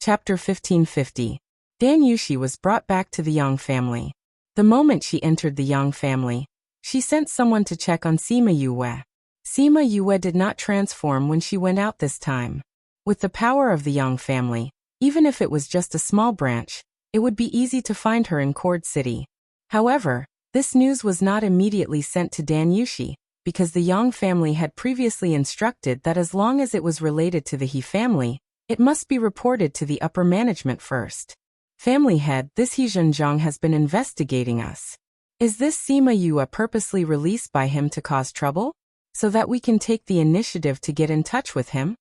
Chapter 1550. Dan Yushi was brought back to the Yang family. The moment she entered the Yang family, she sent someone to check on Sima Yue. Sima Yue did not transform when she went out this time. With the power of the Yang family, even if it was just a small branch, it would be easy to find her in Cord City. However, this news was not immediately sent to Dan Yushi, because the Yang family had previously instructed that as long as it was related to the He family, it must be reported to the upper management first. Family head, this He Zhenjiang has been investigating us. Is this Sima Yue purposely released by him to cause trouble? So that we can take the initiative to get in touch with him?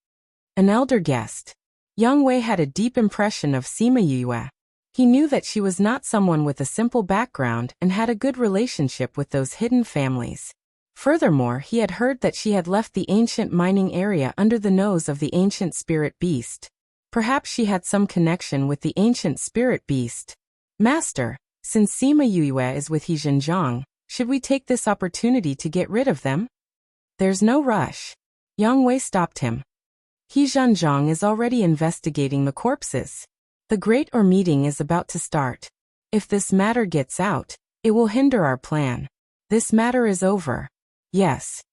An elder guessed. Yang Wei had a deep impression of Sima Yue. He knew that she was not someone with a simple background and had a good relationship with those hidden families. Furthermore, he had heard that she had left the ancient mining area under the nose of the ancient spirit beast. Perhaps she had some connection with the ancient spirit beast. Master, since Sima Yue is with He Zhenjiang, should we take this opportunity to get rid of them? There's no rush. Yang Wei stopped him. He Zhenjiang is already investigating the corpses. The great meeting is about to start. If this matter gets out, it will hinder our plan. This matter is over. Yes.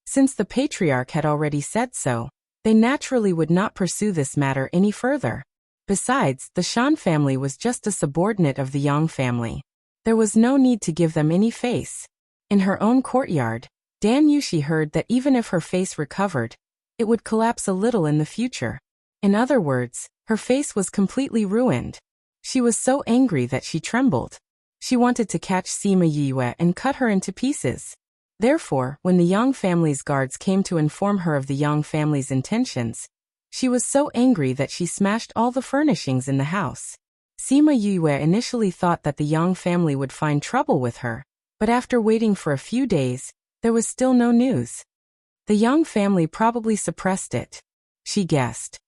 Since the patriarch had already said so, they naturally would not pursue this matter any further. Besides, the Shan family was just a subordinate of the Yang family. There was no need to give them any face. In her own courtyard, Dan Yushi heard that even if her face recovered, it would collapse a little in the future. In other words, her face was completely ruined. She was so angry that she trembled. She wanted to catch Sima Yue and cut her into pieces. Therefore, when the Yang family's guards came to inform her of the Yang family's intentions, she was so angry that she smashed all the furnishings in the house. Sima Yue initially thought that the Yang family would find trouble with her, but after waiting for a few days, there was still no news. The Yang family probably suppressed it. She guessed.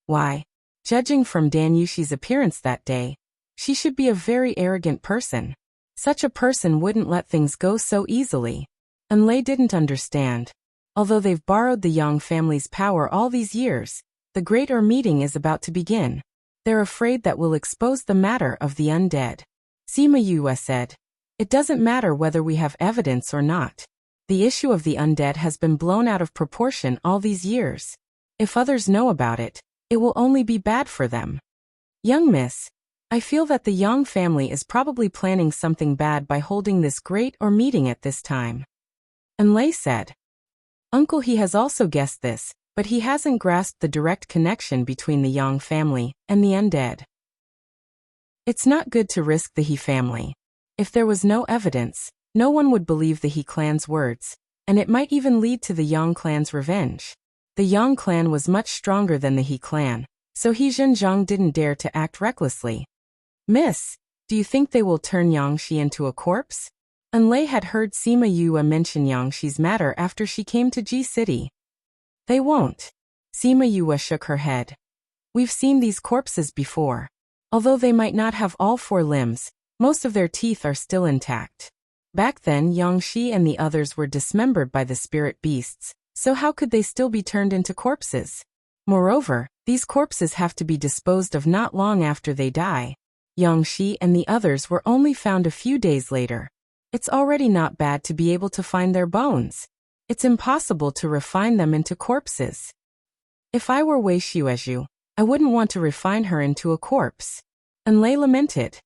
Why? Judging from Dan Yushi's appearance that day, she should be a very arrogant person. Such a person wouldn't let things go so easily. And Lei didn't understand. Although they've borrowed the Yang family's power all these years, the great meeting is about to begin. They're afraid that will expose the matter of the undead. Sima Yue said, "It doesn't matter whether we have evidence or not. The issue of the undead has been blown out of proportion all these years. If others know about it, it will only be bad for them. Young miss, I feel that the Yang family is probably planning something bad by holding this great meeting at this time." And Lei said, "Uncle, he has also guessed this, but he hasn't grasped the direct connection between the Yang family and the undead. It's not good to risk the He family. If there was no evidence, no one would believe the He clan's words, and it might even lead to the Yang clan's revenge. The Yang clan was much stronger than the He clan, so He Zhenjiang didn't dare to act recklessly. Miss, do you think they will turn Yangshi into a corpse?" And Lei had heard Sima Yue mention Yangshi's matter after she came to Ji City. They won't. Sima Yue shook her head. We've seen these corpses before. Although they might not have all 4 limbs, most of their teeth are still intact. Back then, Yangshi and the others were dismembered by the spirit beasts, so how could they still be turned into corpses? Moreover, these corpses have to be disposed of not long after they die. Yangshi and the others were only found a few days later. It's already not bad to be able to find their bones. It's impossible to refine them into corpses. If I were Wei Xuezhu, I wouldn't want to refine her into a corpse. And Lei lamented.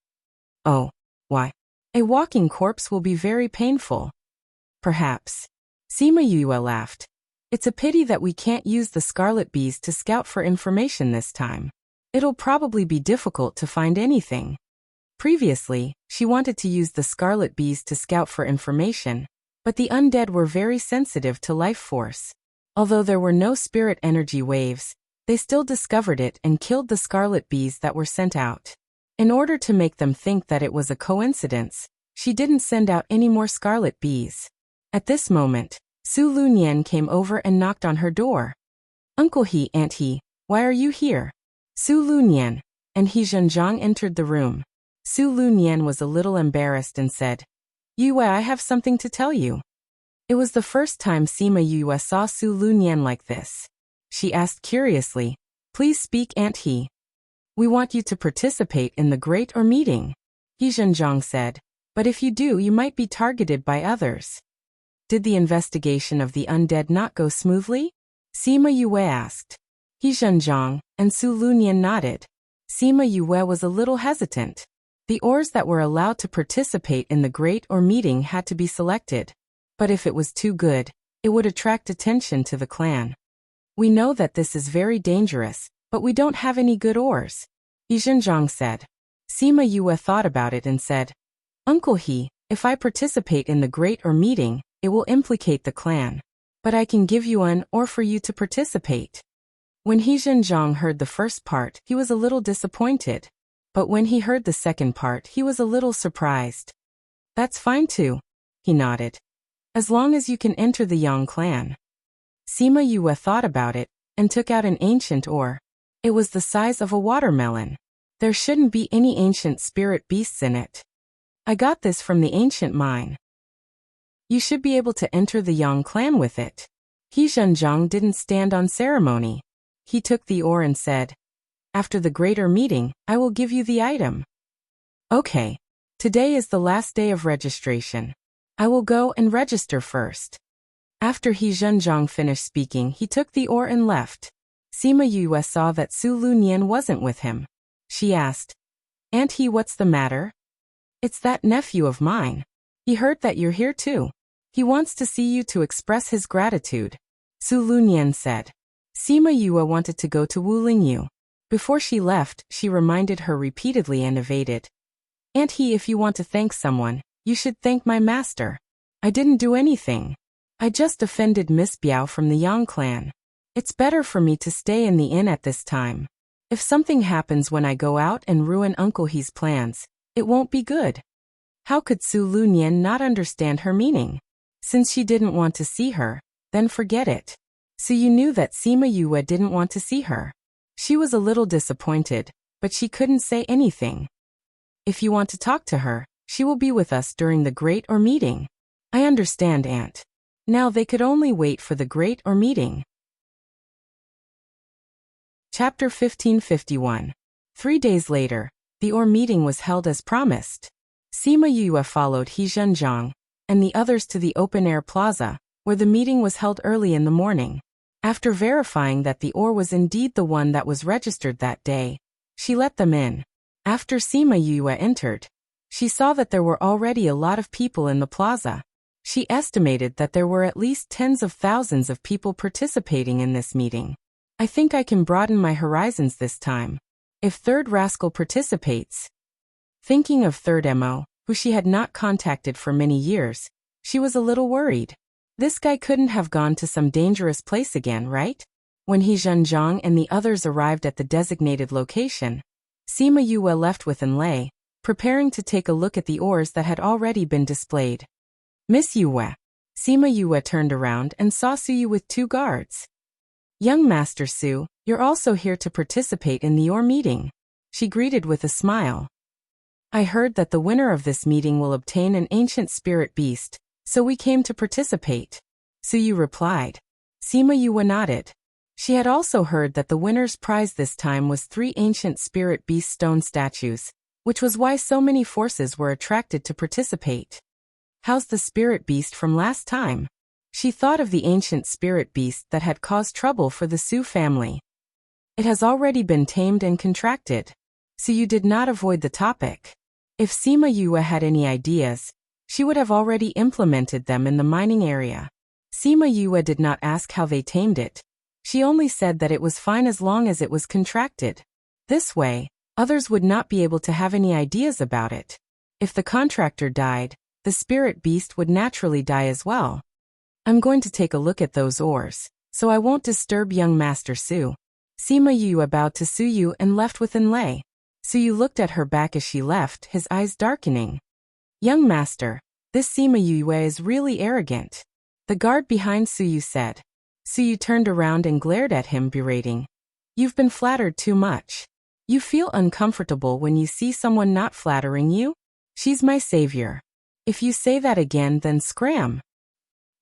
Oh, why? A walking corpse will be very painful. Perhaps. Sima Yue laughed. It's a pity that we can't use the scarlet bees to scout for information this time. It'll probably be difficult to find anything. Previously, she wanted to use the scarlet bees to scout for information, but the undead were very sensitive to life force. Although there were no spirit energy waves, they still discovered it and killed the scarlet bees that were sent out. In order to make them think that it was a coincidence, she didn't send out any more scarlet bees. At this moment, Su Lunyan came over and knocked on her door. "Uncle He, Aunt He, why are you here?" Su Lunyan and He Zhenjiang entered the room. Su Lunyan was a little embarrassed and said, "Yue, I have something to tell you." It was the first time Sima Yue saw Su Lunyan like this. She asked curiously, "Please speak, Aunt He." We want you to participate in the great or meeting. He Zhenjiang said. But if you do, you might be targeted by others. Did the investigation of the undead not go smoothly? Sima Yue asked. He Zhenjiang and Su Lunyan nodded. Sima Yue was a little hesitant. The ores that were allowed to participate in the great or meeting had to be selected. But if it was too good, it would attract attention to the clan. We know that this is very dangerous, but we don't have any good ores, He Zhenjiang said. Sima Yue thought about it and said, Uncle He, if I participate in the great or meeting, it will implicate the clan. But I can give you an ore for you to participate. When He Zhenjiang heard the first part, he was a little disappointed. But when he heard the second part, he was a little surprised. That's fine too, he nodded. As long as you can enter the Yang clan. Sima Yue thought about it and took out an ancient ore. It was the size of a watermelon. There shouldn't be any ancient spirit beasts in it. I got this from the ancient mine. You should be able to enter the Yang clan with it. He Zhenjiang didn't stand on ceremony. He took the ore and said, After the greater meeting, I will give you the item. Okay. Today is the last day of registration. I will go and register first. After He Zhenjiang finished speaking, he took the ore and left. Sima Yue saw that Su Lunyan wasn't with him. She asked, Aunt He, what's the matter? It's that nephew of mine. He heard that you're here too. He wants to see you to express his gratitude. Su Lunyan said. Sima Yue wanted to go to Wu Lingyu. Before she left, she reminded her repeatedly and evaded. Aunt He, if you want to thank someone, you should thank my master. I didn't do anything. I just offended Miss Biao from the Yang clan. It's better for me to stay in the inn at this time. If something happens when I go out and ruin Uncle He's plans, it won't be good. How could Su Lunyan not understand her meaning? Since she didn't want to see her, then forget it. So you knew that Sima Yue didn't want to see her. She was a little disappointed, but she couldn't say anything. If you want to talk to her, she will be with us during the great or meeting. I understand, Aunt. Now they could only wait for the great or meeting. Chapter 1551. 3 days later, the ore meeting was held as promised. Sima Yue followed He Zhenjiang and the others to the open-air plaza, where the meeting was held early in the morning. After verifying that the ore was indeed the one that was registered that day, she let them in. After Sima Yue entered, she saw that there were already a lot of people in the plaza. She estimated that there were at least tens of thousands of people participating in this meeting. I think I can broaden my horizons this time. If Third Rascal participates. Thinking of Third Mo, who she had not contacted for many years, she was a little worried. This guy couldn't have gone to some dangerous place again, right? When He Zhenjiang and the others arrived at the designated location, Sima Yue left with Enlai, preparing to take a look at the ores that had already been displayed. Miss Yue. Sima Yue turned around and saw Su Yu with 2 guards. Young Master Su, you're also here to participate in the ore meeting. She greeted with a smile. I heard that the winner of this meeting will obtain an ancient spirit beast, so we came to participate. Su Yu replied. Sima Yue nodded. She had also heard that the winner's prize this time was 3 ancient spirit beast stone statues, which was why so many forces were attracted to participate. How's the spirit beast from last time? She thought of the ancient spirit beast that had caused trouble for the Su family. It has already been tamed and contracted. So you did not avoid the topic. If Sima Yue had any ideas, she would have already implemented them in the mining area. Sima Yue did not ask how they tamed it. She only said that it was fine as long as it was contracted. This way, others would not be able to have any ideas about it. If the contractor died, the spirit beast would naturally die as well. I'm going to take a look at those ores, so I won't disturb young Master Su. Sima Yue bowed to Su Yu and left with Enlai. Su Yu looked at her back as she left, his eyes darkening. Young Master, this Sima Yue is really arrogant. The guard behind Su Yu said. Su Yu turned around and glared at him, berating. You've been flattered too much. You feel uncomfortable when you see someone not flattering you? She's my savior. If you say that again, then scram.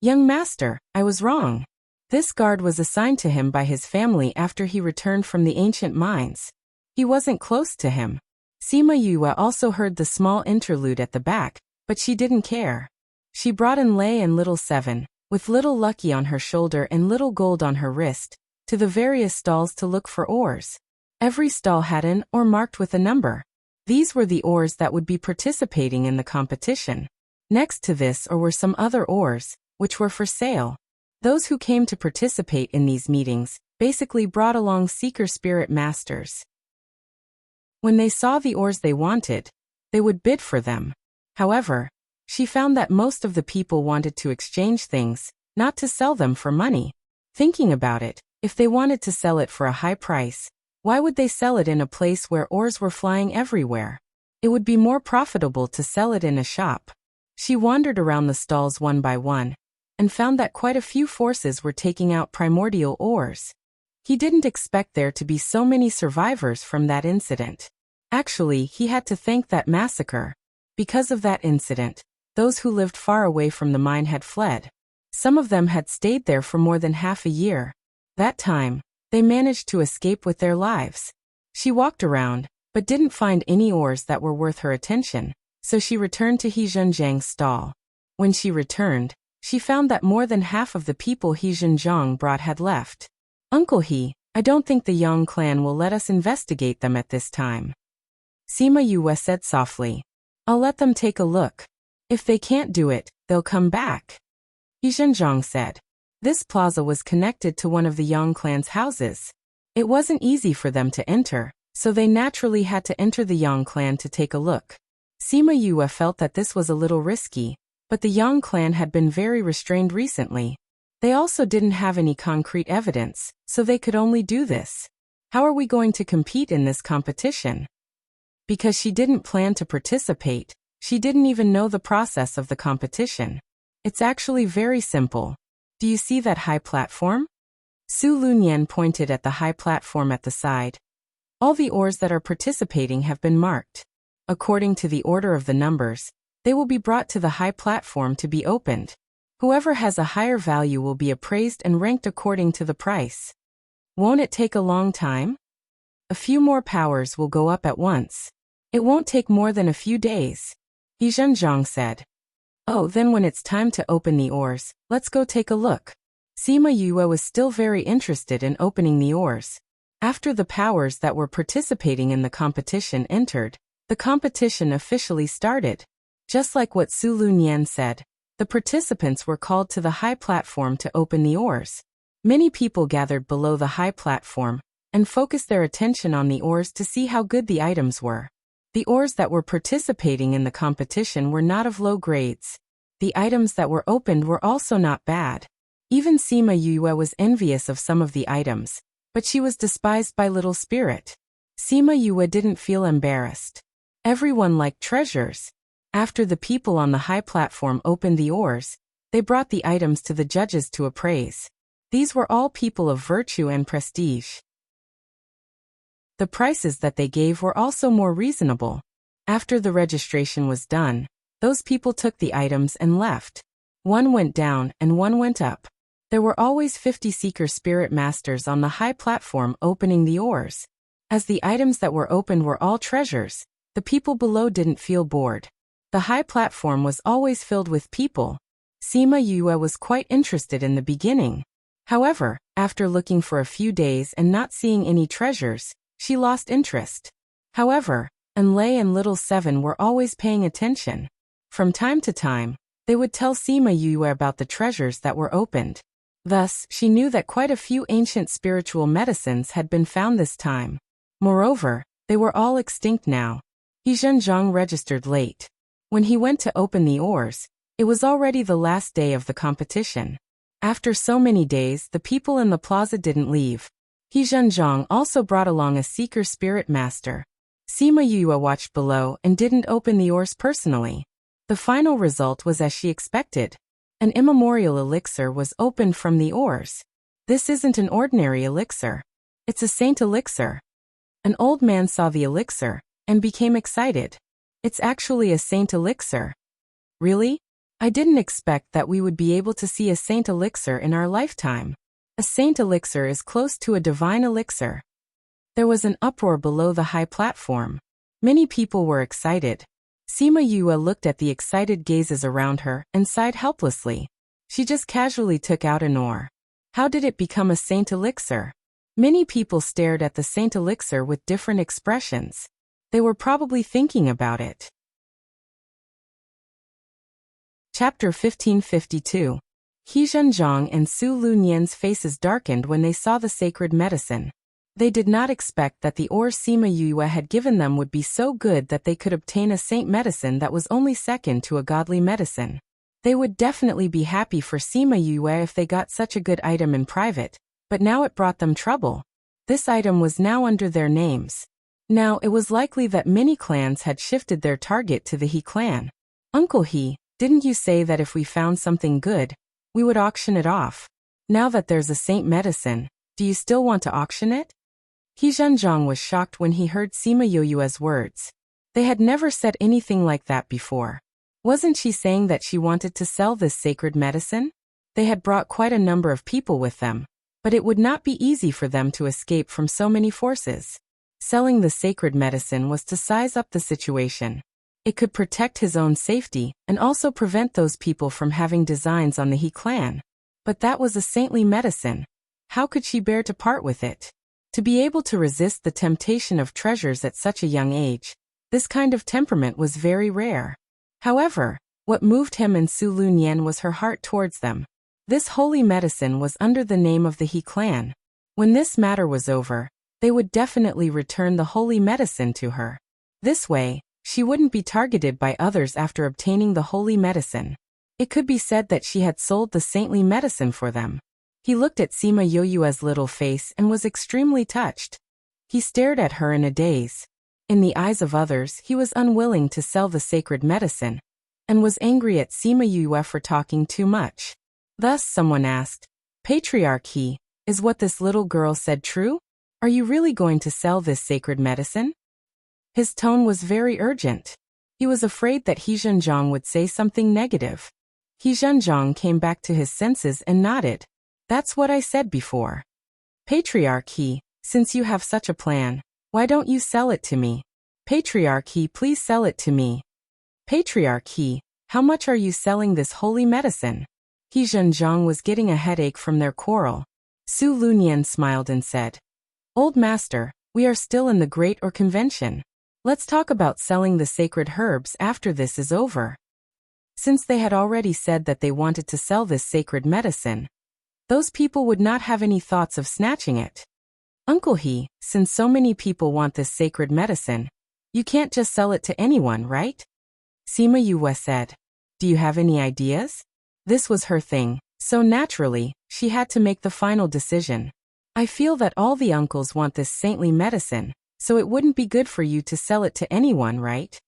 Young Master, I was wrong. This guard was assigned to him by his family after he returned from the ancient mines. He wasn't close to him. Sima Yue also heard the small interlude at the back, but she didn't care. She brought in Lei and Little Seven, with Little Lucky on her shoulder and Little Gold on her wrist, to the various stalls to look for oars. Every stall had an or marked with a number. These were the oars that would be participating in the competition. Next to this were some other oars, which were for sale. Those who came to participate in these meetings basically brought along seeker spirit masters. When they saw the oars they wanted, they would bid for them. However, she found that most of the people wanted to exchange things, not to sell them for money. Thinking about it, if they wanted to sell it for a high price, why would they sell it in a place where oars were flying everywhere? It would be more profitable to sell it in a shop. She wandered around the stalls one by one, and found that quite a few forces were taking out primordial ores. He didn't expect there to be so many survivors from that incident. Actually, he had to thank that massacre. Because of that incident, those who lived far away from the mine had fled. Some of them had stayed there for more than half a year. That time, they managed to escape with their lives. She walked around, but didn't find any ores that were worth her attention, so she returned to He Zhenjiang's stall. When she returned, she found that more than half of the people He Zhenjiang brought had left. Uncle He, I don't think the Yang clan will let us investigate them at this time. Sima Yue said softly. I'll let them take a look. If they can't do it, they'll come back. He Zhenjiang said. This plaza was connected to one of the Yang clan's houses. It wasn't easy for them to enter, so they naturally had to enter the Yang clan to take a look. Sima Yue felt that this was a little risky, but the Yang clan had been very restrained recently. They also didn't have any concrete evidence, so they could only do this. How are we going to compete in this competition? Because she didn't plan to participate, she didn't even know the process of the competition. It's actually very simple. Do you see that high platform? Su Lunyan pointed at the high platform at the side. All the oars that are participating have been marked. According to the order of the numbers, they will be brought to the high platform to be opened. Whoever has a higher value will be appraised and ranked according to the price. Won't it take a long time? A few more powers will go up at once. It won't take more than a few days. He Zhenjiang said. Oh, then when it's time to open the oars, let's go take a look. Sima Yue was still very interested in opening the oars. After the powers that were participating in the competition entered, the competition officially started. Just like what Su Lunyan said, the participants were called to the high platform to open the oars. Many people gathered below the high platform and focused their attention on the oars to see how good the items were. The oars that were participating in the competition were not of low grades. The items that were opened were also not bad. Even Sima Yue was envious of some of the items, but she was despised by Little Spirit. Sima Yue didn't feel embarrassed. Everyone liked treasures. After the people on the high platform opened the oars, they brought the items to the judges to appraise. These were all people of virtue and prestige. The prices that they gave were also more reasonable. After the registration was done, those people took the items and left. One went down and one went up. There were always 50 seeker spirit masters on the high platform opening the oars. As the items that were opened were all treasures, the people below didn't feel bored. The high platform was always filled with people. Sima Yue was quite interested in the beginning. However, after looking for a few days and not seeing any treasures, she lost interest. However, Lei and Little Seven were always paying attention. From time to time, they would tell Sima Yue about the treasures that were opened. Thus, she knew that quite a few ancient spiritual medicines had been found this time. Moreover, they were all extinct now. He Zhenjiang registered late. When he went to open the oars, it was already the last day of the competition. After so many days, the people in the plaza didn't leave. He Zhenjiang also brought along a seeker spirit master. Sima Yue watched below and didn't open the oars personally. The final result was as she expected. An immemorial elixir was opened from the oars. This isn't an ordinary elixir. It's a saint elixir. An old man saw the elixir and became excited. It's actually a saint elixir. Really? I didn't expect that we would be able to see a saint elixir in our lifetime. A saint elixir is close to a divine elixir. There was an uproar below the high platform. Many people were excited. Sima Yue looked at the excited gazes around her and sighed helplessly. She just casually took out an ore. How did it become a saint elixir? Many people stared at the saint elixir with different expressions. They were probably thinking about it. Chapter 1552. He Zhenjiang and Su Lunyan's faces darkened when they saw the sacred medicine. They did not expect that the ore Sima Yue had given them would be so good that they could obtain a saint medicine that was only second to a godly medicine. They would definitely be happy for Sima Yue if they got such a good item in private, but now it brought them trouble. This item was now under their names. Now it was likely that many clans had shifted their target to the He clan. Uncle He, didn't you say that if we found something good, we would auction it off? Now that there's a saint medicine, do you still want to auction it? He Zhenjiang was shocked when he heard Sima Yue's words. They had never said anything like that before. Wasn't she saying that she wanted to sell this sacred medicine? They had brought quite a number of people with them, but it would not be easy for them to escape from so many forces. Selling the sacred medicine was to size up the situation. It could protect his own safety and also prevent those people from having designs on the He clan. But that was a saintly medicine. How could she bear to part with it? To be able to resist the temptation of treasures at such a young age, this kind of temperament was very rare. However, what moved him and Su Lunyan was her heart towards them. This holy medicine was under the name of the He clan. When this matter was over, they would definitely return the holy medicine to her. This way, she wouldn't be targeted by others after obtaining the holy medicine. It could be said that she had sold the saintly medicine for them. He looked at Sima Yue's little face and was extremely touched. He stared at her in a daze. In the eyes of others, he was unwilling to sell the sacred medicine, and was angry at Sima Yue for talking too much. Thus someone asked, "Patriarch He, is what this little girl said true? Are you really going to sell this sacred medicine?" His tone was very urgent. He was afraid that He Zhenjiang would say something negative. He Zhenjiang came back to his senses and nodded. "That's what I said before. Patriarch He, since you have such a plan, why don't you sell it to me? Patriarch He, please sell it to me. Patriarch He, how much are you selling this holy medicine?" He Zhenjiang was getting a headache from their quarrel. Su Lunyan smiled and said, "Old master, we are still in the great or convention. Let's talk about selling the sacred herbs after this is over." Since they had already said that they wanted to sell this sacred medicine, those people would not have any thoughts of snatching it. "Uncle He, since so many people want this sacred medicine, you can't just sell it to anyone, right?" Sima Yue said. "Do you have any ideas?" This was her thing, so naturally, she had to make the final decision. "I feel that all the uncles want this saintly medicine, so it wouldn't be good for you to sell it to anyone, right?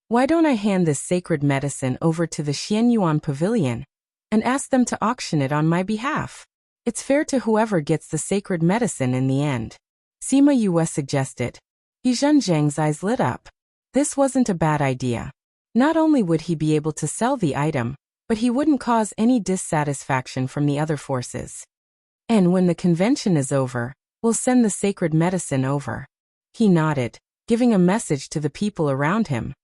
Why don't I hand this sacred medicine over to the Xianyuan Pavilion and ask them to auction it on my behalf? It's fair to whoever gets the sacred medicine in the end," Sima Yue suggested. He Zhenjiang's eyes lit up. This wasn't a bad idea. Not only would he be able to sell the item, but he wouldn't cause any dissatisfaction from the other forces. "And when the convention is over, we'll send the sacred medicine over." He nodded, giving a message to the people around him.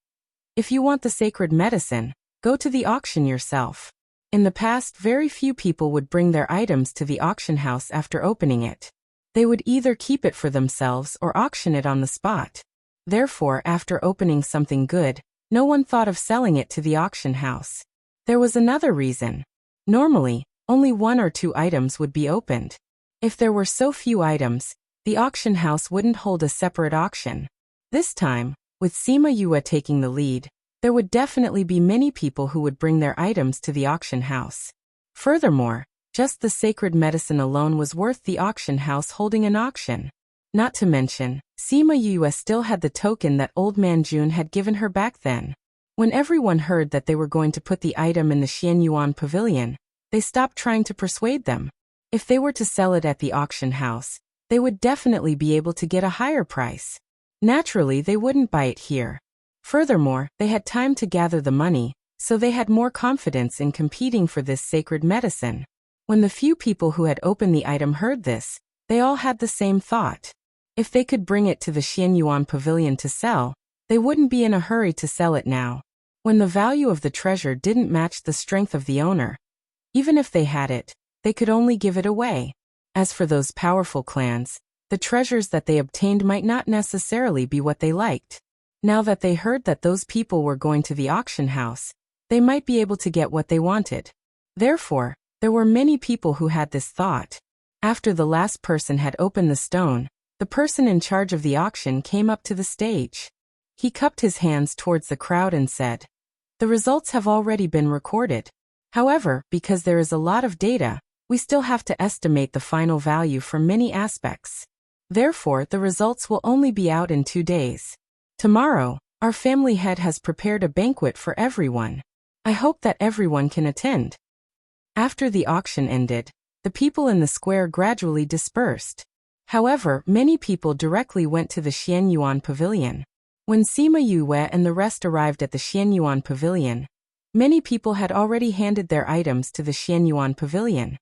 "If you want the sacred medicine, go to the auction yourself." In the past, very few people would bring their items to the auction house after opening it. They would either keep it for themselves or auction it on the spot. Therefore, after opening something good, no one thought of selling it to the auction house. There was another reason. Normally, only 1 or 2 items would be opened. If there were so few items, the auction house wouldn't hold a separate auction. This time, with Sima Yue taking the lead, there would definitely be many people who would bring their items to the auction house. Furthermore, just the sacred medicine alone was worth the auction house holding an auction. Not to mention, Sima Yue still had the token that Old Man Jun had given her back then. When everyone heard that they were going to put the item in the Xianyuan Pavilion, they stopped trying to persuade them. If they were to sell it at the auction house, they would definitely be able to get a higher price. Naturally, they wouldn't buy it here. Furthermore, they had time to gather the money, so they had more confidence in competing for this sacred medicine. When the few people who had opened the item heard this, They all had the same thought. If they could bring it to the Xianyuan pavilion to sell, they wouldn't be in a hurry to sell it now. When the value of the treasure didn't match the strength of the owner, even if they had it, they could only give it away. As for those powerful clans, the treasures that they obtained might not necessarily be what they liked. Now that they heard that those people were going to the auction house, they might be able to get what they wanted. Therefore, there were many people who had this thought. After the last person had opened the stone, the person in charge of the auction came up to the stage. He cupped his hands towards the crowd and said, "The results have already been recorded. However, because there is a lot of data, we still have to estimate the final value for many aspects. Therefore, the results will only be out in 2 days. Tomorrow, our family head has prepared a banquet for everyone. I hope that everyone can attend." After the auction ended, the people in the square gradually dispersed. However, many people directly went to the Xianyuan pavilion. When Sima Yue and the rest arrived at the Xianyuan pavilion, many people had already handed their items to the Xianyuan pavilion.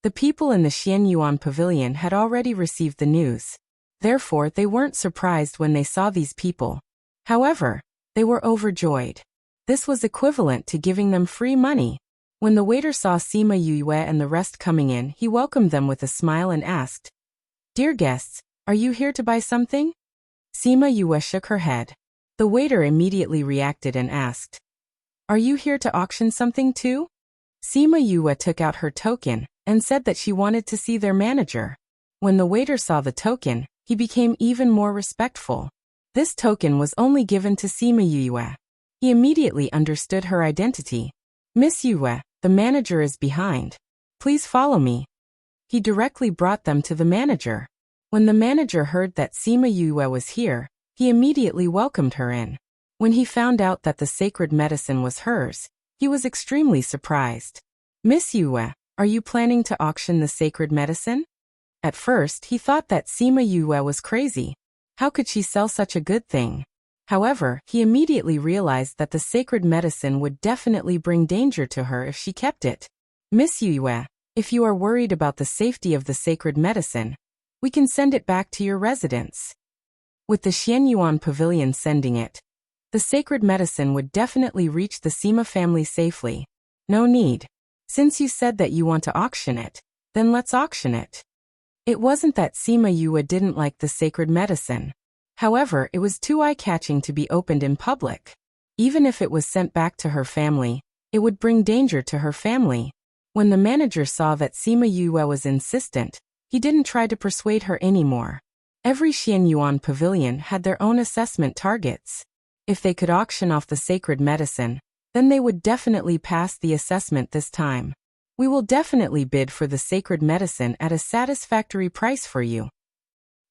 The people in the Xianyuan pavilion had already received the news. Therefore, they weren't surprised when they saw these people. However, they were overjoyed. This was equivalent to giving them free money. When the waiter saw Sima Yue and the rest coming in, he welcomed them with a smile and asked, "Dear guests, are you here to buy something?" Sima Yue shook her head. The waiter immediately reacted and asked, "Are you here to auction something too?" Sima Yue took out her token and said that she wanted to see their manager. When the waiter saw the token, he became even more respectful. This token was only given to Sima Yue. He immediately understood her identity. "Miss Yue, the manager is behind. Please follow me." He directly brought them to the manager. When the manager heard that Sima Yue was here, he immediately welcomed her in. When he found out that the sacred medicine was hers, he was extremely surprised. "Miss Yue, are you planning to auction the sacred medicine?" At first, he thought that Sima Yue was crazy. How could she sell such a good thing? However, he immediately realized that the sacred medicine would definitely bring danger to her if she kept it. "Miss Yue, if you are worried about the safety of the sacred medicine, we can send it back to your residence." With the Xianyuan pavilion sending it, the sacred medicine would definitely reach the Sima family safely. "No need. Since you said that you want to auction it, then let's auction it." It wasn't that Sima Yue didn't like the sacred medicine. However, it was too eye-catching to be opened in public. Even if it was sent back to her family, it would bring danger to her family. When the manager saw that Sima Yue was insistent, he didn't try to persuade her anymore. Every Xianyuan pavilion had their own assessment targets. If they could auction off the sacred medicine, then they would definitely pass the assessment this time. "We will definitely bid for the sacred medicine at a satisfactory price for you.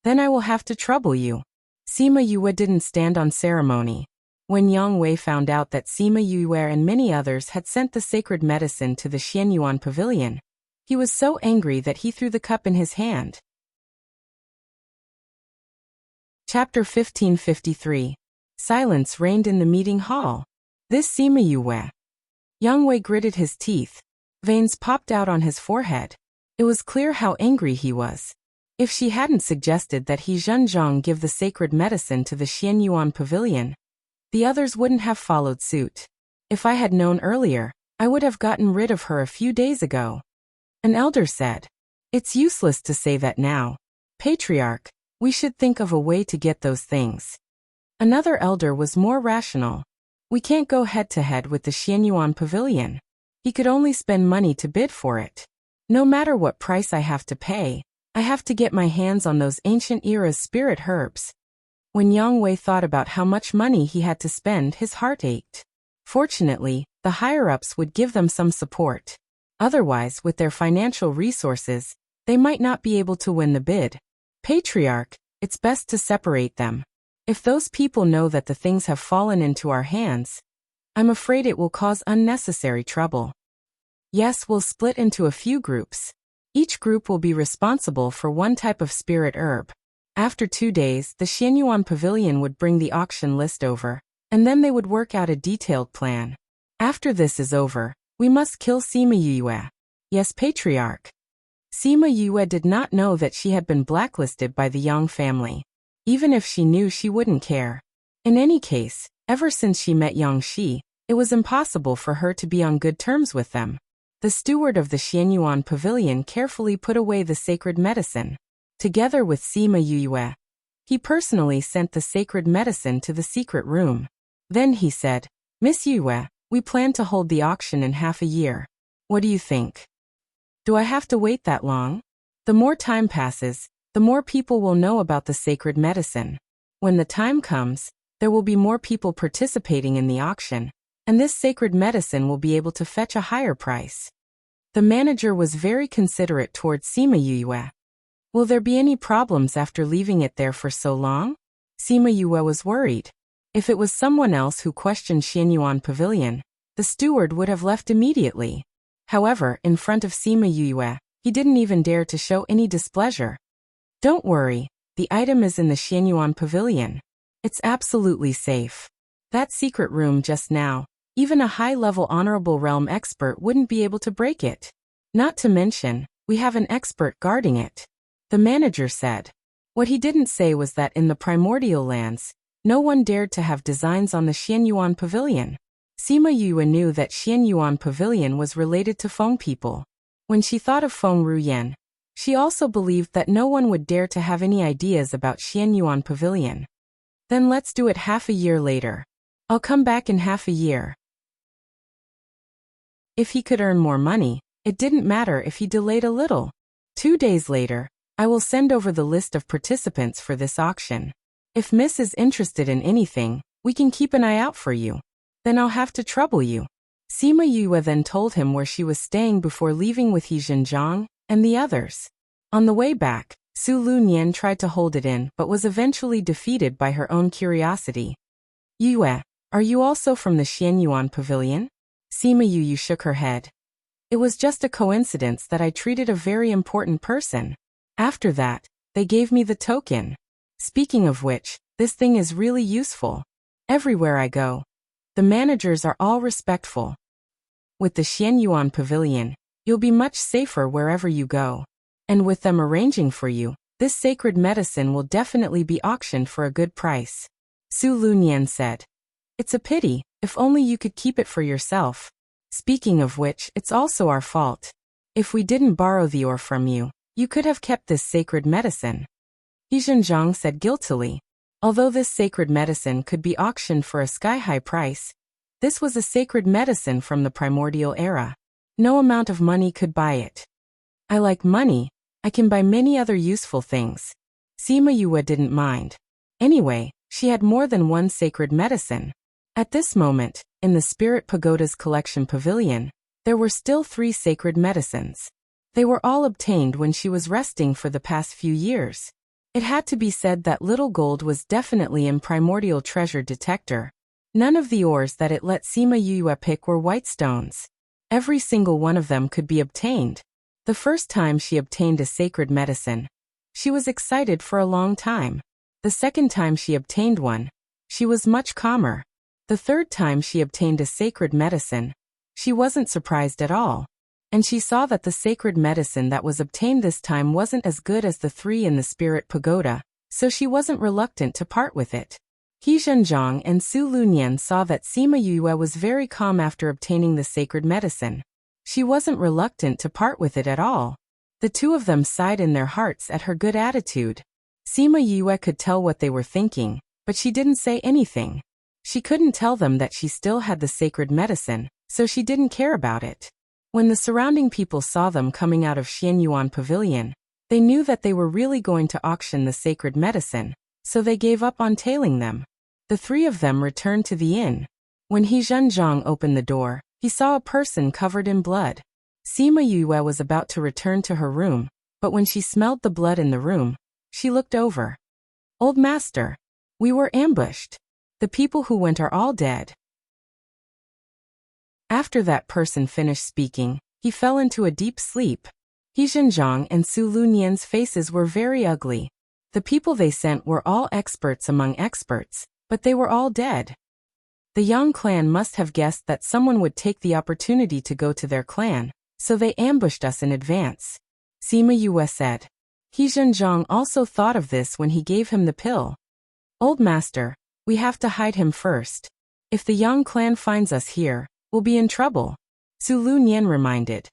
Then I will have to trouble you." Sima Yue didn't stand on ceremony. When Yang Wei found out that Sima Yue and many others had sent the sacred medicine to the Xianyuan pavilion, he was so angry that he threw the cup in his hand. Chapter 1553. Silence reigned in the meeting hall. This Sima Yue. Yang Wei gritted his teeth. Veins popped out on his forehead. It was clear how angry he was. If she hadn't suggested that he Zhenzhong give the sacred medicine to the Xianyuan pavilion, the others wouldn't have followed suit. "If I had known earlier, I would have gotten rid of her a few days ago." An elder said. "It's useless to say that now. Patriarch, we should think of a way to get those things." Another elder was more rational. "We can't go head-to-head with the Xianyuan pavilion. He could only spend money to bid for it. No matter what price I have to pay, I have to get my hands on those ancient era's spirit herbs." When Yang Wei thought about how much money he had to spend, his heart ached. Fortunately, the higher-ups would give them some support. Otherwise, with their financial resources, they might not be able to win the bid. "Patriarch, it's best to separate them. If those people know that the things have fallen into our hands, I'm afraid it will cause unnecessary trouble. Yes, we'll split into a few groups. Each group will be responsible for one type of spirit herb. After 2 days, the Xianyuan pavilion would bring the auction list over, and then they would work out a detailed plan. After this is over, we must kill Sima Yue." "Yes, Patriarch." Sima Yue did not know that she had been blacklisted by the Yang family. Even if she knew, she wouldn't care. In any case, ever since she met Yang Shi, it was impossible for her to be on good terms with them. The steward of the Xianyuan pavilion carefully put away the sacred medicine. Together with Sima Yue, he personally sent the sacred medicine to the secret room. Then he said, "Miss Yue, we plan to hold the auction in half a year. What do you think? Do I have to wait that long? The more time passes, the more people will know about the sacred medicine. When the time comes, there will be more people participating in the auction, and this sacred medicine will be able to fetch a higher price." The manager was very considerate towards Sima Yue. Will there be any problems after leaving it there for so long? Sima Yue was worried. If it was someone else who questioned Xianyuan Pavilion, the steward would have left immediately. However, in front of Sima Yue, he didn't even dare to show any displeasure. "Don't worry, the item is in the Xianyuan Pavilion. It's absolutely safe. That secret room just now, even a high-level honorable realm expert wouldn't be able to break it. Not to mention, we have an expert guarding it," the manager said. What he didn't say was that in the primordial lands, no one dared to have designs on the Xianyuan Pavilion. Sima Yue knew that Xianyuan Pavilion was related to Feng people. When she thought of Feng Ruyan, she also believed that no one would dare to have any ideas about Xianyuan Pavilion. "Then let's do it half a year later. I'll come back in half a year." If he could earn more money, it didn't matter if he delayed a little. 2 days later, I will send over the list of participants for this auction. If Miss is interested in anything, we can keep an eye out for you. Then I'll have to trouble you. Sima Yue then told him where she was staying before leaving with He Zhenjiang and the others. On the way back, Su Lunyan tried to hold it in but was eventually defeated by her own curiosity. "Yue, are you also from the Xianyuan Pavilion?" Sima Yue shook her head. "It was just a coincidence that I treated a very important person. After that, they gave me the token. Speaking of which, this thing is really useful. Everywhere I go, the managers are all respectful. With the Xianyuan Pavilion, you'll be much safer wherever you go. And with them arranging for you, this sacred medicine will definitely be auctioned for a good price." Su Lunyan said. "It's a pity, if only you could keep it for yourself. Speaking of which, it's also our fault. If we didn't borrow the ore from you, you could have kept this sacred medicine." He Zhenjiang said guiltily. Although this sacred medicine could be auctioned for a sky-high price, this was a sacred medicine from the primordial era. No amount of money could buy it. "I like money. I can buy many other useful things." Sima Yue didn't mind. Anyway, she had more than one sacred medicine. At this moment, in the Spirit Pagoda's collection pavilion, there were still 3 sacred medicines. They were all obtained when she was resting for the past few years. It had to be said that little gold was definitely in primordial treasure detector. None of the ores that it let Sima Yue pick were white stones. Every single one of them could be obtained. The first time she obtained a sacred medicine, she was excited for a long time. The second time she obtained one, she was much calmer. The third time she obtained a sacred medicine, she wasn't surprised at all. And she saw that the sacred medicine that was obtained this time wasn't as good as the 3 in the Spirit Pagoda, so she wasn't reluctant to part with it. He Zhenjiang and Su Lunyan saw that Sima Yue was very calm after obtaining the sacred medicine. She wasn't reluctant to part with it at all. The two of them sighed in their hearts at her good attitude. Sima Yue could tell what they were thinking, but she didn't say anything. She couldn't tell them that she still had the sacred medicine, so she didn't care about it. When the surrounding people saw them coming out of Xianyuan Pavilion, they knew that they were really going to auction the sacred medicine, so they gave up on tailing them. The 3 of them returned to the inn. When He Zhenjiang opened the door, he saw a person covered in blood. Sima Yue was about to return to her room, but when she smelled the blood in the room, she looked over. "Old master, we were ambushed. The people who went are all dead." After that person finished speaking, he fell into a deep sleep. He Zhenjiang and Su Lunyan's faces were very ugly. The people they sent were all experts among experts, but they were all dead. The Yang clan must have guessed that someone would take the opportunity to go to their clan, so they ambushed us in advance. Sima Yue said. He Zhenjiang also thought of this when he gave him the pill. Old master, we have to hide him first. If the Yang clan finds us here, we'll be in trouble, Su Lunyan reminded.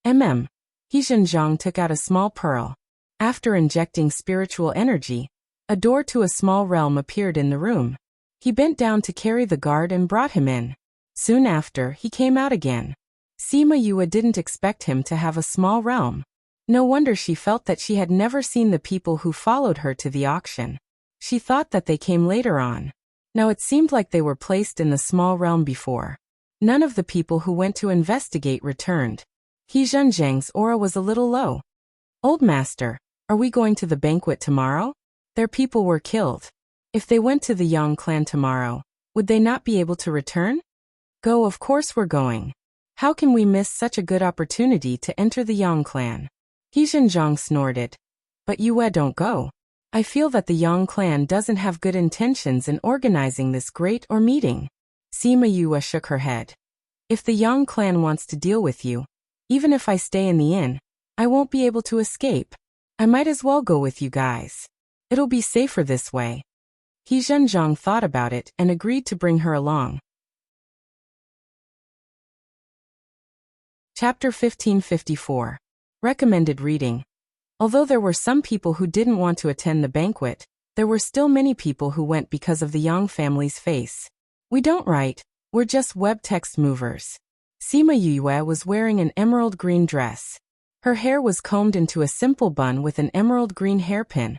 He Zhenjiang took out a small pearl. After injecting spiritual energy, a door to a small realm appeared in the room. He bent down to carry the guard and brought him in. Soon after, he came out again. Sima Yue didn't expect him to have a small realm. No wonder she felt that she had never seen the people who followed her to the auction. She thought that they came later on. Now it seemed like they were placed in the small realm before. None of the people who went to investigate returned. He Zhenjiang's aura was a little low. Old master, are we going to the banquet tomorrow? Their people were killed. If they went to the Yang clan tomorrow, would they not be able to return? Go, of course we're going. How can we miss such a good opportunity to enter the Yang clan? He Zhenjiang snorted. But Yue, don't go. I feel that the Yang clan doesn't have good intentions in organizing this great meeting. Sima Yue shook her head. If the Yang clan wants to deal with you, even if I stay in the inn, I won't be able to escape. I might as well go with you guys. It'll be safer this way. He Zhenjiang thought about it and agreed to bring her along. Chapter 1554. Recommended reading. Although there were some people who didn't want to attend the banquet, there were still many people who went because of the Yang family's face. We don't write, we're just web text movers. Sima Yue was wearing an emerald green dress. Her hair was combed into a simple bun with an emerald green hairpin,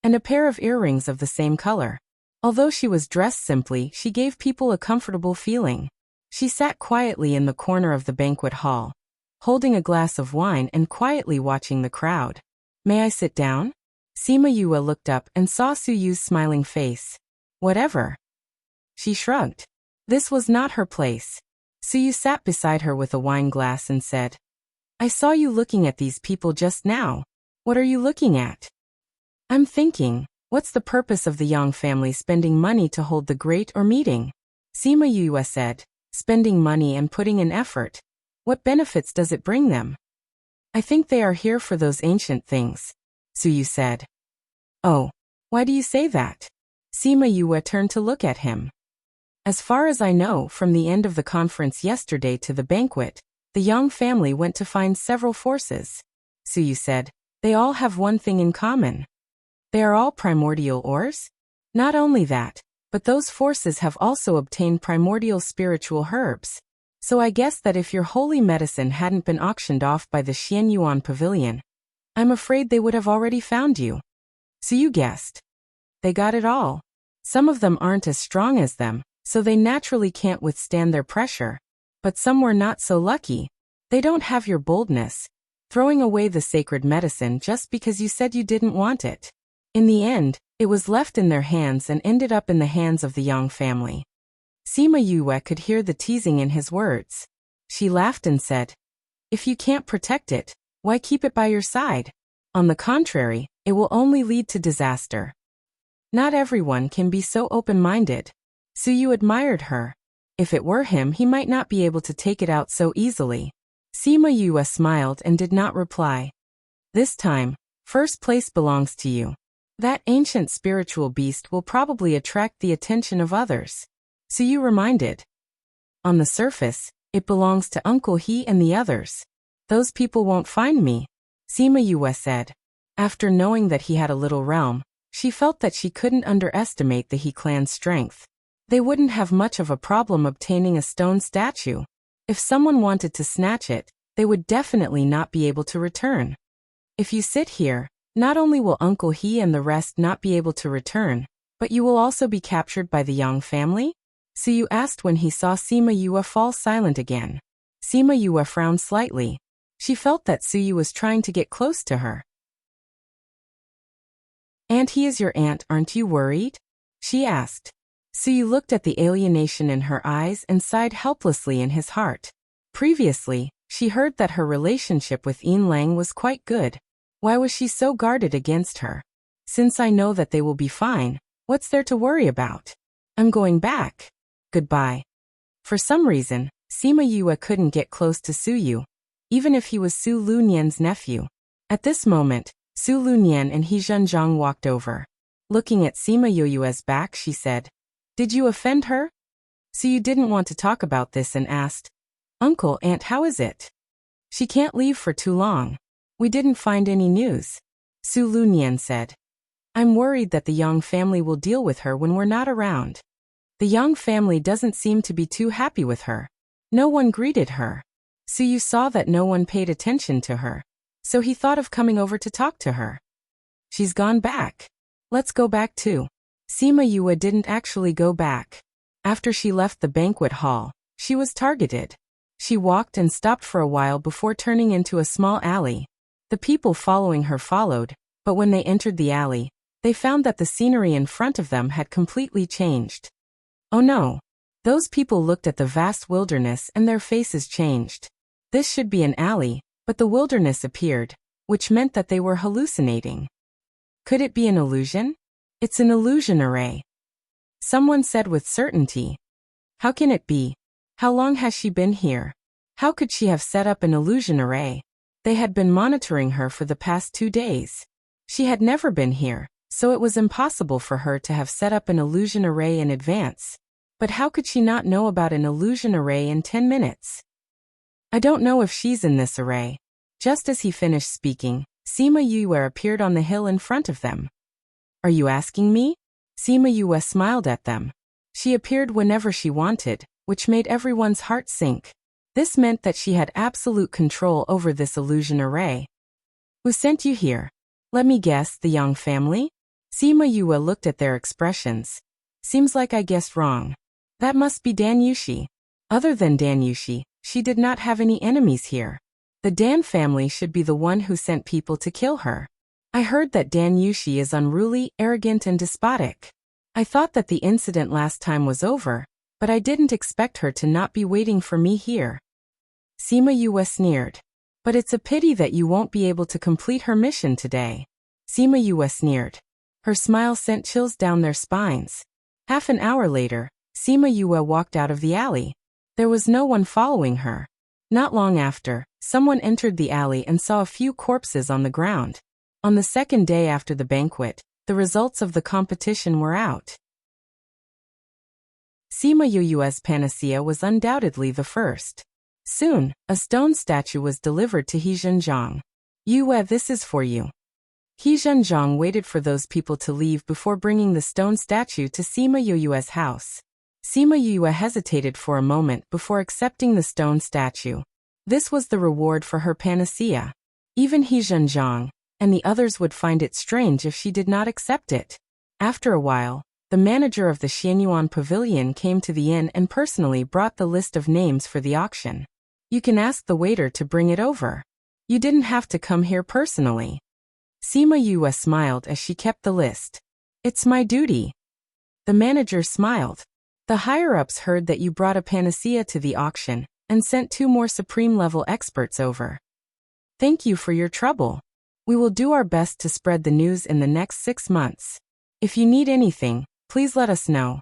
and a pair of earrings of the same color. Although she was dressed simply, she gave people a comfortable feeling. She sat quietly in the corner of the banquet hall, holding a glass of wine and quietly watching the crowd. May I sit down? Sima Yue looked up and saw Su Yu's smiling face. Whatever. She shrugged. This was not her place. Su Yu sat beside her with a wine glass and said, I saw you looking at these people just now. What are you looking at? I'm thinking, what's the purpose of the Yang family spending money to hold the great meeting? Sima Yue said, spending money and putting in effort. What benefits does it bring them? I think they are here for those ancient things, Su Yu said. Oh, why do you say that? Sima Yue turned to look at him. As far as I know, from the end of the conference yesterday to the banquet, the Yang family went to find several forces. Su Yu said, they all have one thing in common. They are all primordial ores? Not only that, but those forces have also obtained primordial spiritual herbs. So I guess that if your holy medicine hadn't been auctioned off by the Xianyuan pavilion, I'm afraid they would have already found you. So you guessed. They got it all. Some of them aren't as strong as them, so they naturally can't withstand their pressure. But some were not so lucky. They don't have your boldness, throwing away the sacred medicine just because you said you didn't want it. In the end, it was left in their hands and ended up in the hands of the Yang family. Sima Yue could hear the teasing in his words. She laughed and said, if you can't protect it, why keep it by your side? On the contrary, it will only lead to disaster. Not everyone can be so open-minded. Su Yu admired her. If it were him, he might not be able to take it out so easily. Sima Yue smiled and did not reply. This time, first place belongs to you. That ancient spiritual beast will probably attract the attention of others. Su Yu reminded. On the surface, it belongs to Uncle He and the others. Those people won't find me, Sima Yue said. After knowing that he had a little realm, she felt that she couldn't underestimate the He clan's strength. They wouldn't have much of a problem obtaining a stone statue. If someone wanted to snatch it, they would definitely not be able to return. If you sit here, not only will Uncle He and the rest not be able to return, but you will also be captured by the Yang family? Su Yu asked when he saw Sima Yue fall silent again. Sima Yue frowned slightly. She felt that Su Yu was trying to get close to her. And he is your aunt, aren't you worried? She asked. Su Yu looked at the alienation in her eyes and sighed helplessly in his heart. Previously, she heard that her relationship with Yin Lang was quite good. Why was she so guarded against her? Since I know that they will be fine, what's there to worry about? I'm going back. Goodbye. For some reason, Sima Yue couldn't get close to Su Yu, even if he was Su Lunyan's nephew. At this moment, Su Lunyan and He Zhenjiang walked over. Looking at Sima Yoyue's back, she said, "Did you offend her?" So you didn't want to talk about this and asked, "Uncle, Aunt, how is it?" "She can't leave for too long. We didn't find any news," Su Lunyan said. "I'm worried that the Yang family will deal with her when we're not around. The Yang family doesn't seem to be too happy with her. No one greeted her. So you saw that no one paid attention to her. So he thought of coming over to talk to her. She's gone back. Let's go back too." Sima Yue didn't actually go back. After she left the banquet hall, she was targeted. She walked and stopped for a while before turning into a small alley. The people following her followed, but when they entered the alley, they found that the scenery in front of them had completely changed. Oh no! Those people looked at the vast wilderness and their faces changed. This should be an alley, but the wilderness appeared, which meant that they were hallucinating. Could it be an illusion? It's an illusion array. Someone said with certainty. How can it be? How long has she been here? How could she have set up an illusion array? They had been monitoring her for the past 2 days. She had never been here, so it was impossible for her to have set up an illusion array in advance. But how could she not know about an illusion array in 10 minutes? I don't know if she's in this array. Just as he finished speaking, Sima Yue appeared on the hill in front of them. Are you asking me? Sima Yue smiled at them. She appeared whenever she wanted, which made everyone's heart sink. This meant that she had absolute control over this illusion array. Who sent you here? Let me guess, the Yang family? Sima Yue looked at their expressions. Seems like I guessed wrong. That must be Dan Yushi. Other than Dan Yushi, she did not have any enemies here. The Dan family should be the one who sent people to kill her. I heard that Dan Yushi is unruly, arrogant and despotic. I thought that the incident last time was over, but I didn't expect her to not be waiting for me here. Sima Yue sneered. But it's a pity that you won't be able to complete her mission today. Sima Yue sneered. Her smile sent chills down their spines. Half an hour later, Sima Yue walked out of the alley. There was no one following her. Not long after, someone entered the alley and saw a few corpses on the ground. On the second day after the banquet, the results of the competition were out. Sima Yue's panacea was undoubtedly the first. Soon, a stone statue was delivered to He Zhenjiang. Yue, this is for you. He Zhenjiang waited for those people to leave before bringing the stone statue to Sima Yue's house. Sima Yue hesitated for a moment before accepting the stone statue. This was the reward for her panacea. Even He Zhenjiang and the others would find it strange if she did not accept it. After a while, the manager of the Xianyuan Pavilion came to the inn and personally brought the list of names for the auction. You can ask the waiter to bring it over. You didn't have to come here personally. Sima Yue smiled as she kept the list. It's my duty. The manager smiled. The higher-ups heard that you brought a panacea to the auction and sent 2 more supreme-level experts over. Thank you for your trouble. We will do our best to spread the news in the next 6 months. If you need anything, please let us know.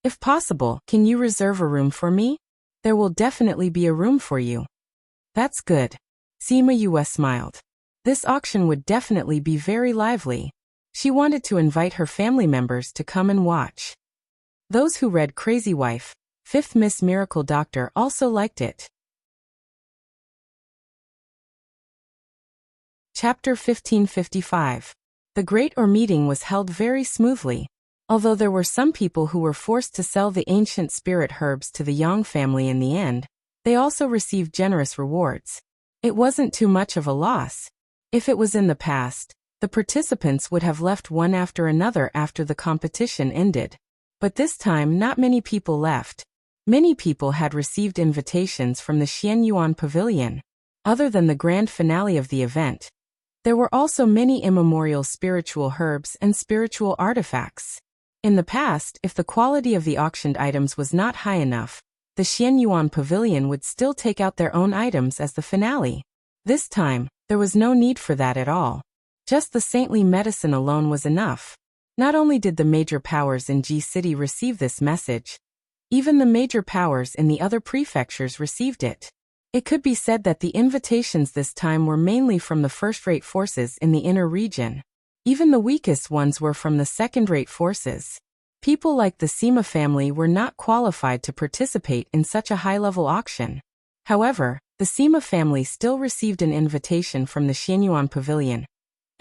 If possible, can you reserve a room for me? There will definitely be a room for you. That's good. Sima Yue smiled. This auction would definitely be very lively. She wanted to invite her family members to come and watch. Those who read Crazy Wife, 5th Miss Miracle Doctor also liked it. Chapter 1555. The Great Or meeting was held very smoothly. Although there were some people who were forced to sell the ancient spirit herbs to the Yang family in the end, they also received generous rewards. It wasn't too much of a loss. If it was in the past, the participants would have left one after another after the competition ended. But this time not many people left. Many people had received invitations from the Xianyuan Pavilion. Other than the grand finale of the event, there were also many immemorial spiritual herbs and spiritual artifacts. In the past, if the quality of the auctioned items was not high enough, the Xianyuan Pavilion would still take out their own items as the finale. This time, there was no need for that at all. Just the saintly medicine alone was enough. Not only did the major powers in Ji City receive this message, even the major powers in the other prefectures received it. It could be said that the invitations this time were mainly from the first-rate forces in the inner region. Even the weakest ones were from the second-rate forces. People like the Sima family were not qualified to participate in such a high-level auction. However, the Sima family still received an invitation from the Xianyuan Pavilion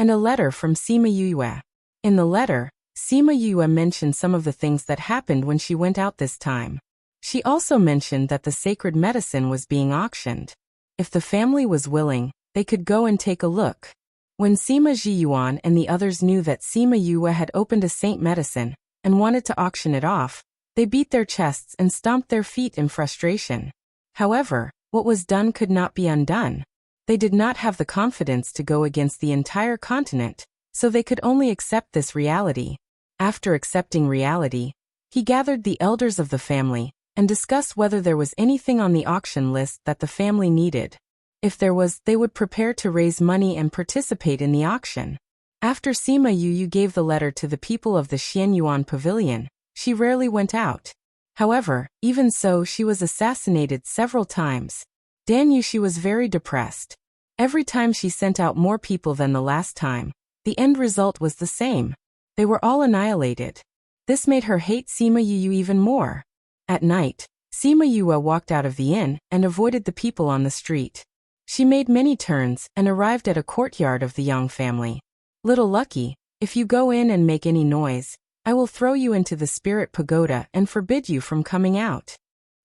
and a letter from Sima Yue. In the letter, Sima Yue mentioned some of the things that happened when she went out this time. She also mentioned that the sacred medicine was being auctioned. If the family was willing, they could go and take a look. When Sima Zhiyuan and the others knew that Sima Yue had opened a saint medicine and wanted to auction it off, they beat their chests and stomped their feet in frustration. However, what was done could not be undone. They did not have the confidence to go against the entire continent, so they could only accept this reality. After accepting reality, he gathered the elders of the family and discussed whether there was anything on the auction list that the family needed. If there was, they would prepare to raise money and participate in the auction. After Sima Yu gave the letter to the people of the Xianyuan Pavilion, she rarely went out. However, even so, she was assassinated several times. Dan Yushi was very depressed. Every time she sent out more people than the last time, the end result was the same. They were all annihilated. This made her hate Sima Yu even more. At night, Sima Yue walked out of the inn and avoided the people on the street. She made many turns and arrived at a courtyard of the Yang family. Little Lucky, if you go in and make any noise, I will throw you into the spirit pagoda and forbid you from coming out.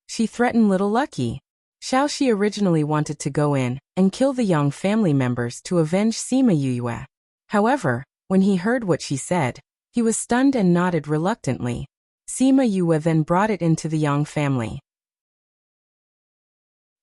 She threatened Little Lucky. Xiaoxi originally wanted to go in and kill the Yang family members to avenge Sima Yue. However, when he heard what she said, he was stunned and nodded reluctantly. Sima Yue then brought it into the Yang family.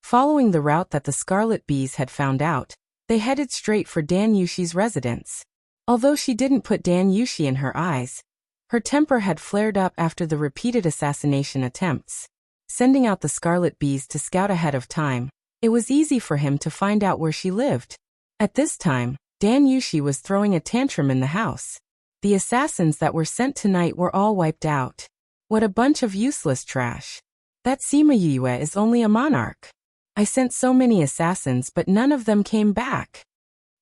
Following the route that the Scarlet Bees had found out, they headed straight for Dan Yushi's residence. Although she didn't put Dan Yushi in her eyes, her temper had flared up after the repeated assassination attempts. Sending out the Scarlet Bees to scout ahead of time, it was easy for him to find out where she lived. At this time, Dan Yushi was throwing a tantrum in the house. The assassins that were sent tonight were all wiped out. What a bunch of useless trash. That Sima Yue is only a monarch. I sent so many assassins but none of them came back.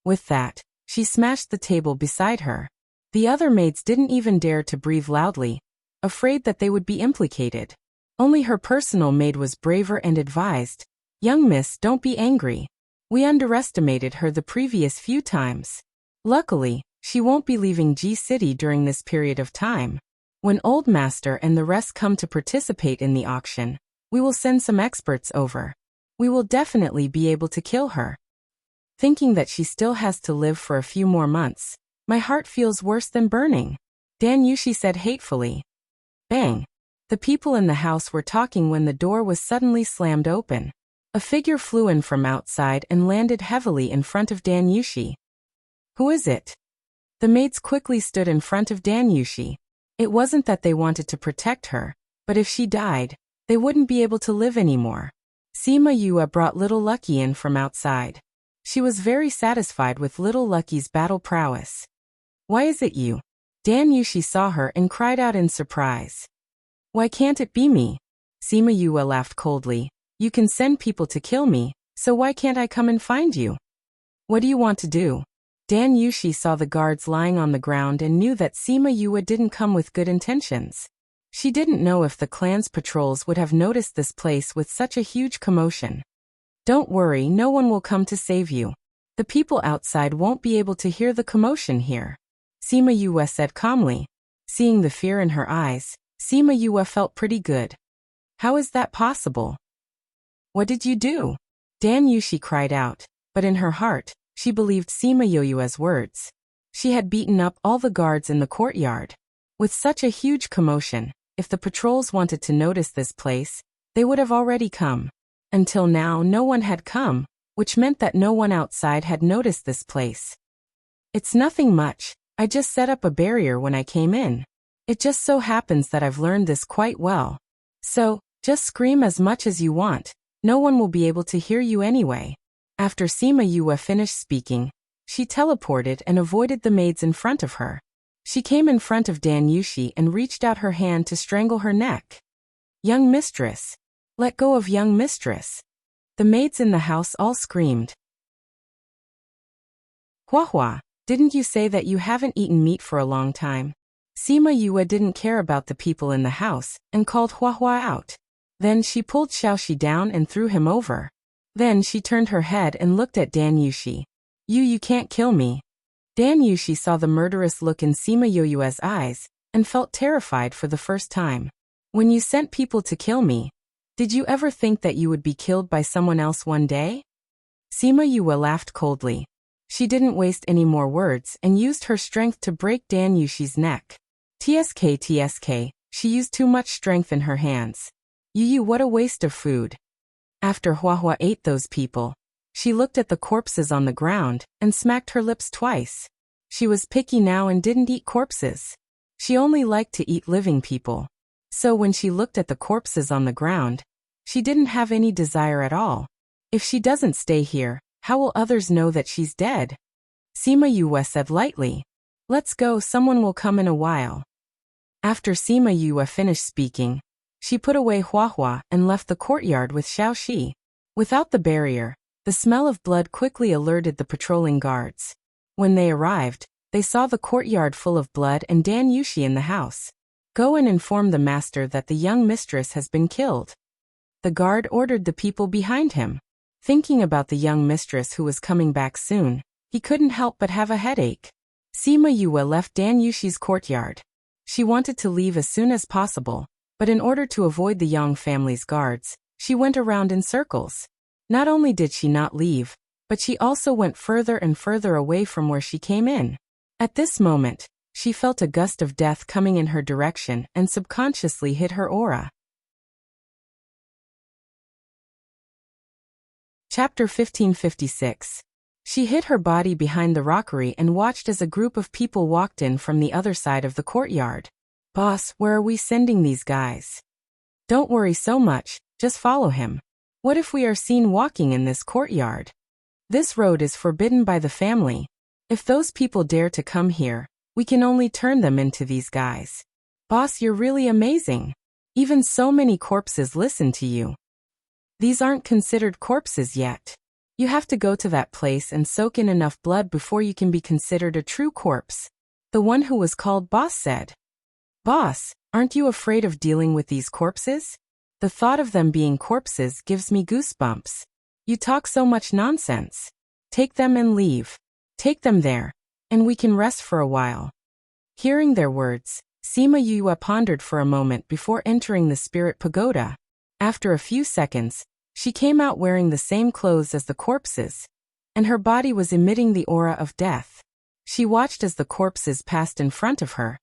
With that, she smashed the table beside her. The other maids didn't even dare to breathe loudly, afraid that they would be implicated. Only her personal maid was braver and advised, "Young miss, don't be angry. We underestimated her the previous few times. Luckily, she won't be leaving G City during this period of time. When Old Master and the rest come to participate in the auction, we will send some experts over. We will definitely be able to kill her." Thinking that she still has to live for a few more months, my heart feels worse than burning. Dan Yushi said hatefully. Bang! The people in the house were talking when the door was suddenly slammed open. A figure flew in from outside and landed heavily in front of Dan Yushi. Who is it? The maids quickly stood in front of Dan Yushi. It wasn't that they wanted to protect her, but if she died, they wouldn't be able to live anymore. Sima Yue brought Little Lucky in from outside. She was very satisfied with Little Lucky's battle prowess. Why is it you? Dan Yushi saw her and cried out in surprise. Why can't it be me? Sima Yue laughed coldly. You can send people to kill me, so why can't I come and find you? What do you want to do? Dan Yushi saw the guards lying on the ground and knew that Sima Yue didn't come with good intentions. She didn't know if the clan's patrols would have noticed this place with such a huge commotion. Don't worry, no one will come to save you. The people outside won't be able to hear the commotion here. Sima Yue said calmly. Seeing the fear in her eyes, Sima Yue felt pretty good. How is that possible? What did you do? Dan Yushi cried out, but in her heart, she believed Sima Yue's words. She had beaten up all the guards in the courtyard. With such a huge commotion, if the patrols wanted to notice this place, they would have already come. Until now, no one had come, which meant that no one outside had noticed this place. It's nothing much, I just set up a barrier when I came in. It just so happens that I've learned this quite well. So, just scream as much as you want, no one will be able to hear you anyway. After Sima Yue finished speaking, she teleported and avoided the maids in front of her. She came in front of Dan Yushi and reached out her hand to strangle her neck. Young mistress. Let go of young mistress. The maids in the house all screamed. Hua Hua, didn't you say that you haven't eaten meat for a long time? Sima Yue didn't care about the people in the house and called Hua Hua out. Then she pulled Xiaoxi down and threw him over. Then she turned her head and looked at Dan Yushi. You can't kill me. Dan Yushi saw the murderous look in Sima Yue's eyes and felt terrified for the first time. When you sent people to kill me, did you ever think that you would be killed by someone else one day? Sima Yue laughed coldly. She didn't waste any more words and used her strength to break Dan Yushi's neck. TSK, she used too much strength in her hands. What a waste of food. After Hua Hua ate those people, she looked at the corpses on the ground and smacked her lips twice. She was picky now and didn't eat corpses. She only liked to eat living people. So when she looked at the corpses on the ground, she didn't have any desire at all. If she doesn't stay here, how will others know that she's dead? Sima Yue said lightly. Let's go, someone will come in a while. After Sima Yue finished speaking, she put away Hua Hua and left the courtyard with Xiaoxi. Without the barrier, the smell of blood quickly alerted the patrolling guards. When they arrived, they saw the courtyard full of blood and Dan Yushi in the house. Go and inform the master that the young mistress has been killed. The guard ordered the people behind him. Thinking about the young mistress who was coming back soon, he couldn't help but have a headache. Sima Yue left Dan Yushi's courtyard. She wanted to leave as soon as possible, but in order to avoid the Yang family's guards, she went around in circles. Not only did she not leave, but she also went further and further away from where she came in. At this moment, she felt a gust of death coming in her direction and subconsciously hid her aura. Chapter 1556. She hid her body behind the rockery and watched as a group of people walked in from the other side of the courtyard. Boss, where are we sending these guys? Don't worry so much, just follow him. What if we are seen walking in this courtyard? This road is forbidden by the family. If those people dare to come here, we can only turn them into these guys. Boss, you're really amazing. Even so many corpses listen to you. These aren't considered corpses yet. You have to go to that place and soak in enough blood before you can be considered a true corpse. The one who was called Boss said. Boss, aren't you afraid of dealing with these corpses? The thought of them being corpses gives me goosebumps. You talk so much nonsense. Take them and leave. Take them there, and we can rest for a while. Hearing their words, Sima Yue pondered for a moment before entering the spirit pagoda. After a few seconds, she came out wearing the same clothes as the corpses, and her body was emitting the aura of death. She watched as the corpses passed in front of her,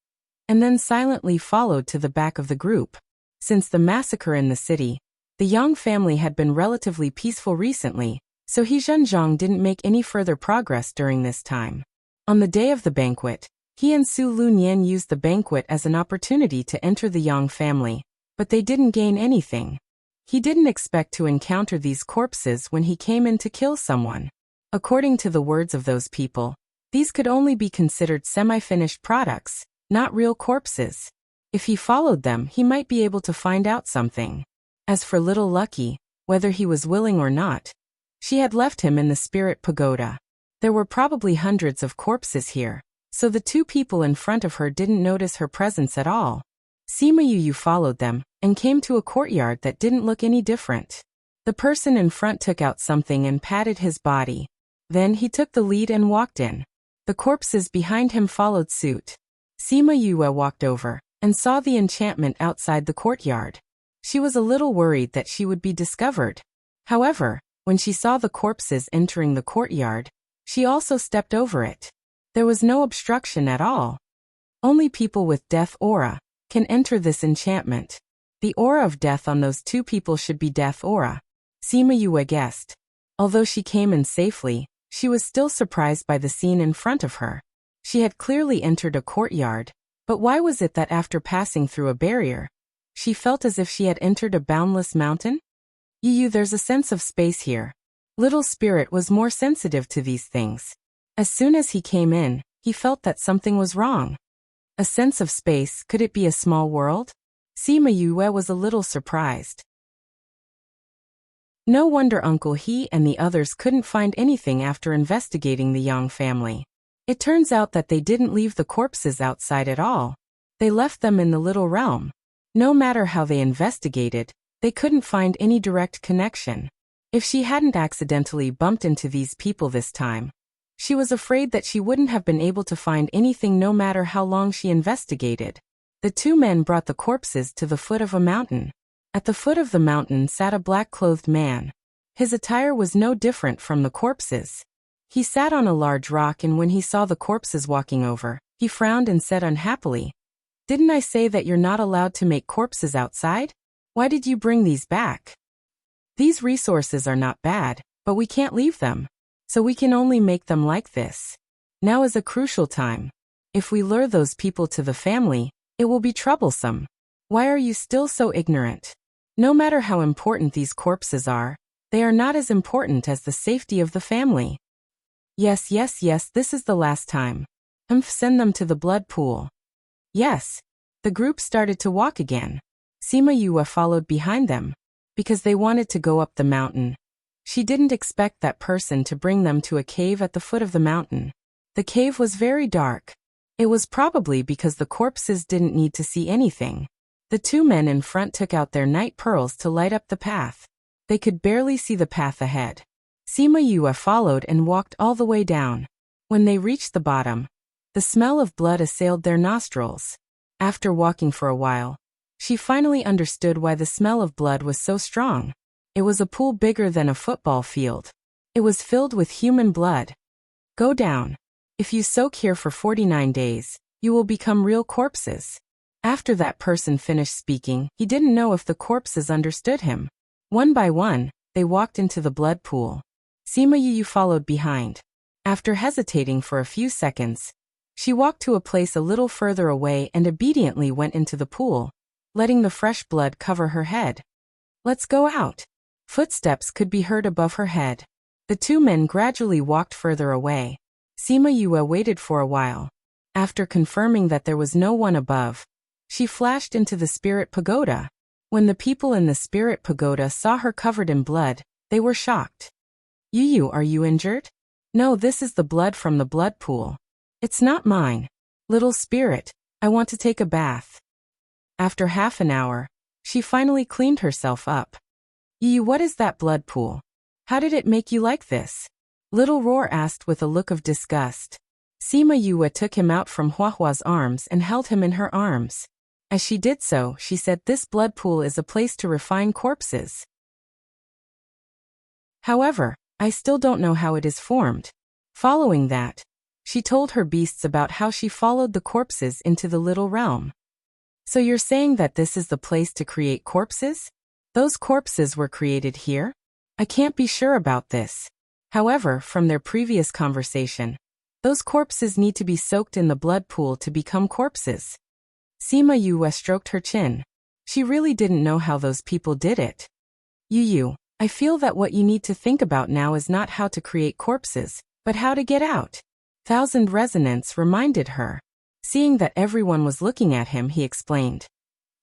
and then silently followed to the back of the group. Since the massacre in the city, the Yang family had been relatively peaceful recently, so He Zhenjiang didn't make any further progress during this time. On the day of the banquet, he and Su Lunyan used the banquet as an opportunity to enter the Yang family, but they didn't gain anything. He didn't expect to encounter these corpses when he came in to kill someone. According to the words of those people, these could only be considered semi-finished products, not real corpses. If he followed them, he might be able to find out something. As for little Lucky, whether he was willing or not, she had left him in the spirit pagoda. There were probably hundreds of corpses here, so the two people in front of her didn't notice her presence at all. Sima Yue followed them and came to a courtyard that didn't look any different. The person in front took out something and patted his body. Then he took the lead and walked in. The corpses behind him followed suit. Sima Yue walked over and saw the enchantment outside the courtyard. She was a little worried that she would be discovered. However, when she saw the corpses entering the courtyard, she also stepped over it. There was no obstruction at all. Only people with death aura can enter this enchantment. The aura of death on those two people should be death aura. Sima Yue guessed. Although she came in safely, she was still surprised by the scene in front of her. She had clearly entered a courtyard, but why was it that after passing through a barrier, she felt as if she had entered a boundless mountain? There's a sense of space here. Little Spirit was more sensitive to these things. As soon as he came in, he felt that something was wrong. A sense of space, could it be a small world? Sima Yue was a little surprised. No wonder Uncle He and the others couldn't find anything after investigating the Yang family. It turns out that they didn't leave the corpses outside at all. They left them in the little realm. No matter how they investigated, they couldn't find any direct connection. If she hadn't accidentally bumped into these people this time, she was afraid that she wouldn't have been able to find anything no matter how long she investigated. The two men brought the corpses to the foot of a mountain. At the foot of the mountain sat a black-clothed man. His attire was no different from the corpses. He sat on a large rock, and when he saw the corpses walking over, he frowned and said unhappily, "Didn't I say that you're not allowed to make corpses outside? Why did you bring these back? These resources are not bad, but we can't leave them. So we can only make them like this. Now is a crucial time. If we lure those people to the family, it will be troublesome. Why are you still so ignorant? No matter how important these corpses are, they are not as important as the safety of the family. Yes, this is the last time. Send them to the blood pool." Yes. The group started to walk again. Sima Yue followed behind them, because they wanted to go up the mountain. She didn't expect that person to bring them to a cave at the foot of the mountain. The cave was very dark. It was probably because the corpses didn't need to see anything. The two men in front took out their night pearls to light up the path. They could barely see the path ahead. Sima Yue followed and walked all the way down. When they reached the bottom, the smell of blood assailed their nostrils. After walking for a while, she finally understood why the smell of blood was so strong. It was a pool bigger than a football field. It was filled with human blood. Go down. If you soak here for 49 days, you will become real corpses. After that person finished speaking, he didn't know if the corpses understood him. One by one, they walked into the blood pool. Sima Yue followed behind. After hesitating for a few seconds, she walked to a place a little further away and obediently went into the pool, letting the fresh blood cover her head. Let's go out. Footsteps could be heard above her head. The two men gradually walked further away. Sima Yue waited for a while. After confirming that there was no one above, she flashed into the spirit pagoda. When the people in the spirit pagoda saw her covered in blood, they were shocked. Yu, are you injured? No, this is the blood from the blood pool. It's not mine. Little spirit, I want to take a bath. After half an hour, she finally cleaned herself up. Yu, what is that blood pool? How did it make you like this? Little Roar asked with a look of disgust. Sima Yue took him out from Huahua's arms and held him in her arms. As she did so, she said, "This blood pool is a place to refine corpses. However, I still don't know how it is formed." Following that, she told her beasts about how she followed the corpses into the little realm. So you're saying that this is the place to create corpses? Those corpses were created here? I can't be sure about this. However, from their previous conversation, those corpses need to be soaked in the blood pool to become corpses. Sima Yue stroked her chin. She really didn't know how those people did it. Yu, I feel that what you need to think about now is not how to create corpses, but how to get out. Thousand Resonance reminded her. Seeing that everyone was looking at him, he explained.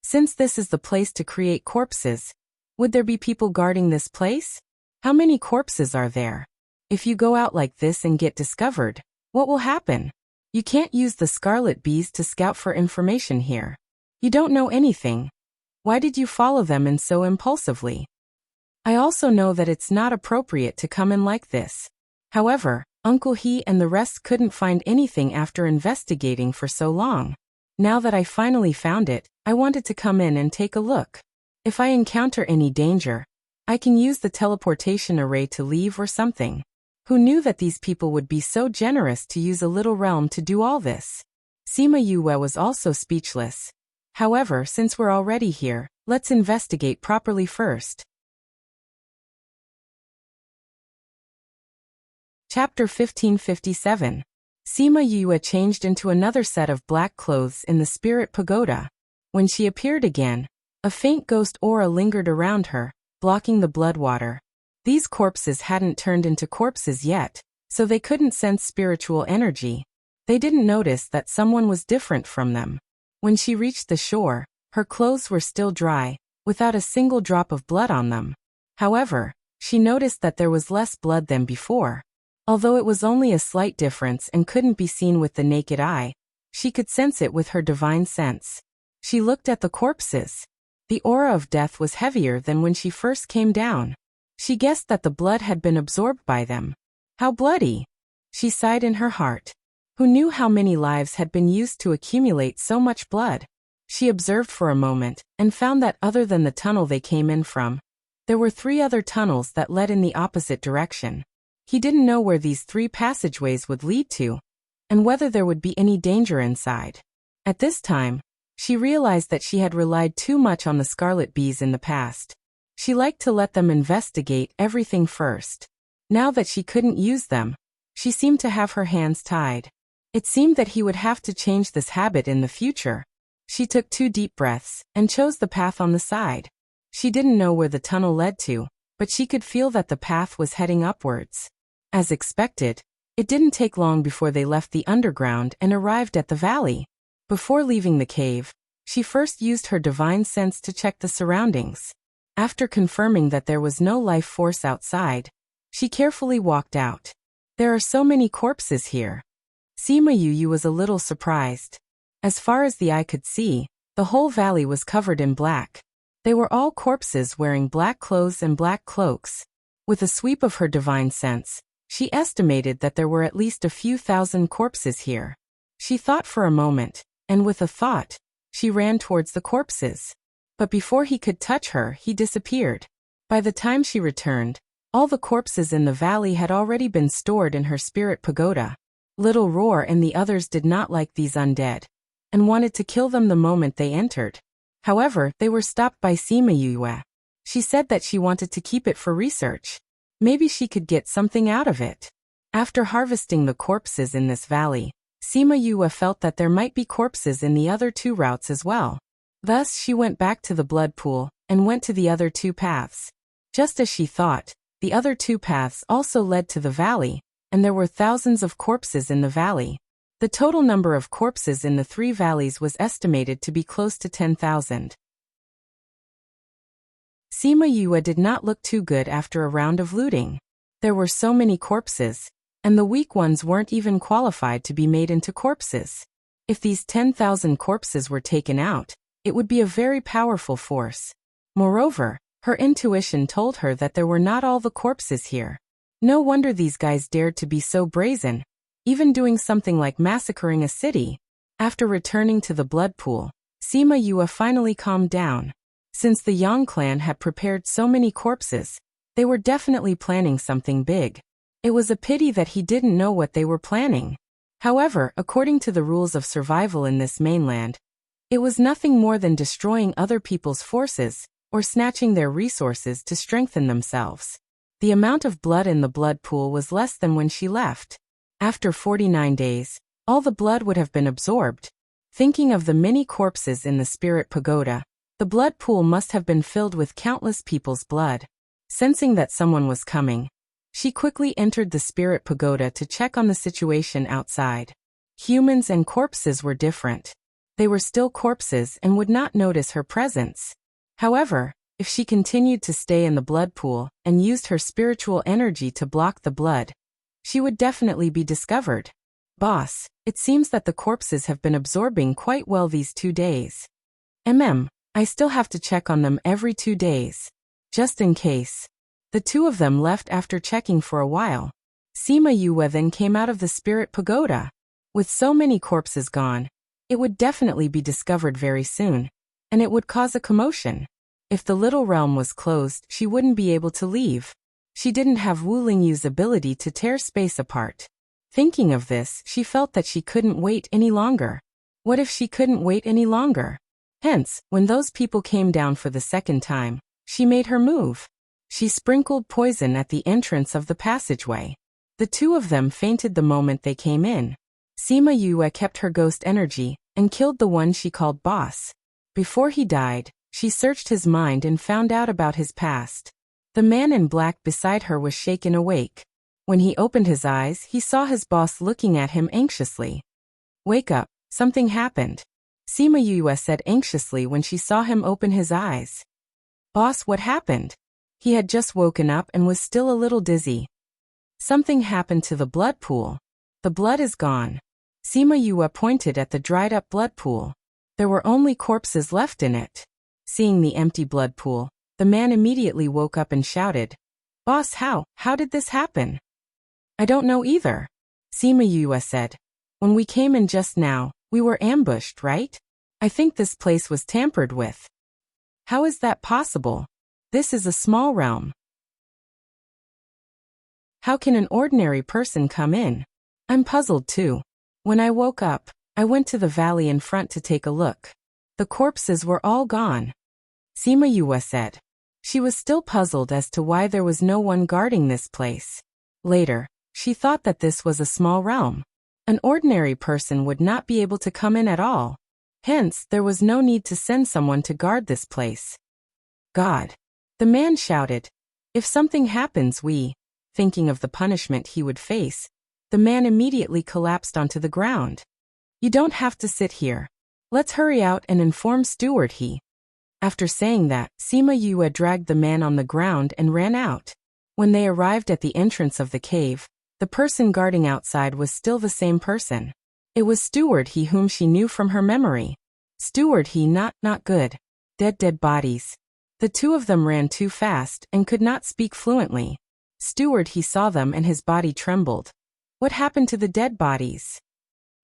Since this is the place to create corpses, would there be people guarding this place? How many corpses are there? If you go out like this and get discovered, what will happen? You can't use the scarlet bees to scout for information here. You don't know anything. Why did you follow them in so impulsively? I also know that it's not appropriate to come in like this. However, Uncle He and the rest couldn't find anything after investigating for so long. Now that I finally found it, I wanted to come in and take a look. If I encounter any danger, I can use the teleportation array to leave or something. Who knew that these people would be so generous to use a little realm to do all this? Sima Yue was also speechless. However, since we're already here, let's investigate properly first. Chapter 1557. Sima Yue changed into another set of black clothes in the spirit pagoda. When she appeared again, a faint ghost aura lingered around her, blocking the blood water. These corpses hadn't turned into corpses yet, so they couldn't sense spiritual energy. They didn't notice that someone was different from them. When she reached the shore, her clothes were still dry, without a single drop of blood on them. However, she noticed that there was less blood than before. Although it was only a slight difference and couldn't be seen with the naked eye, she could sense it with her divine sense. She looked at the corpses. The aura of death was heavier than when she first came down. She guessed that the blood had been absorbed by them. How bloody! She sighed in her heart. Who knew how many lives had been used to accumulate so much blood? She observed for a moment, and found that other than the tunnel they came in from, there were 3 other tunnels that led in the opposite direction. He didn't know where these 3 passageways would lead to, and whether there would be any danger inside. At this time, she realized that she had relied too much on the scarlet bees in the past. She liked to let them investigate everything first. Now that she couldn't use them, she seemed to have her hands tied. It seemed that he would have to change this habit in the future. She took 2 deep breaths, and chose the path on the side. She didn't know where the tunnel led to, but she could feel that the path was heading upwards. As expected, it didn't take long before they left the underground and arrived at the valley. Before leaving the cave, she first used her divine sense to check the surroundings. After confirming that there was no life force outside, she carefully walked out. There are so many corpses here. Sima Yu was a little surprised. As far as the eye could see, the whole valley was covered in black. They were all corpses wearing black clothes and black cloaks. With a sweep of her divine sense, she estimated that there were at least a few thousand corpses here. She thought for a moment, and with a thought, she ran towards the corpses. But before he could touch her, he disappeared. By the time she returned, all the corpses in the valley had already been stored in her spirit pagoda. Little Roar and the others did not like these undead, and wanted to kill them the moment they entered. However, they were stopped by Sima Yue. She said that she wanted to keep it for research. Maybe she could get something out of it. After harvesting the corpses in this valley, Sima Yue felt that there might be corpses in the other 2 routes as well. Thus, she went back to the blood pool, and went to the other 2 paths. Just as she thought, the other 2 paths also led to the valley, and there were thousands of corpses in the valley. The total number of corpses in the 3 valleys was estimated to be close to 10,000. Sima Yue did not look too good after a round of looting. There were so many corpses, and the weak ones weren't even qualified to be made into corpses. If these 10,000 corpses were taken out, it would be a very powerful force. Moreover, her intuition told her that there were not all the corpses here. No wonder these guys dared to be so brazen, even doing something like massacring a city. After returning to the blood pool, Sima Yue finally calmed down. Since the Yang clan had prepared so many corpses, they were definitely planning something big. It was a pity that he didn't know what they were planning. However, according to the rules of survival in this mainland, it was nothing more than destroying other people's forces, or snatching their resources to strengthen themselves. The amount of blood in the blood pool was less than when she left. After 49 days, all the blood would have been absorbed. Thinking of the many corpses in the spirit pagoda, the blood pool must have been filled with countless people's blood. Sensing that someone was coming, she quickly entered the spirit pagoda to check on the situation outside. Humans and corpses were different. They were still corpses and would not notice her presence. However, if she continued to stay in the blood pool and used her spiritual energy to block the blood, she would definitely be discovered. Boss, it seems that the corpses have been absorbing quite well these 2 days. I still have to check on them every 2 days. Just in case. The 2 of them left after checking for a while. Sima Yue then came out of the spirit pagoda. With so many corpses gone, it would definitely be discovered very soon, and it would cause a commotion. If the little realm was closed, she wouldn't be able to leave. She didn't have Wu Lingyu's ability to tear space apart. Thinking of this, she felt that she couldn't wait any longer. What if she couldn't wait any longer? Hence, when those people came down for the second time, she made her move. She sprinkled poison at the entrance of the passageway. The 2 of them fainted the moment they came in. Sima Yue kept her ghost energy, and killed the one she called boss. Before he died, she searched his mind and found out about his past. The man in black beside her was shaken awake. When he opened his eyes, he saw his boss looking at him anxiously. "Wake up, something happened," Sima Yue said anxiously when she saw him open his eyes. "Boss, what happened?" He had just woken up and was still a little dizzy. Something happened to the blood pool. The blood is gone. Sima Yue pointed at the dried-up blood pool. There were only corpses left in it. Seeing the empty blood pool, the man immediately woke up and shouted, "Boss, how did this happen?" "I don't know either," Sima Yue said. "When we came in just now, we were ambushed, right? I think this place was tampered with." "How is that possible? This is a small realm. How can an ordinary person come in?" "I'm puzzled too. When I woke up, I went to the valley in front to take a look. The corpses were all gone," Sima Yue said. She was still puzzled as to why there was no one guarding this place. Later, she thought that this was a small realm. An ordinary person would not be able to come in at all. Hence, there was no need to send someone to guard this place. "God!" the man shouted. "If something happens, thinking of the punishment he would face, the man immediately collapsed onto the ground. "You don't have to sit here. Let's hurry out and inform Steward he." After saying that, Sima Yue dragged the man on the ground and ran out. When they arrived at the entrance of the cave, the person guarding outside was still the same person. It was Steward he whom she knew from her memory. Steward he not good. Dead bodies. The two of them ran too fast and could not speak fluently. Steward he saw them and his body trembled. "What happened to the dead bodies?"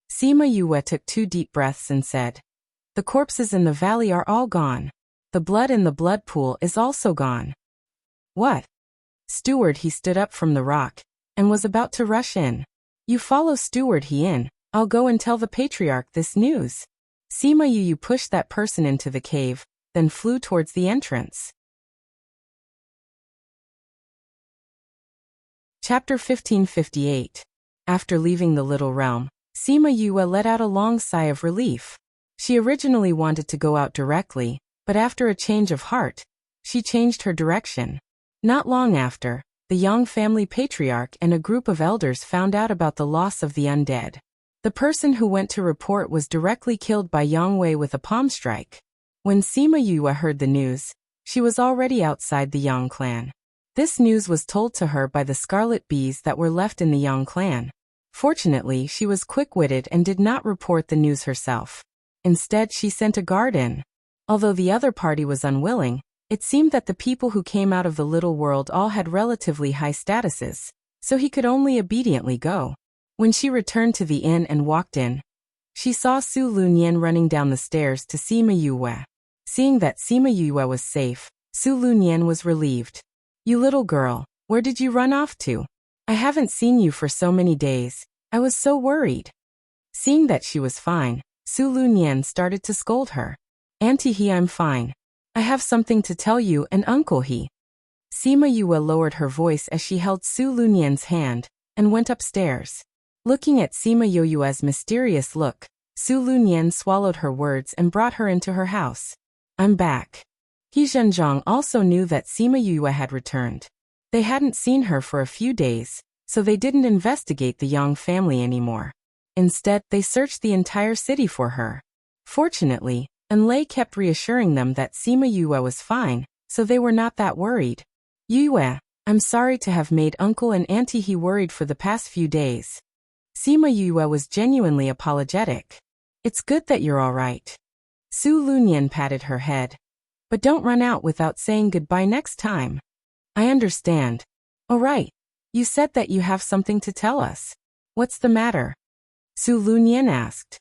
Sima Yue took 2 deep breaths and said, "The corpses in the valley are all gone. The blood in the blood pool is also gone." "What?" Steward he stood up from the rock and was about to rush in. "You follow Steward he in. I'll go and tell the patriarch this news." Sima Yue pushed that person into the cave, then flew towards the entrance. Chapter 1558. After leaving the little realm, Sima Yue let out a long sigh of relief. She originally wanted to go out directly, but after a change of heart, she changed her direction. Not long after, the Yang family patriarch and a group of elders found out about the loss of the undead. The person who went to report was directly killed by Yang Wei with a palm strike. When Sima Yue heard the news, she was already outside the Yang clan. This news was told to her by the scarlet bees that were left in the Yang clan. Fortunately, she was quick-witted and did not report the news herself. Instead, she sent a guard in. Although the other party was unwilling, it seemed that the people who came out of the little world all had relatively high statuses, so he could only obediently go. When she returned to the inn and walked in, she saw Su Lunyan running down the stairs to Sima Yue. Seeing that Sima Yue was safe, Su Lunyan was relieved. "You little girl, where did you run off to? I haven't seen you for so many days. I was so worried." Seeing that she was fine, Su Lunyan started to scold her. "Auntie he, I'm fine. I have something to tell you and Uncle he." Sima Yue lowered her voice as she held Su Lunyan's hand and went upstairs. Looking at Sima Yue's mysterious look, Su Lunyan swallowed her words and brought her into her house. "I'm back." He Zhenjiang also knew that Sima Yue had returned. They hadn't seen her for a few days, so they didn't investigate the Yang family anymore. Instead, they searched the entire city for her. Fortunately, Enlei kept reassuring them that Sima Yue was fine, so they were not that worried. "Yue, I'm sorry to have made Uncle and Auntie he worried for the past few days." Sima Yue was genuinely apologetic. "It's good that you're all right." Su Lunyan patted her head. "But don't run out without saying goodbye next time." "I understand." "All right. You said that you have something to tell us. What's the matter?" Su Lunyan asked.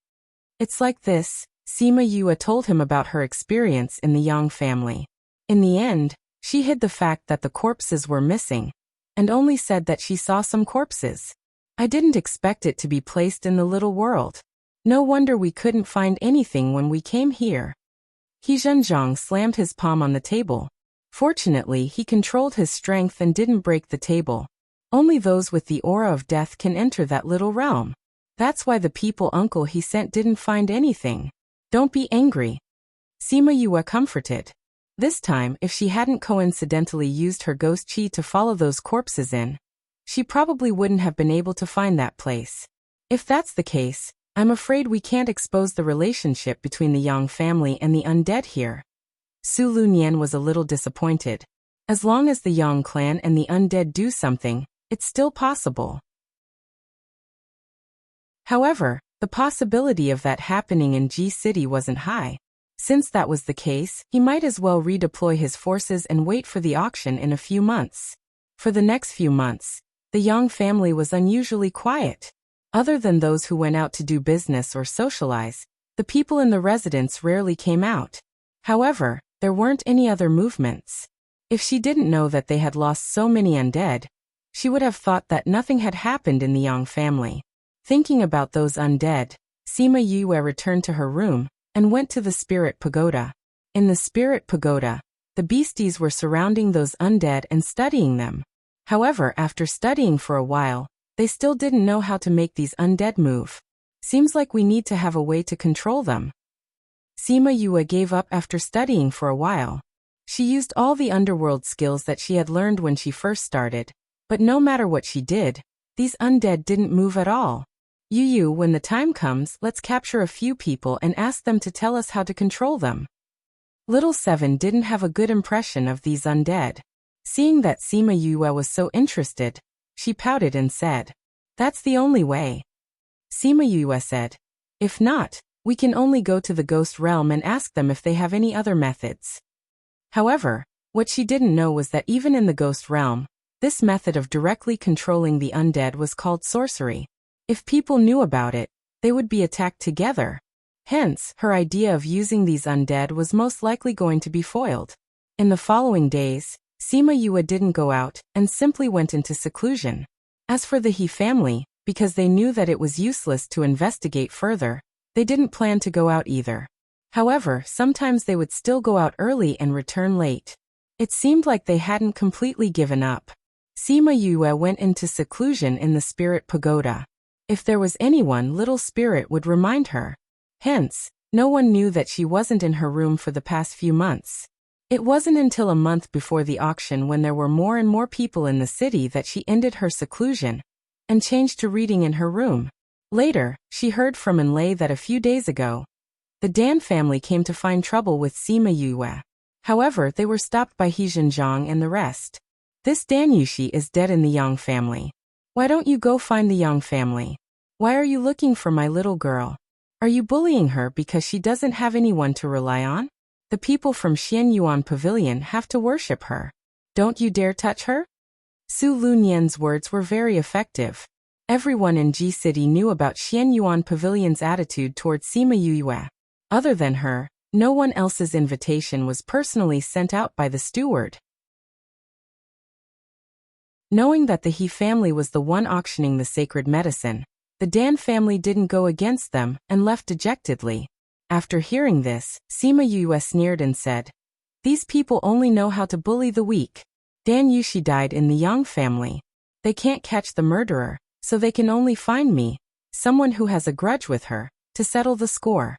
"It's like this." Sima Yue told him about her experience in the Yang family. In the end, she hid the fact that the corpses were missing, and only said that she saw some corpses. "I didn't expect it to be placed in the little world. No wonder we couldn't find anything when we came here." He Zhenjiang slammed his palm on the table. Fortunately, he controlled his strength and didn't break the table. Only those with the aura of death can enter that little realm. That's why the people Uncle he sent didn't find anything. "Don't be angry," Sima Yue comforted. This time, if she hadn't coincidentally used her ghost chi to follow those corpses in, she probably wouldn't have been able to find that place. "If that's the case, I'm afraid we can't expose the relationship between the Yang family and the undead here." Su Lunyan was a little disappointed. As long as the Yang clan and the undead do something, it's still possible. However, the possibility of that happening in G City wasn't high. Since that was the case, he might as well redeploy his forces and wait for the auction in a few months. For the next few months, the Yang family was unusually quiet. Other than those who went out to do business or socialize, the people in the residence rarely came out. However, there weren't any other movements. If she didn't know that they had lost so many undead, she would have thought that nothing had happened in the Yang family. Thinking about those undead, Sima Yue returned to her room and went to the spirit pagoda. In the spirit pagoda, the beasties were surrounding those undead and studying them. However, after studying for a while, they still didn't know how to make these undead move. Seems like we need to have a way to control them. Sima Yue gave up after studying for a while. She used all the underworld skills that she had learned when she first started, but no matter what she did, these undead didn't move at all. Yu, when the time comes, let's capture a few people and ask them to tell us how to control them. Little Seven didn't have a good impression of these undead. Seeing that Sima Yue was so interested, she pouted and said, "That's the only way." Sima Yue said, "If not, we can only go to the ghost realm and ask them if they have any other methods." However, what she didn't know was that even in the ghost realm, this method of directly controlling the undead was called sorcery. If people knew about it, they would be attacked together. Hence, her idea of using these undead was most likely going to be foiled. In the following days, Sima Yue didn't go out and simply went into seclusion. As for the He family, because they knew that it was useless to investigate further, they didn't plan to go out either. However, sometimes they would still go out early and return late. It seemed like they hadn't completely given up. Sima Yue went into seclusion in the spirit pagoda. If there was anyone, little spirit would remind her. Hence, no one knew that she wasn't in her room for the past few months. It wasn't until a month before the auction, when there were more and more people in the city, that she ended her seclusion and changed to reading in her room. Later, she heard from Enlay that a few days ago, the Dan family came to find trouble with Sima Yue. However, they were stopped by He Zhenjiang and the rest. "This Dan Yushi is dead in the Yang family. Why don't you go find the Yang family? Why are you looking for my little girl? Are you bullying her because she doesn't have anyone to rely on? The people from Xianyuan Pavilion have to worship her. Don't you dare touch her?" Su Lunyan's words were very effective. Everyone in G City knew about Xianyuan Pavilion's attitude towards Sima Yue. Other than her, no one else's invitation was personally sent out by the steward. Knowing that the He family was the one auctioning the sacred medicine, the Dan family didn't go against them and left dejectedly. After hearing this, Sima Yue sneered and said, "These people only know how to bully the weak. Dan Yushi died in the Yang family. They can't catch the murderer, so they can only find me, someone who has a grudge with her, to settle the score."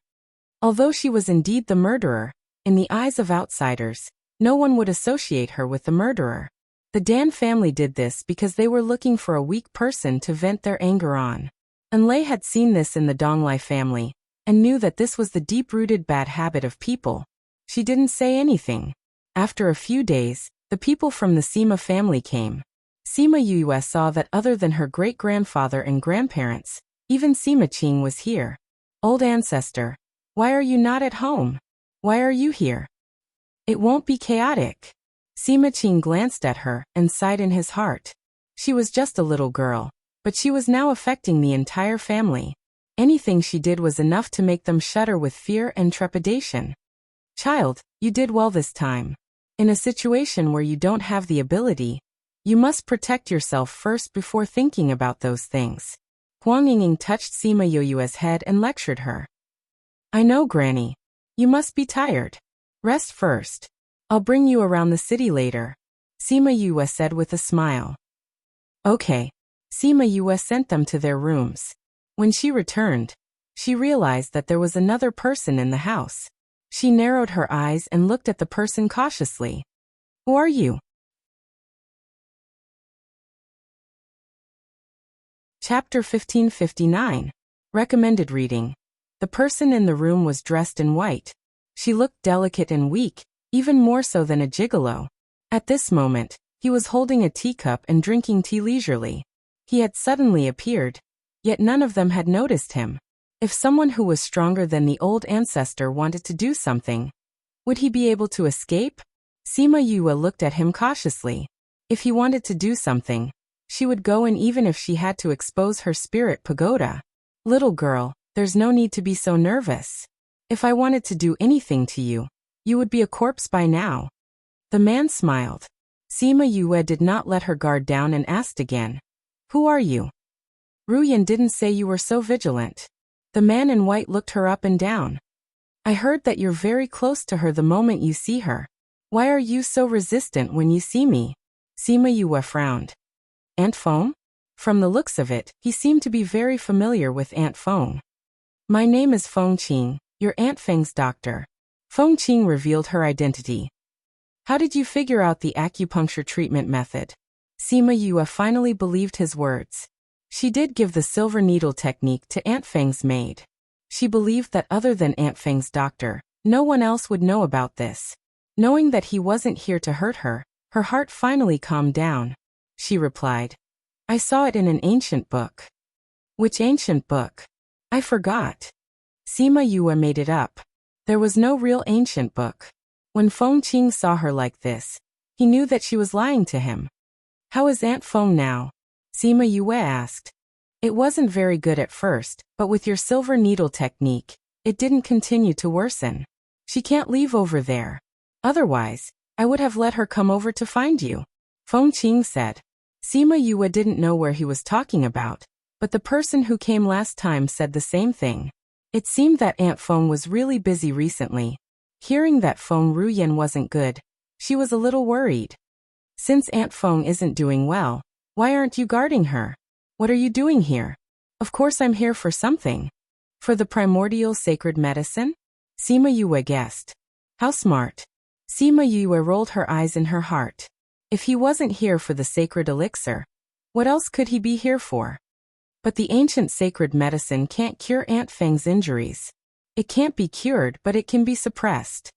Although she was indeed the murderer, in the eyes of outsiders, no one would associate her with the murderer. The Dan family did this because they were looking for a weak person to vent their anger on. Enlay had seen this in the Donglai family, and knew that this was the deep-rooted bad habit of people. She didn't say anything. After a few days, the people from the Sima family came. Sima Yue saw that other than her great-grandfather and grandparents, even Sima Qing was here. "Old ancestor, why are you not at home? Why are you here? It won't be chaotic." Sima Qing glanced at her and sighed in his heart. She was just a little girl, but she was now affecting the entire family. Anything she did was enough to make them shudder with fear and trepidation. "Child, you did well this time. In a situation where you don't have the ability, you must protect yourself first before thinking about those things." Huang Yingying touched Sima Yue's head and lectured her. "I know, Granny. You must be tired. Rest first. I'll bring you around the city later," Sima Yue said with a smile. Okay. Sima Yue sent them to their rooms. When she returned, she realized that there was another person in the house. She narrowed her eyes and looked at the person cautiously. "Who are you?" Chapter 1559. Recommended reading. The person in the room was dressed in white. She looked delicate and weak, even more so than a gigolo. At this moment, he was holding a teacup and drinking tea leisurely. He had suddenly appeared, yet none of them had noticed him. If someone who was stronger than the old ancestor wanted to do something, would he be able to escape? Sima Yue looked at him cautiously. If he wanted to do something, she would go, and even if she had to expose her spirit pagoda. Little girl, there's no need to be so nervous. If I wanted to do anything to you, you would be a corpse by now. The man smiled. Sima Yue did not let her guard down and asked again, "Who are you?" "Ruyan didn't say you were so vigilant." The man in white looked her up and down. "I heard that you're very close to her the moment you see her. Why are you so resistant when you see me?" Sima Yue frowned. "Aunt Feng?" From the looks of it, he seemed to be very familiar with Aunt Feng. "My name is Feng Qing, your Aunt Feng's doctor." Feng Qing revealed her identity. "How did you figure out the acupuncture treatment method?" Sima Yue finally believed his words. She did give the silver needle technique to Aunt Feng's maid. She believed that other than Aunt Feng's doctor, no one else would know about this. Knowing that he wasn't here to hurt her, her heart finally calmed down. She replied, "I saw it in an ancient book." "Which ancient book?" "I forgot." Sima Yue made it up. There was no real ancient book. When Feng Qing saw her like this, he knew that she was lying to him. "How is Aunt Feng now?" Sima Yue asked. "It wasn't very good at first, but with your silver needle technique, it didn't continue to worsen. She can't leave over there. Otherwise, I would have let her come over to find you," Feng Qing said. Sima Yue didn't know where he was talking about, but the person who came last time said the same thing. It seemed that Aunt Feng was really busy recently. Hearing that Feng Ruyan wasn't good, she was a little worried. "Since Aunt Feng isn't doing well, why aren't you guarding her? What are you doing here?" "Of course I'm here for something." "For the primordial sacred medicine?" Sima Yue guessed. "How smart." Sima Yue rolled her eyes in her heart. If he wasn't here for the sacred elixir, what else could he be here for? But the ancient sacred medicine can't cure Aunt Feng's injuries. It can't be cured, but it can be suppressed.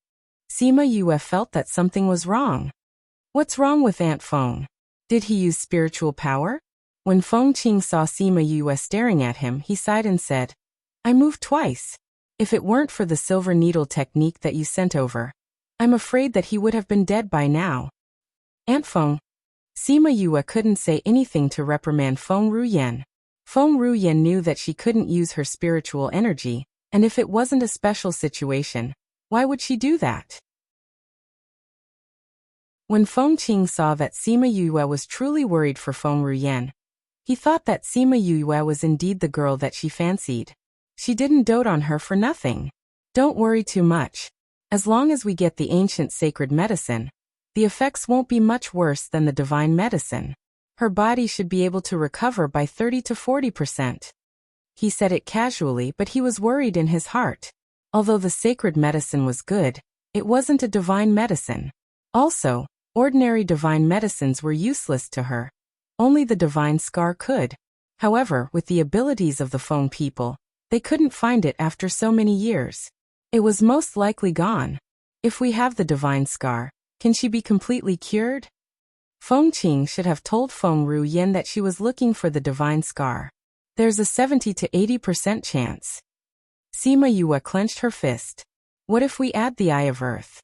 Sima Yue felt that something was wrong. What's wrong with Aunt Feng? Did he use spiritual power? When Feng Qing saw Sima Yue staring at him, he sighed and said, "I moved twice. If it weren't for the silver needle technique that you sent over, I'm afraid that he would have been dead by now." "Aunt Feng." Sima Yue couldn't say anything to reprimand Feng Ruyan. Feng Ruyan knew that she couldn't use her spiritual energy, and if it wasn't a special situation, why would she do that? When Feng Qing saw that Sima Yue was truly worried for Feng Ruyan, he thought that Sima Yue was indeed the girl that she fancied. She didn't dote on her for nothing. "Don't worry too much. As long as we get the ancient sacred medicine, the effects won't be much worse than the divine medicine. Her body should be able to recover by 30 to 40%. He said it casually, but he was worried in his heart. Although the sacred medicine was good, it wasn't a divine medicine. Also, ordinary divine medicines were useless to her. Only the divine scar could. However, with the abilities of the Feng people, they couldn't find it after so many years. It was most likely gone. If we have the divine scar, can she be completely cured? Feng Qing should have told Feng Ruyan that she was looking for the divine scar. There's a 70 to 80% chance. Sima Yue clenched her fist. What if we add the Eye of Earth?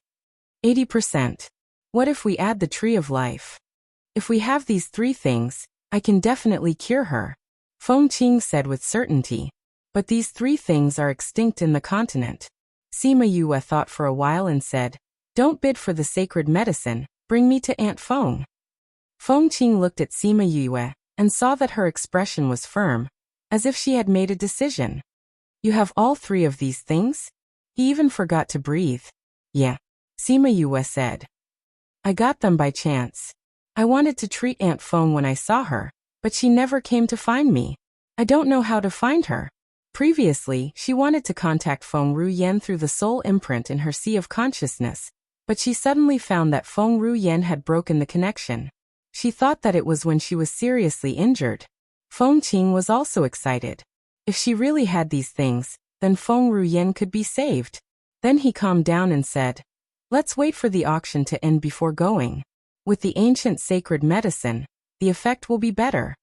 80%. What if we add the Tree of Life? If we have these three things, I can definitely cure her, Feng Qing said with certainty. But these three things are extinct in the continent. Sima Yue thought for a while and said, "Don't bid for the sacred medicine, bring me to Aunt Feng." Feng Qing looked at Sima Yue and saw that her expression was firm, as if she had made a decision. "You have all three of these things?" He even forgot to breathe. "Yeah," Sima Yue said. "I got them by chance. I wanted to treat Aunt Feng when I saw her, but she never came to find me. I don't know how to find her." Previously, she wanted to contact Feng Ruyan through the soul imprint in her sea of consciousness, but she suddenly found that Feng Ruyan had broken the connection. She thought that it was when she was seriously injured. Feng Qing was also excited. If she really had these things, then Feng Ruyan could be saved. Then he calmed down and said, "Let's wait for the auction to end before going." With the ancient sacred medicine, the effect will be better.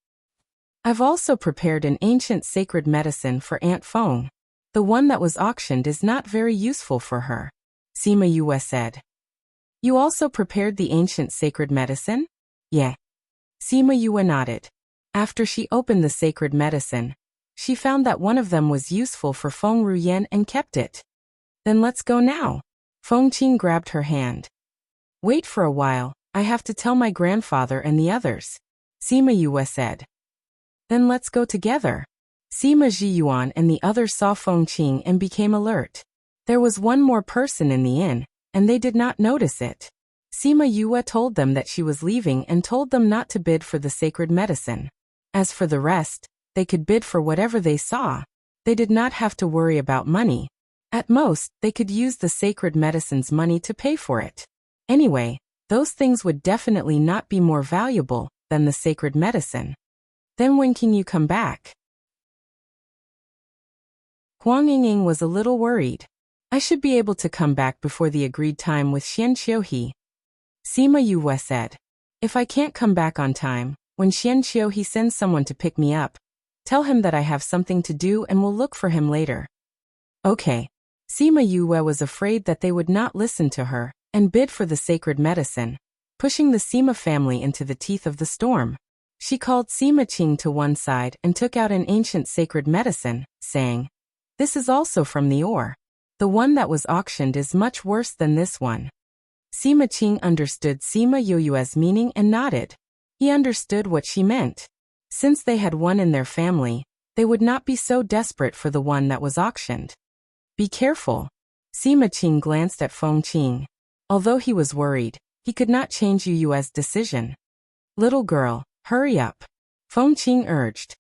I've also prepared an ancient sacred medicine for Aunt Fong. The one that was auctioned is not very useful for her, Sima Yue said. You also prepared the ancient sacred medicine? Yeah. Sima Yue nodded. After she opened the sacred medicine, she found that one of them was useful for Feng Ruyan and kept it. Then let's go now. Feng Qing grabbed her hand. Wait for a while, I have to tell my grandfather and the others, Sima Yue said. Then let's go together. Sima Zhiyuan and the others saw Feng Qing and became alert. There was one more person in the inn, and they did not notice it. Sima Yue told them that she was leaving and told them not to bid for the sacred medicine. As for the rest, they could bid for whatever they saw. They did not have to worry about money. At most, they could use the sacred medicine's money to pay for it. Anyway, those things would definitely not be more valuable than the sacred medicine. Then when can you come back? Huang Yingying was a little worried. I should be able to come back before the agreed time with Xian Qiuhe. Sima Yue said. If I can't come back on time, when Xian Qiuhe sends someone to pick me up, tell him that I have something to do and will look for him later. Okay. Sima Yue was afraid that they would not listen to her and bid for the sacred medicine, pushing the Sima family into the teeth of the storm. She called Sima Qing to one side and took out an ancient sacred medicine, saying, This is also from the ore. The one that was auctioned is much worse than this one. Sima Qing understood Sima Yue's meaning and nodded. He understood what she meant. Since they had one in their family, they would not be so desperate for the one that was auctioned. Be careful. Sima Qing glanced at Feng Qing. Although he was worried, he could not change Yue's decision. Little girl, hurry up. Feng Qing urged.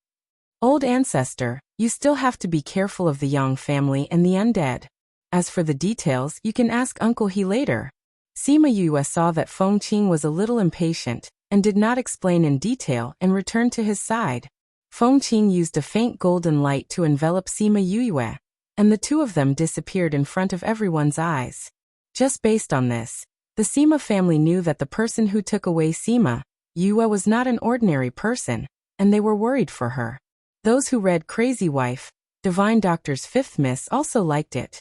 Old ancestor, you still have to be careful of the Yang family and the undead. As for the details, you can ask Uncle He later. Sima Yue saw that Feng Qing was a little impatient and did not explain in detail and returned to his side. Feng Qing used a faint golden light to envelop Sima Yue, and the two of them disappeared in front of everyone's eyes. Just based on this, the Sima family knew that the person who took away Sima Yue was not an ordinary person, and they were worried for her. Those who read Crazy Wife, Divine Doctor's Fifth Miss also liked it.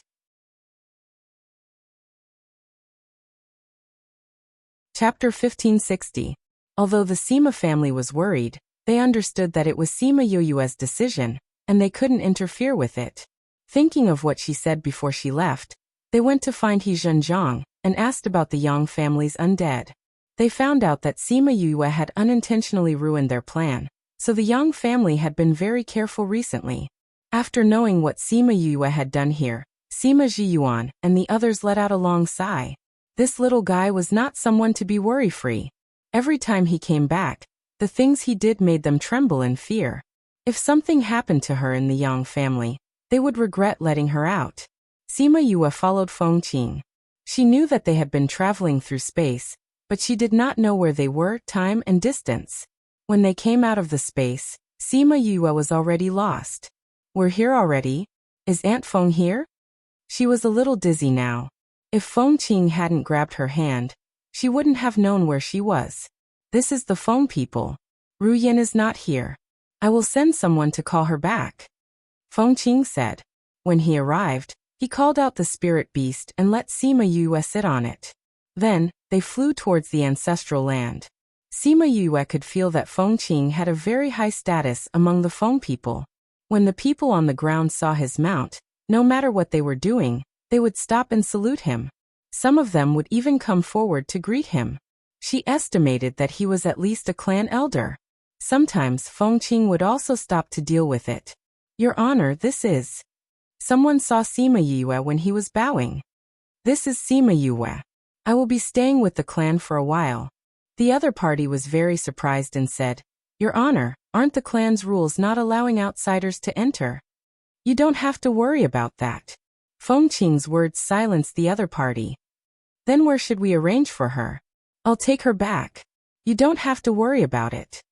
Chapter 1560. Although the Sima family was worried, they understood that it was Sima Yue's decision, and they couldn't interfere with it. Thinking of what she said before she left, they went to find He Zhenjiang and asked about the Yang family's undead. They found out that Sima Yue had unintentionally ruined their plan, so the Yang family had been very careful recently. After knowing what Sima Yue had done here, Sima Zhiyuan and the others let out a long sigh. This little guy was not someone to be worry-free. Every time he came back, the things he did made them tremble in fear. If something happened to her in the Yang family, they would regret letting her out. Sima Yue followed Feng Qing. She knew that they had been traveling through space, but she did not know where they were, time and distance. When they came out of the space, Sima Yue was already lost. We're here already? Is Aunt Feng here? She was a little dizzy now. If Feng Qing hadn't grabbed her hand, she wouldn't have known where she was. This is the Feng people. Ruyan is not here. I will send someone to call her back. Feng Qing said. When he arrived, he called out the spirit beast and let Sima Yue sit on it. Then, they flew towards the ancestral land. Sima Yue could feel that Feng Qing had a very high status among the Feng people. When the people on the ground saw his mount, no matter what they were doing, they would stop and salute him. Some of them would even come forward to greet him. She estimated that he was at least a clan elder. Sometimes Feng Qing would also stop to deal with it. Your Honor, this is... Someone saw Sima Yue when he was bowing. This is Sima Yue. I will be staying with the clan for a while. The other party was very surprised and said, Your Honor, aren't the clan's rules not allowing outsiders to enter? You don't have to worry about that. Feng Qing's words silenced the other party. Then where should we arrange for her? I'll take her back. You don't have to worry about it.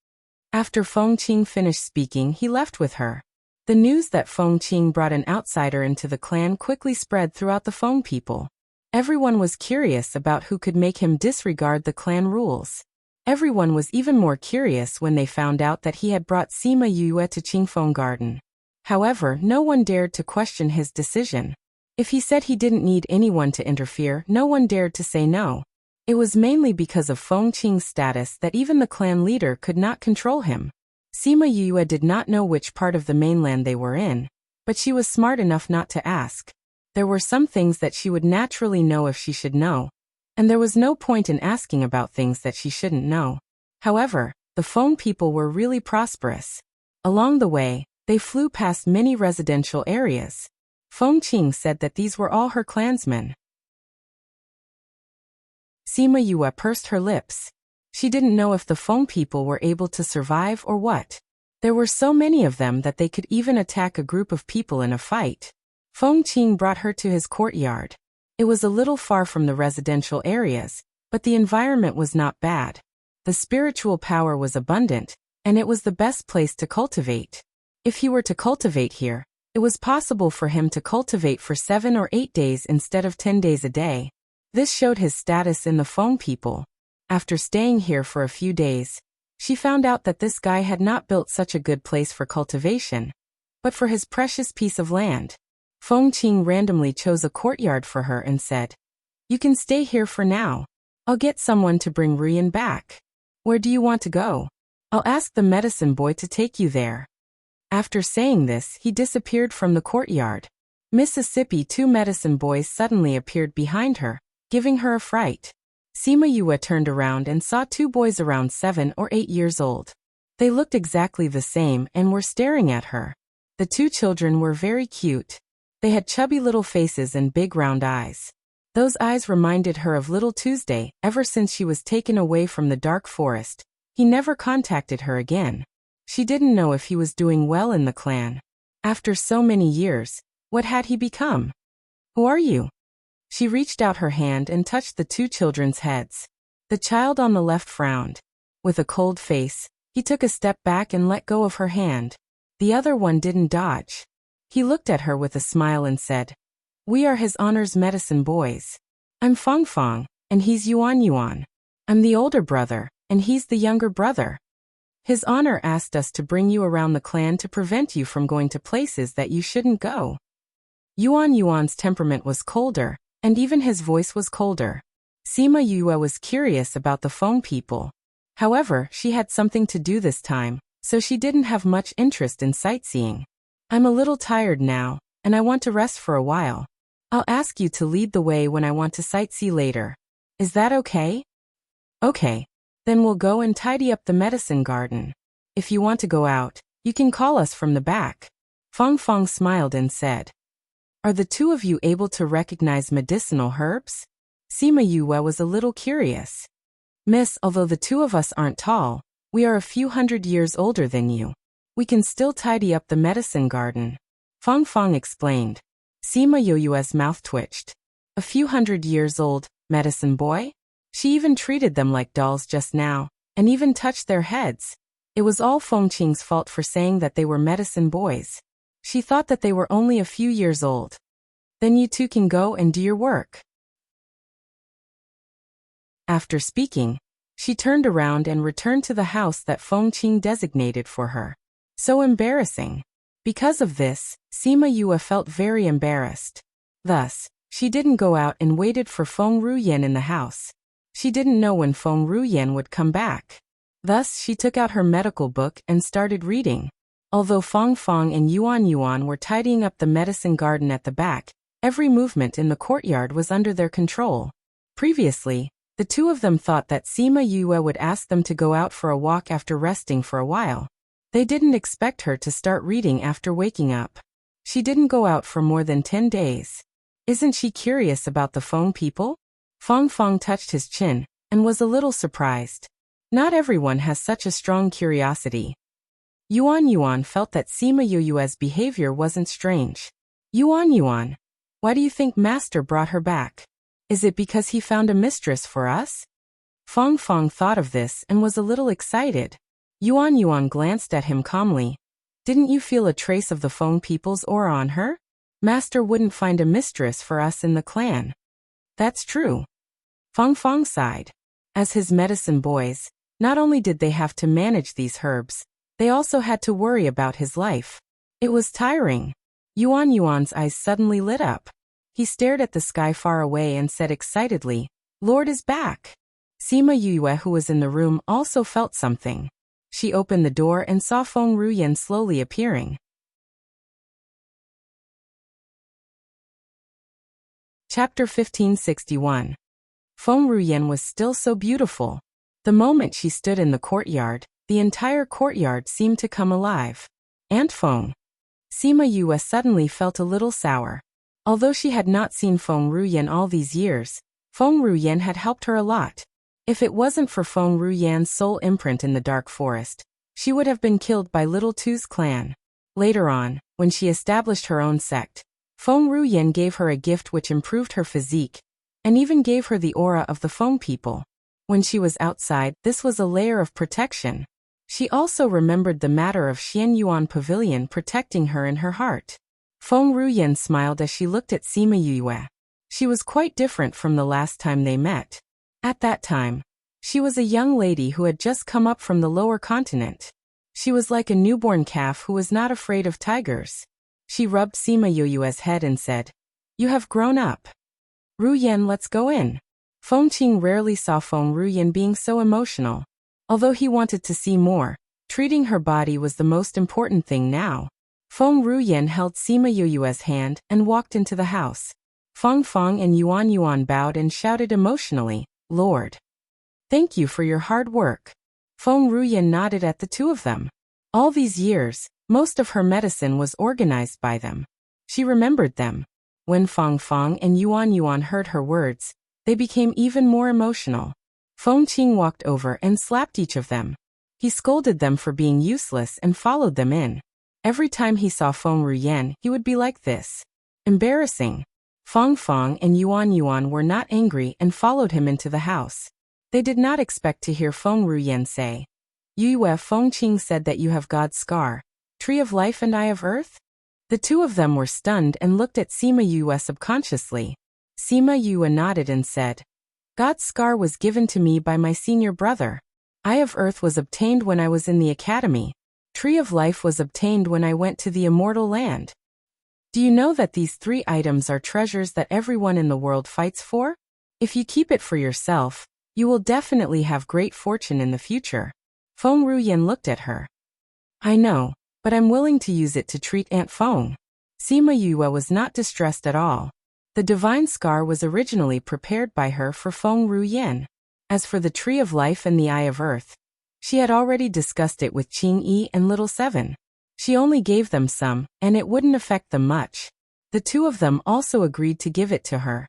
After Feng Qing finished speaking, he left with her. The news that Feng Qing brought an outsider into the clan quickly spread throughout the Feng people. Everyone was curious about who could make him disregard the clan rules. Everyone was even more curious when they found out that he had brought Sima Yue to Qingfeng Garden. However, no one dared to question his decision. If he said he didn't need anyone to interfere, no one dared to say no. It was mainly because of Feng Qing's status that even the clan leader could not control him. Sima Yue did not know which part of the mainland they were in, but she was smart enough not to ask. There were some things that she would naturally know if she should know, and there was no point in asking about things that she shouldn't know. However, the Feng people were really prosperous. Along the way, they flew past many residential areas. Feng Qing said that these were all her clansmen. Sima Yue pursed her lips. She didn't know if the Feng people were able to survive or what. There were so many of them that they could even attack a group of people in a fight. Feng Qing brought her to his courtyard. It was a little far from the residential areas, but the environment was not bad. The spiritual power was abundant, and it was the best place to cultivate. If he were to cultivate here, it was possible for him to cultivate for 7 or 8 days instead of 10 days a day. This showed his status in the Feng people. After staying here for a few days, she found out that this guy had not built such a good place for cultivation, but for his precious piece of land. Feng Qing randomly chose a courtyard for her and said, "You can stay here for now. I'll get someone to bring Ruyan back. Where do you want to go? I'll ask the medicine boy to take you there." After saying this, he disappeared from the courtyard. Mississippi, 2 medicine boys suddenly appeared behind her, giving her a fright. Sima Yue turned around and saw 2 boys around 7 or 8 years old. They looked exactly the same and were staring at her. The 2 children were very cute. They had chubby little faces and big round eyes. Those eyes reminded her of Little Tuesday. Ever since she was taken away from the dark forest, he never contacted her again. She didn't know if he was doing well in the clan. After so many years, what had he become? "Who are you?" She reached out her hand and touched the 2 children's heads. The child on the left frowned. With a cold face, he took a step back and let go of her hand. The other one didn't dodge. He looked at her with a smile and said, "We are His Honor's medicine boys. I'm Feng Feng, and he's Yuan Yuan. I'm the older brother, and he's the younger brother. His Honor asked us to bring you around the clan to prevent you from going to places that you shouldn't go." Yuan Yuan's temperament was colder, and even his voice was colder. Sima Yue was curious about the Feng people. However, she had something to do this time, so she didn't have much interest in sightseeing. "I'm a little tired now, and I want to rest for a while. I'll ask you to lead the way when I want to sightsee later. Is that okay?" "Okay. Then we'll go and tidy up the medicine garden. If you want to go out, you can call us from the back." Feng Feng smiled and said, "Are the 2 of you able to recognize medicinal herbs?" Sima Yue was a little curious. "Miss, although the 2 of us aren't tall, we are a few hundred years older than you. We can still tidy up the medicine garden," Feng Feng explained. Sima Yue's mouth twitched. A few hundred years old, medicine boy? She even treated them like dolls just now, and even touched their heads. It was all Feng Qing's fault for saying that they were medicine boys. She thought that they were only a few years old. "Then you 2 can go and do your work." After speaking, she turned around and returned to the house that Feng Qing designated for her. So embarrassing. Because of this, Sima Yue felt very embarrassed. Thus, she didn't go out and waited for Feng Ruyan in the house. She didn't know when Feng Ruyan would come back. Thus, she took out her medical book and started reading. Although Feng Feng and Yuan Yuan were tidying up the medicine garden at the back, every movement in the courtyard was under their control. Previously, the 2 of them thought that Sima Yue would ask them to go out for a walk after resting for a while. They didn't expect her to start reading after waking up. She didn't go out for more than 10 days. Isn't she curious about the Feng people? Feng Feng touched his chin and was a little surprised. Not everyone has such a strong curiosity. Yuan Yuan felt that Sima Yue's behavior wasn't strange. "Yuan Yuan, why do you think Master brought her back? Is it because he found a mistress for us?" Feng Feng thought of this and was a little excited. Yuan Yuan glanced at him calmly. "Didn't you feel a trace of the Feng people's aura on her? Master wouldn't find a mistress for us in the clan." That's true. Feng Feng sighed. As his medicine boys, not only did they have to manage these herbs, they also had to worry about his life. It was tiring. Yuan Yuan's eyes suddenly lit up. He stared at the sky far away and said excitedly, "Lord is back." Sima Yue, who was in the room, also felt something. She opened the door and saw Feng Ruyan slowly appearing. Chapter 1561. Feng Ruyan was still so beautiful. The moment she stood in the courtyard, the entire courtyard seemed to come alive. Aunt Feng. Sima Yue suddenly felt a little sour. Although she had not seen Feng Ruyan all these years, Feng Ruyan had helped her a lot. If it wasn't for Feng Ruyan's soul imprint in the dark forest, she would have been killed by Little Tu's clan. Later on, when she established her own sect, Feng Ruyan gave her a gift which improved her physique, and even gave her the aura of the Feng people. When she was outside, this was a layer of protection. She also remembered the matter of Xian Yuan Pavilion protecting her in her heart. Feng Ruyan smiled as she looked at Sima Yue. She was quite different from the last time they met. At that time, she was a young lady who had just come up from the lower continent. She was like a newborn calf who was not afraid of tigers. She rubbed Sima Yue's head and said, "You have grown up. Ruyan, let's go in." Feng Qing rarely saw Feng Ruyan being so emotional. Although he wanted to see more, treating her body was the most important thing now. Feng Ruyan held Sima Yue's hand and walked into the house. Feng Feng and Yuan Yuan bowed and shouted emotionally, "Lord, thank you for your hard work." Feng Ruyan nodded at the two of them. All these years, most of her medicine was organized by them. She remembered them. When Feng Feng and Yuan Yuan heard her words, they became even more emotional. Feng Qing walked over and slapped each of them. He scolded them for being useless and followed them in. Every time he saw Feng Ruyan, he would be like this. Embarrassing. Feng Feng and Yuan Yuan were not angry and followed him into the house. They did not expect to hear Feng Ruyan say, "Yue." Feng Qing said that you have God's scar, Tree of Life and Eye of Earth? The two of them were stunned and looked at Sima Yue subconsciously. Sima Yue nodded and said, "God's scar was given to me by my senior brother. Eye of Earth was obtained when I was in the academy. Tree of Life was obtained when I went to the immortal land." Do you know that these three items are treasures that everyone in the world fights for? If you keep it for yourself, you will definitely have great fortune in the future. Feng Ruyan looked at her. "I know, but I'm willing to use it to treat Aunt Feng." Sima Yue was not distressed at all. The divine scar was originally prepared by her for Feng Ruyan. As for the Tree of Life and the Eye of Earth, she had already discussed it with Qing Yi and Little Seven. She only gave them some, and it wouldn't affect them much. The two of them also agreed to give it to her.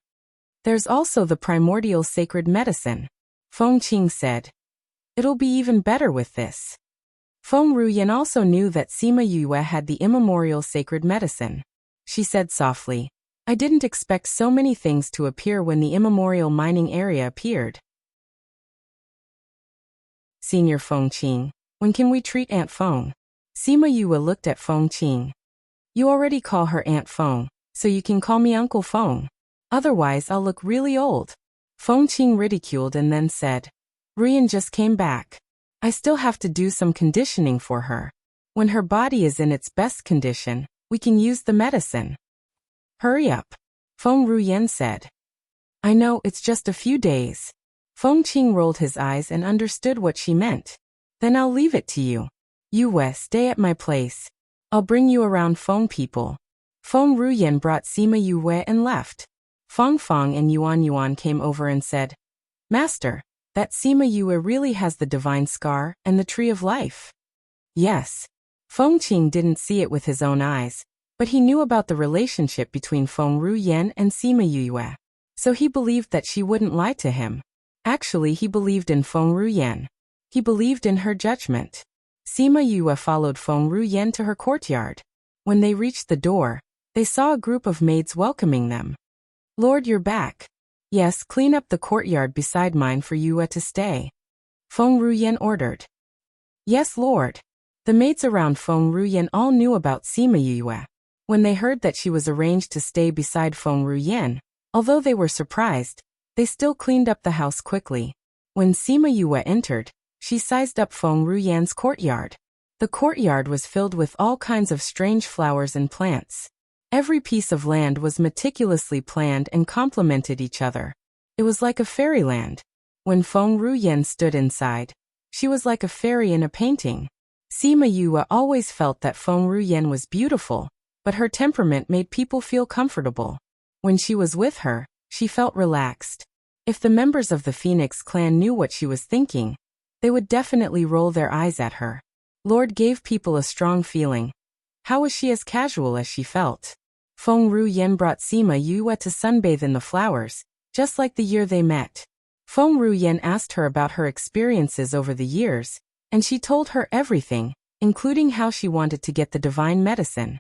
"There's also the primordial sacred medicine," Feng Qing said. "It'll be even better with this." Feng Ruyan also knew that Sima Yue had the immemorial sacred medicine. She said softly, "I didn't expect so many things to appear when the immemorial mining area appeared." Senior Feng Qing, when can we treat Aunt Feng? Sima Yue looked at Feng Qing. "You already call her Aunt Feng, so you can call me Uncle Feng. Otherwise I'll look really old." Feng Qing ridiculed and then said, "Ruyan just came back. I still have to do some conditioning for her. When her body is in its best condition, we can use the medicine." "Hurry up," Feng Ruyan said. "I know, it's just a few days." Feng Qing rolled his eyes and understood what she meant. "Then I'll leave it to you. Yue, stay at my place. I'll bring you around Feng people." Feng Ruyan brought Sima Yue and left. Feng Feng and Yuan Yuan came over and said, "Master, that Sima Yue really has the divine scar and the Tree of Life." Yes. Feng Qing didn't see it with his own eyes, but he knew about the relationship between Feng Ruyan and Sima Yue. So he believed that she wouldn't lie to him. Actually, he believed in Feng Ruyan. He believed in her judgment. Sima Yue followed Feng Ruyan to her courtyard. When they reached the door, they saw a group of maids welcoming them. "Lord, you're back. Yes, clean up the courtyard beside mine for Yue to stay," Feng Ruyan ordered. "Yes, Lord." The maids around Feng Ruyan all knew about Sima Yue. When they heard that she was arranged to stay beside Feng Ruyan, Although they were surprised, they still cleaned up the house quickly. When Sima Yue entered, she sized up Feng Ruyan's courtyard. The courtyard was filled with all kinds of strange flowers and plants. Every piece of land was meticulously planned and complemented each other. It was like a fairyland. When Feng Ruyan stood inside, she was like a fairy in a painting. Sima Yue always felt that Feng Ruyan was beautiful, but her temperament made people feel comfortable. When she was with her, she felt relaxed. If the members of the Phoenix clan knew what she was thinking, they would definitely roll their eyes at her. Lord gave people a strong feeling. How was she as casual as she felt? Feng Ruyan brought Sima Yue to sunbathe in the flowers, just like the year they met. Feng Ruyan asked her about her experiences over the years, and she told her everything, including how she wanted to get the divine medicine.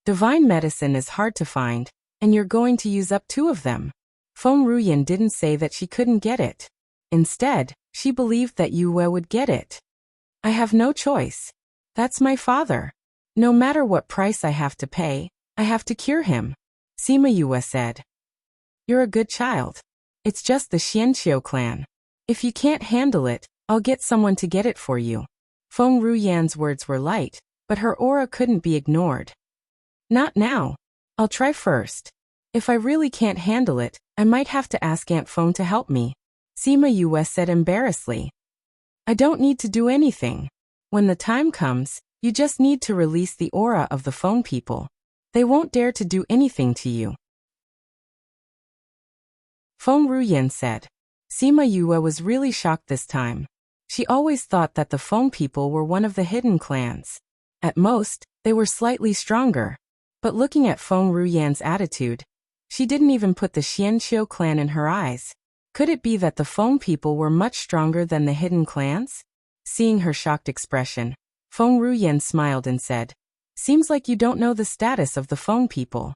Divine medicine is hard to find, and you're going to use up 2 of them. Feng Ruyan didn't say that she couldn't get it. Instead, she believed that Yue would get it. I have no choice. That's my father. No matter what price I have to pay, I have to cure him, Sima Yue said. You're a good child. It's just the Xianqiu clan. If you can't handle it, I'll get someone to get it for you. Feng Ruyan's words were light, but her aura couldn't be ignored. Not now. I'll try first. If I really can't handle it, I might have to ask Aunt Feng to help me, Sima Yue said embarrassedly. I don't need to do anything. When the time comes, you just need to release the aura of the Feng people. They won't dare to do anything to you. Feng Ruyan said. Sima Yue was really shocked this time. She always thought that the Feng people were one of the hidden clans. At most, they were slightly stronger. But looking at Feng Ruyan's attitude, she didn't even put the Xianqiu clan in her eyes. Could it be that the Feng people were much stronger than the hidden clans? Seeing her shocked expression, Feng Ruyan smiled and said, Seems like you don't know the status of the Feng people.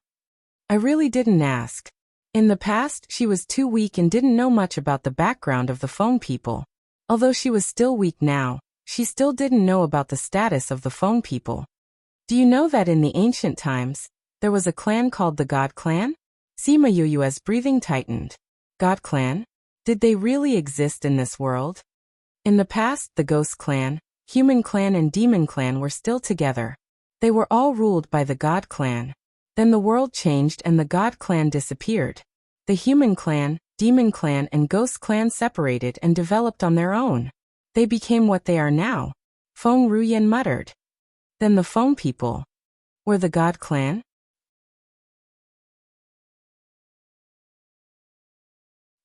I really didn't ask. In the past, she was too weak and didn't know much about the background of the Feng people. Although she was still weak now, she still didn't know about the status of the Feng people. Do you know that in the ancient times, there was a clan called the God Clan? Sima Yue's breathing tightened. God Clan? Did they really exist in this world? In the past, the Ghost Clan, Human Clan and Demon Clan were still together. They were all ruled by the God Clan. Then the world changed and the God Clan disappeared. The Human Clan, Demon Clan and Ghost Clan separated and developed on their own. They became what they are now, Feng Ruyan muttered. Then the Feng people were the God Clan?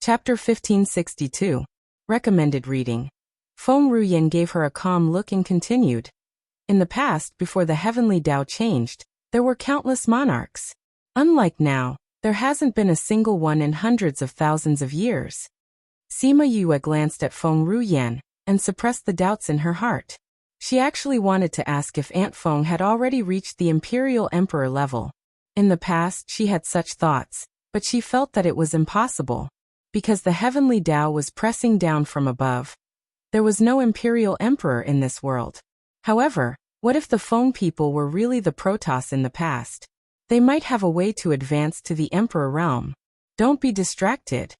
Chapter 1562. Recommended reading. Feng Ruyan gave her a calm look and continued. In the past, before the heavenly Tao changed, there were countless monarchs. Unlike now, there hasn't been a single one in hundreds of thousands of years. Sima Yue glanced at Feng Ruyan and suppressed the doubts in her heart. She actually wanted to ask if Aunt Feng had already reached the Imperial Emperor level. In the past, she had such thoughts, but she felt that it was impossible. Because the heavenly Tao was pressing down from above. There was no Imperial Emperor in this world. However, what if the Feng people were really the Protoss in the past? They might have a way to advance to the Emperor realm. Don't be distracted.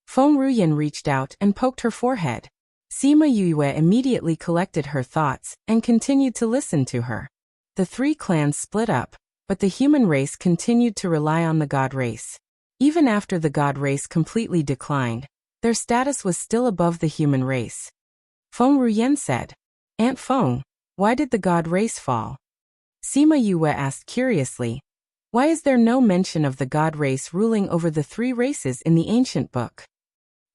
Feng Ruyan reached out and poked her forehead. Sima Yue immediately collected her thoughts and continued to listen to her. The 3 clans split up, but the human race continued to rely on the god race. Even after the god race completely declined, their status was still above the human race. Feng Ruyan said, Aunt Feng, why did the god race fall? Sima Yue asked curiously, why is there no mention of the god race ruling over the 3 races in the ancient book?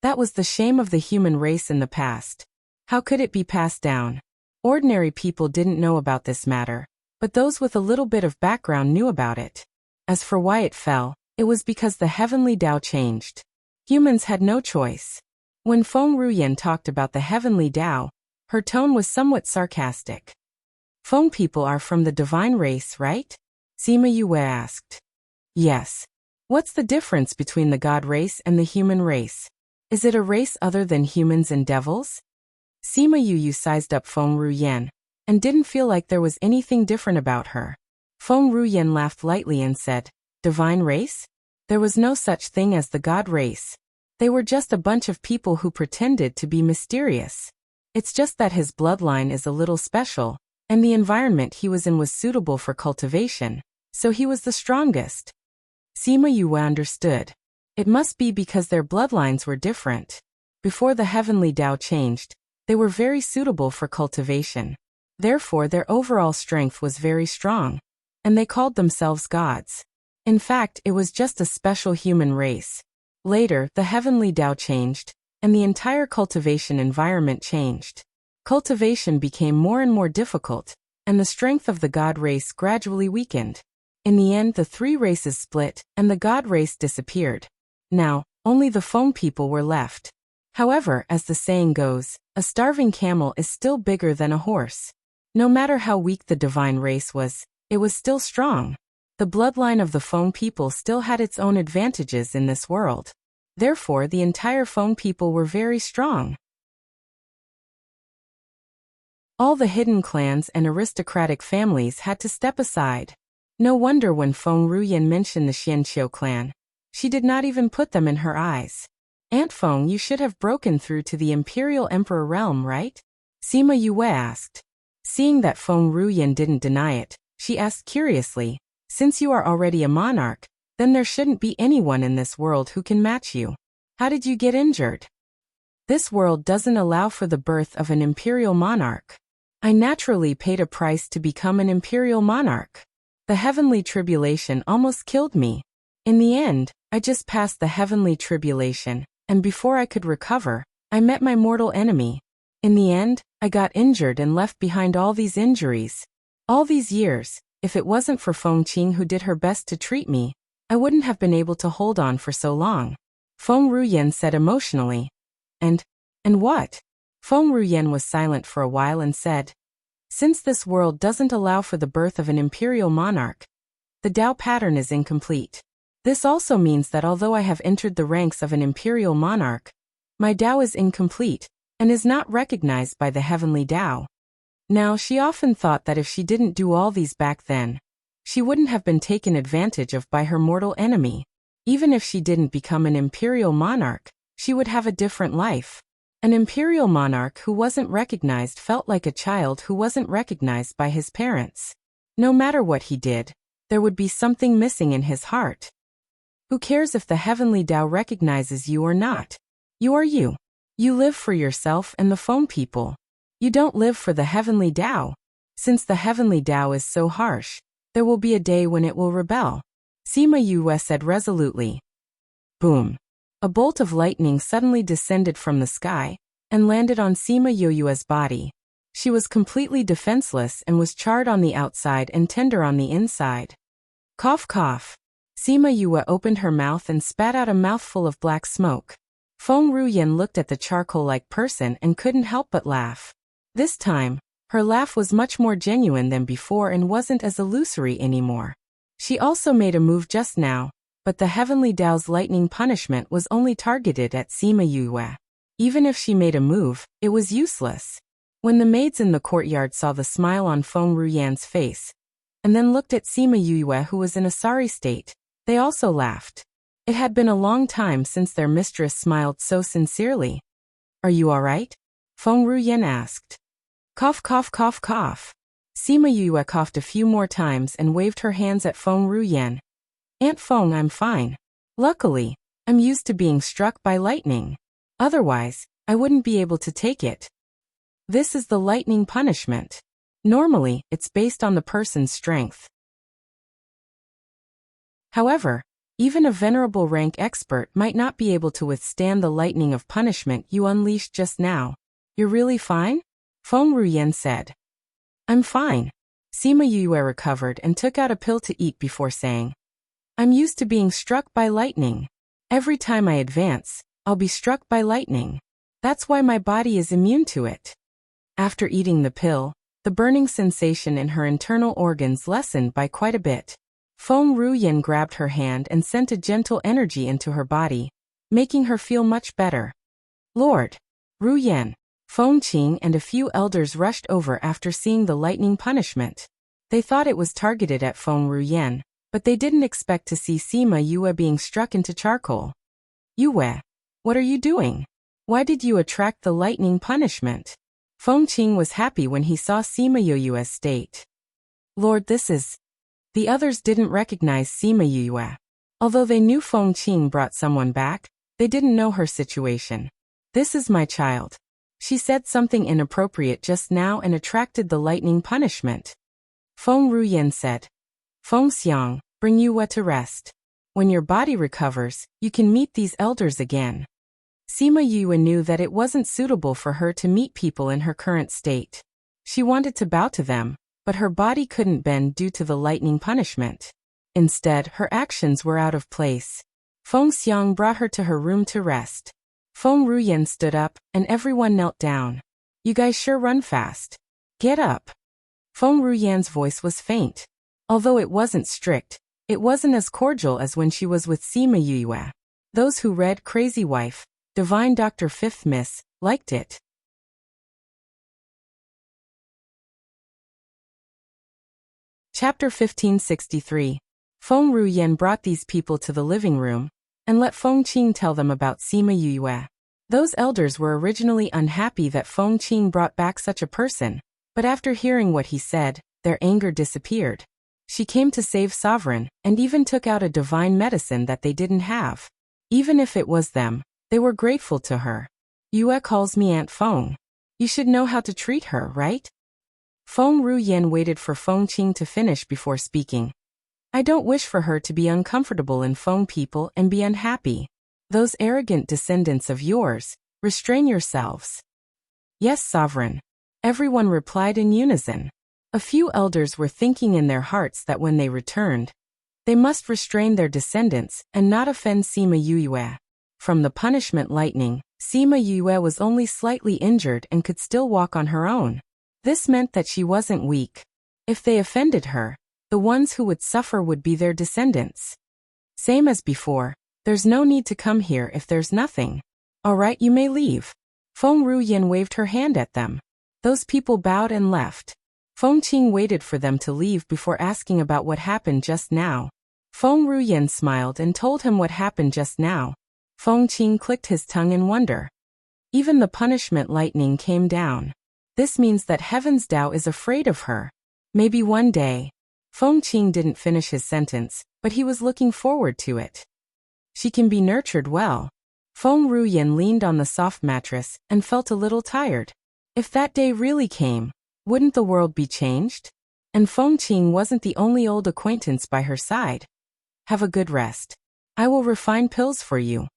That was the shame of the human race in the past. How could it be passed down? Ordinary people didn't know about this matter, but those with a little bit of background knew about it. As for why it fell, it was because the heavenly Tao changed. Humans had no choice. When Feng Ruyan talked about the heavenly Tao, her tone was somewhat sarcastic. Feng people are from the divine race, right? Sima Yue asked. Yes. What's the difference between the god race and the human race? Is it a race other than humans and devils? Sima Yue sized up Feng Ruyan and didn't feel like there was anything different about her. Feng Ruyan laughed lightly and said, Divine race? There was no such thing as the God race. They were just a bunch of people who pretended to be mysterious. It's just that his bloodline is a little special, and the environment he was in was suitable for cultivation, so he was the strongest. Sima Yue understood. It must be because their bloodlines were different. Before the heavenly Tao changed, they were very suitable for cultivation. Therefore their overall strength was very strong, and they called themselves gods. In fact, it was just a special human race. Later, the heavenly Tao changed, and the entire cultivation environment changed. Cultivation became more and more difficult, and the strength of the God race gradually weakened. In the end, the three races split, and the God race disappeared. Now, only the Feng people were left. However, as the saying goes, a starving camel is still bigger than a horse. No matter how weak the divine race was, it was still strong. The bloodline of the Feng people still had its own advantages in this world. Therefore, the entire Feng people were very strong. All the hidden clans and aristocratic families had to step aside. No wonder when Feng Ruyan mentioned the Xianqiu clan, she did not even put them in her eyes. Aunt Feng, you should have broken through to the Imperial Emperor realm, right? Sima Yue asked. Seeing that Feng Ruyan didn't deny it, she asked curiously, since you are already a monarch, then there shouldn't be anyone in this world who can match you. How did you get injured? This world doesn't allow for the birth of an imperial monarch. I naturally paid a price to become an imperial monarch. The heavenly tribulation almost killed me. In the end, I just passed the heavenly tribulation, and before I could recover, I met my mortal enemy. In the end, I got injured and left behind all these injuries. All these years, if it wasn't for Feng Qing who did her best to treat me, I wouldn't have been able to hold on for so long. Feng Ruyan said emotionally. And what? Feng Ruyan was silent for a while and said, since this world doesn't allow for the birth of an imperial monarch, the Tao pattern is incomplete. This also means that although I have entered the ranks of an imperial monarch, my Tao is incomplete, and is not recognized by the heavenly Tao. Now, she often thought that if she didn't do all these back then, she wouldn't have been taken advantage of by her mortal enemy. Even if she didn't become an imperial monarch, she would have a different life. An imperial monarch who wasn't recognized felt like a child who wasn't recognized by his parents. No matter what he did, there would be something missing in his heart. Who cares if the heavenly Tao recognizes you or not? You are you. You live for yourself and the Feng people. You don't live for the heavenly Tao. Since the heavenly Tao is so harsh, there will be a day when it will rebel. Sima Yue said resolutely. Boom. A bolt of lightning suddenly descended from the sky and landed on Sima Yue's body. She was completely defenseless and was charred on the outside and tender on the inside. Cough cough. Sima Yue opened her mouth and spat out a mouthful of black smoke. Feng Ruyan looked at the charcoal-like person and couldn't help but laugh. This time, her laugh was much more genuine than before and wasn't as illusory anymore. She also made a move just now, but the heavenly Tao's lightning punishment was only targeted at Sima Yue. Even if she made a move, it was useless. When the maids in the courtyard saw the smile on Feng Ruyan's face, and then looked at Sima Yue who was in a sorry state, they also laughed. It had been a long time since their mistress smiled so sincerely. Are you all right? Feng Ruyan asked. Cough cough cough cough. Sima Yue coughed a few more times and waved her hands at Feng Ruyan. Aunt Feng, I'm fine. Luckily, I'm used to being struck by lightning. Otherwise, I wouldn't be able to take it. This is the lightning punishment. Normally, it's based on the person's strength. However, even a venerable rank expert might not be able to withstand the lightning of punishment you unleashed just now. You're really fine? Feng Ruyan said. I'm fine. Sima Yue recovered and took out a pill to eat before saying, I'm used to being struck by lightning. Every time I advance, I'll be struck by lightning. That's why my body is immune to it. After eating the pill, the burning sensation in her internal organs lessened by quite a bit. Feng Ruyan grabbed her hand and sent a gentle energy into her body, making her feel much better. Lord Ruyan, Feng Qing and a few elders rushed over after seeing the lightning punishment. They thought it was targeted at Feng Ruyan, but they didn't expect to see Sima Yue being struck into charcoal. Yue, what are you doing? Why did you attract the lightning punishment? Feng Qing was happy when he saw Sima Yue's state. Lord, this is... The others didn't recognize Sima Yue. Although they knew Feng Qing brought someone back, they didn't know her situation. This is my child. She said something inappropriate just now and attracted the lightning punishment. Feng Ruyan said. Feng Xiang, bring Yue to rest. When your body recovers, you can meet these elders again. Sima Yue knew that it wasn't suitable for her to meet people in her current state. She wanted to bow to them, but her body couldn't bend due to the lightning punishment. Instead, her actions were out of place. Feng Xiang brought her to her room to rest. Feng Ruyan stood up, and everyone knelt down. You guys sure run fast. Get up. Feng Ruyan's voice was faint. Although it wasn't strict, it wasn't as cordial as when she was with Sima Yue. Those who read Crazy Wife, Divine Dr. Fifth Miss, liked it. Chapter 1563. Feng Ruyan brought these people to the living room, and let Feng Qing tell them about Sima Yue. Those elders were originally unhappy that Feng Qing brought back such a person, but after hearing what he said, their anger disappeared. She came to save Sovereign, and even took out a divine medicine that they didn't have. Even if it was them, they were grateful to her. Yue calls me Aunt Feng. You should know how to treat her, right? Feng Ruyan waited for Feng Qing to finish before speaking. I don't wish for her to be uncomfortable in Feng people and be unhappy. Those arrogant descendants of yours, restrain yourselves. Yes, Sovereign. Everyone replied in unison. A few elders were thinking in their hearts that when they returned, they must restrain their descendants and not offend Sima Yue. From the punishment lightning, Sima Yue was only slightly injured and could still walk on her own. This meant that she wasn't weak. If they offended her, the ones who would suffer would be their descendants. Same as before, there's no need to come here if there's nothing. All right, you may leave. Feng Ruyan waved her hand at them. Those people bowed and left. Feng Qing waited for them to leave before asking about what happened just now. Feng Ruyan smiled and told him what happened just now. Feng Qing clicked his tongue in wonder. Even the punishment lightning came down. This means that Heaven's Tao is afraid of her. Maybe one day. Feng Qing didn't finish his sentence, but he was looking forward to it. She can be nurtured well. Feng Ruyan leaned on the soft mattress and felt a little tired. If that day really came, wouldn't the world be changed? And Feng Qing wasn't the only old acquaintance by her side. Have a good rest. I will refine pills for you.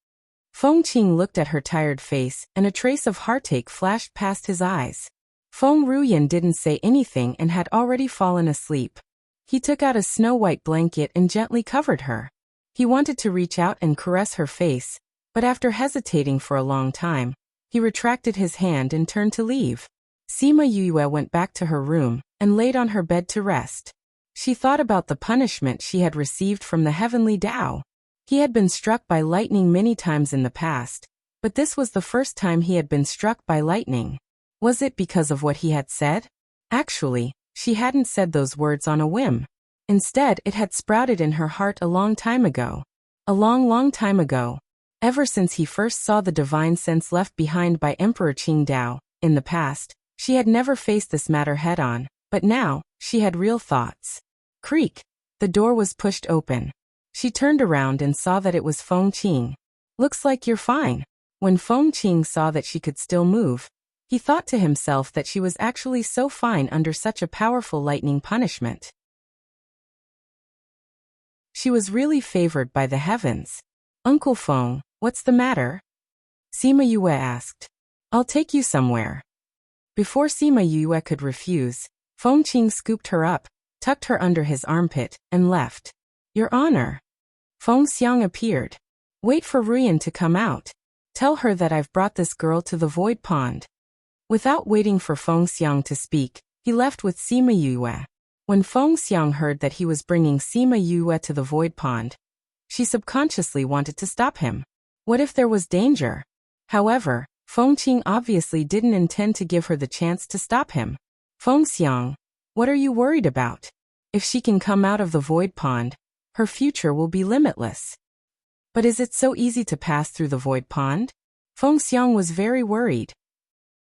Feng Qing looked at her tired face, and a trace of heartache flashed past his eyes. Feng Ruyan didn't say anything and had already fallen asleep. He took out a snow-white blanket and gently covered her. He wanted to reach out and caress her face, but after hesitating for a long time, he retracted his hand and turned to leave. Sima Yue went back to her room and laid on her bed to rest. She thought about the punishment she had received from the heavenly Tao. He had been struck by lightning many times in the past, but this was the first time he had been struck by lightning. Was it because of what he had said? Actually, she hadn't said those words on a whim. Instead, it had sprouted in her heart a long time ago. A long, long time ago. Ever since he first saw the divine sense left behind by Emperor Qingdao, in the past, she had never faced this matter head-on, but now, she had real thoughts. Creak! The door was pushed open. She turned around and saw that it was Feng Qing. Looks like you're fine. When Feng Qing saw that she could still move, he thought to himself that she was actually so fine under such a powerful lightning punishment. She was really favored by the heavens. Uncle Feng, what's the matter? Sima Yue asked. I'll take you somewhere. Before Sima Yue could refuse, Feng Qing scooped her up, tucked her under his armpit, and left. Your Honor. Feng Xiang appeared. Wait for Ruyan to come out. Tell her that I've brought this girl to the void pond. Without waiting for Feng Xiang to speak, he left with Sima Yue. When Feng Xiang heard that he was bringing Sima Yue to the void pond, she subconsciously wanted to stop him. What if there was danger? However, Feng Qing obviously didn't intend to give her the chance to stop him. Feng Xiang, what are you worried about? If she can come out of the void pond, Her future will be limitless. But is it so easy to pass through the void pond? Feng Xiang was very worried.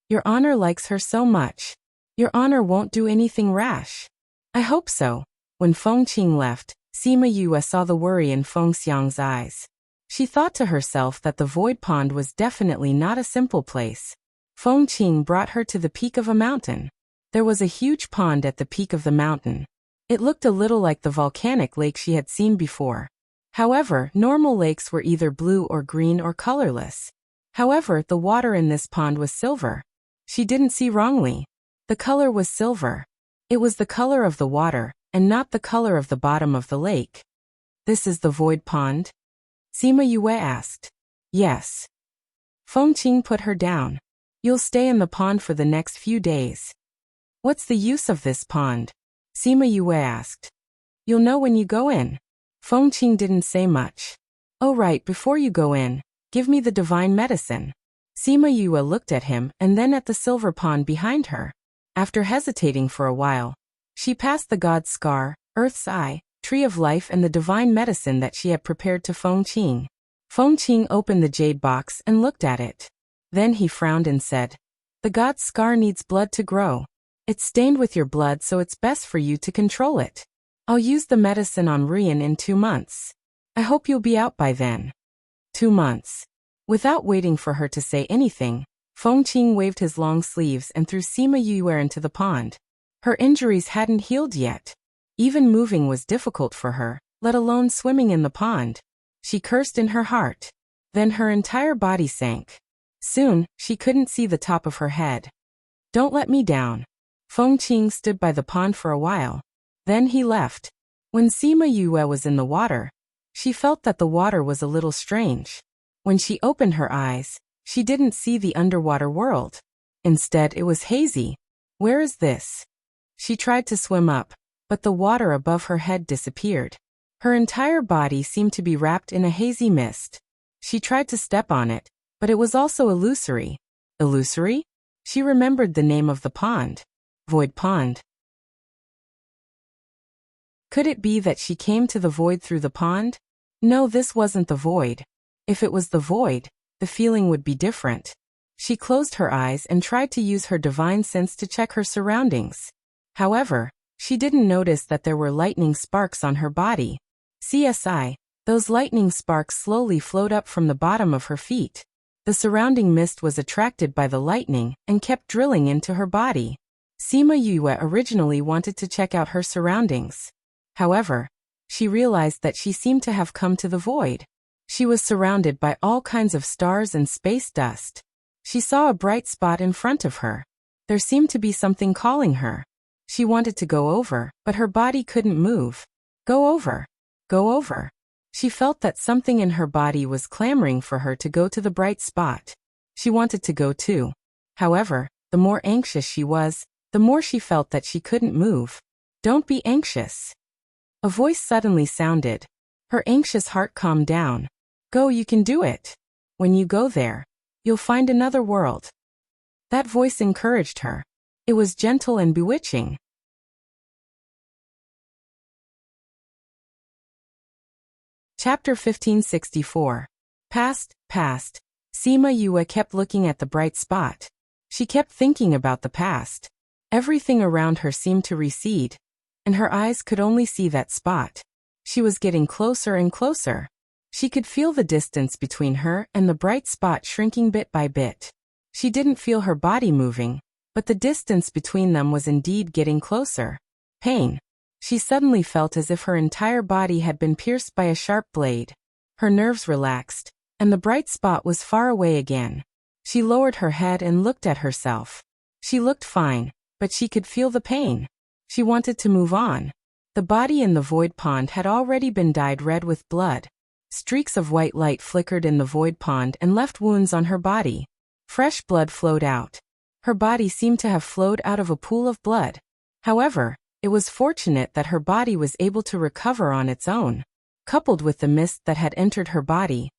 Your honor likes her so much. Your honor won't do anything rash. I hope so. When Feng Qing left, Sima Yue saw the worry in Feng Xiang's eyes. She thought to herself that the void pond was definitely not a simple place. Feng Qing brought her to the peak of a mountain. There was a huge pond at the peak of the mountain. It looked a little like the volcanic lake she had seen before. However, normal lakes were either blue or green or colorless. However, the water in this pond was silver. She didn't see wrongly. The color was silver. It was the color of the water, and not the color of the bottom of the lake. This is the void pond? Sima Yue asked. Yes. Feng Qing put her down. You'll stay in the pond for the next few days. What's the use of this pond? Sima Yue asked. You'll know when you go in. Feng Qing didn't say much. Oh right, before you go in, give me the divine medicine. Sima Yue looked at him and then at the silver pond behind her. After hesitating for a while, she passed the god's scar, Earth's eye, tree of life and the divine medicine that she had prepared to Feng Qing. Feng Qing opened the jade box and looked at it. Then he frowned and said, the god's scar needs blood to grow. It's stained with your blood, so it's best for you to control it. I'll use the medicine on Rian in 2 months. I hope you'll be out by then. 2 months. Without waiting for her to say anything, Feng Qing waved his long sleeves and threw Sima Yue into the pond. Her injuries hadn't healed yet. Even moving was difficult for her, let alone swimming in the pond. She cursed in her heart. Then her entire body sank. Soon, she couldn't see the top of her head. Don't let me down. Feng Qing stood by the pond for a while. Then he left. When Sima Yue was in the water, she felt that the water was a little strange. When she opened her eyes, she didn't see the underwater world. Instead, it was hazy. Where is this? She tried to swim up, but the water above her head disappeared. Her entire body seemed to be wrapped in a hazy mist. She tried to step on it, but it was also illusory. Illusory? She remembered the name of the pond. Void Pond. Could it be that she came to the void through the pond? No, this wasn't the void. If it was the void, the feeling would be different. She closed her eyes and tried to use her divine sense to check her surroundings. However, she didn't notice that there were lightning sparks on her body. CSI, those lightning sparks slowly flowed up from the bottom of her feet. The surrounding mist was attracted by the lightning and kept drilling into her body. Sima Yue originally wanted to check out her surroundings. However, she realized that she seemed to have come to the void. She was surrounded by all kinds of stars and space dust. She saw a bright spot in front of her. There seemed to be something calling her. She wanted to go over, but her body couldn't move. Go over. Go over. She felt that something in her body was clamoring for her to go to the bright spot. She wanted to go too. However, the more anxious she was, the more she felt that she couldn't move. Don't be anxious. A voice suddenly sounded. Her anxious heart calmed down. Go, you can do it. When you go there, you'll find another world. That voice encouraged her. It was gentle and bewitching. Chapter 1564. Past. Sima Yue kept looking at the bright spot. She kept thinking about the past. Everything around her seemed to recede, and her eyes could only see that spot. She was getting closer and closer. She could feel the distance between her and the bright spot shrinking bit by bit. She didn't feel her body moving, but the distance between them was indeed getting closer. Pain. She suddenly felt as if her entire body had been pierced by a sharp blade. Her nerves relaxed, and the bright spot was far away again. She lowered her head and looked at herself. She looked fine, but she could feel the pain. She wanted to move on. The body in the void pond had already been dyed red with blood. Streaks of white light flickered in the void pond and left wounds on her body. Fresh blood flowed out. Her body seemed to have flowed out of a pool of blood. However, it was fortunate that her body was able to recover on its own. Coupled with the mist that had entered her body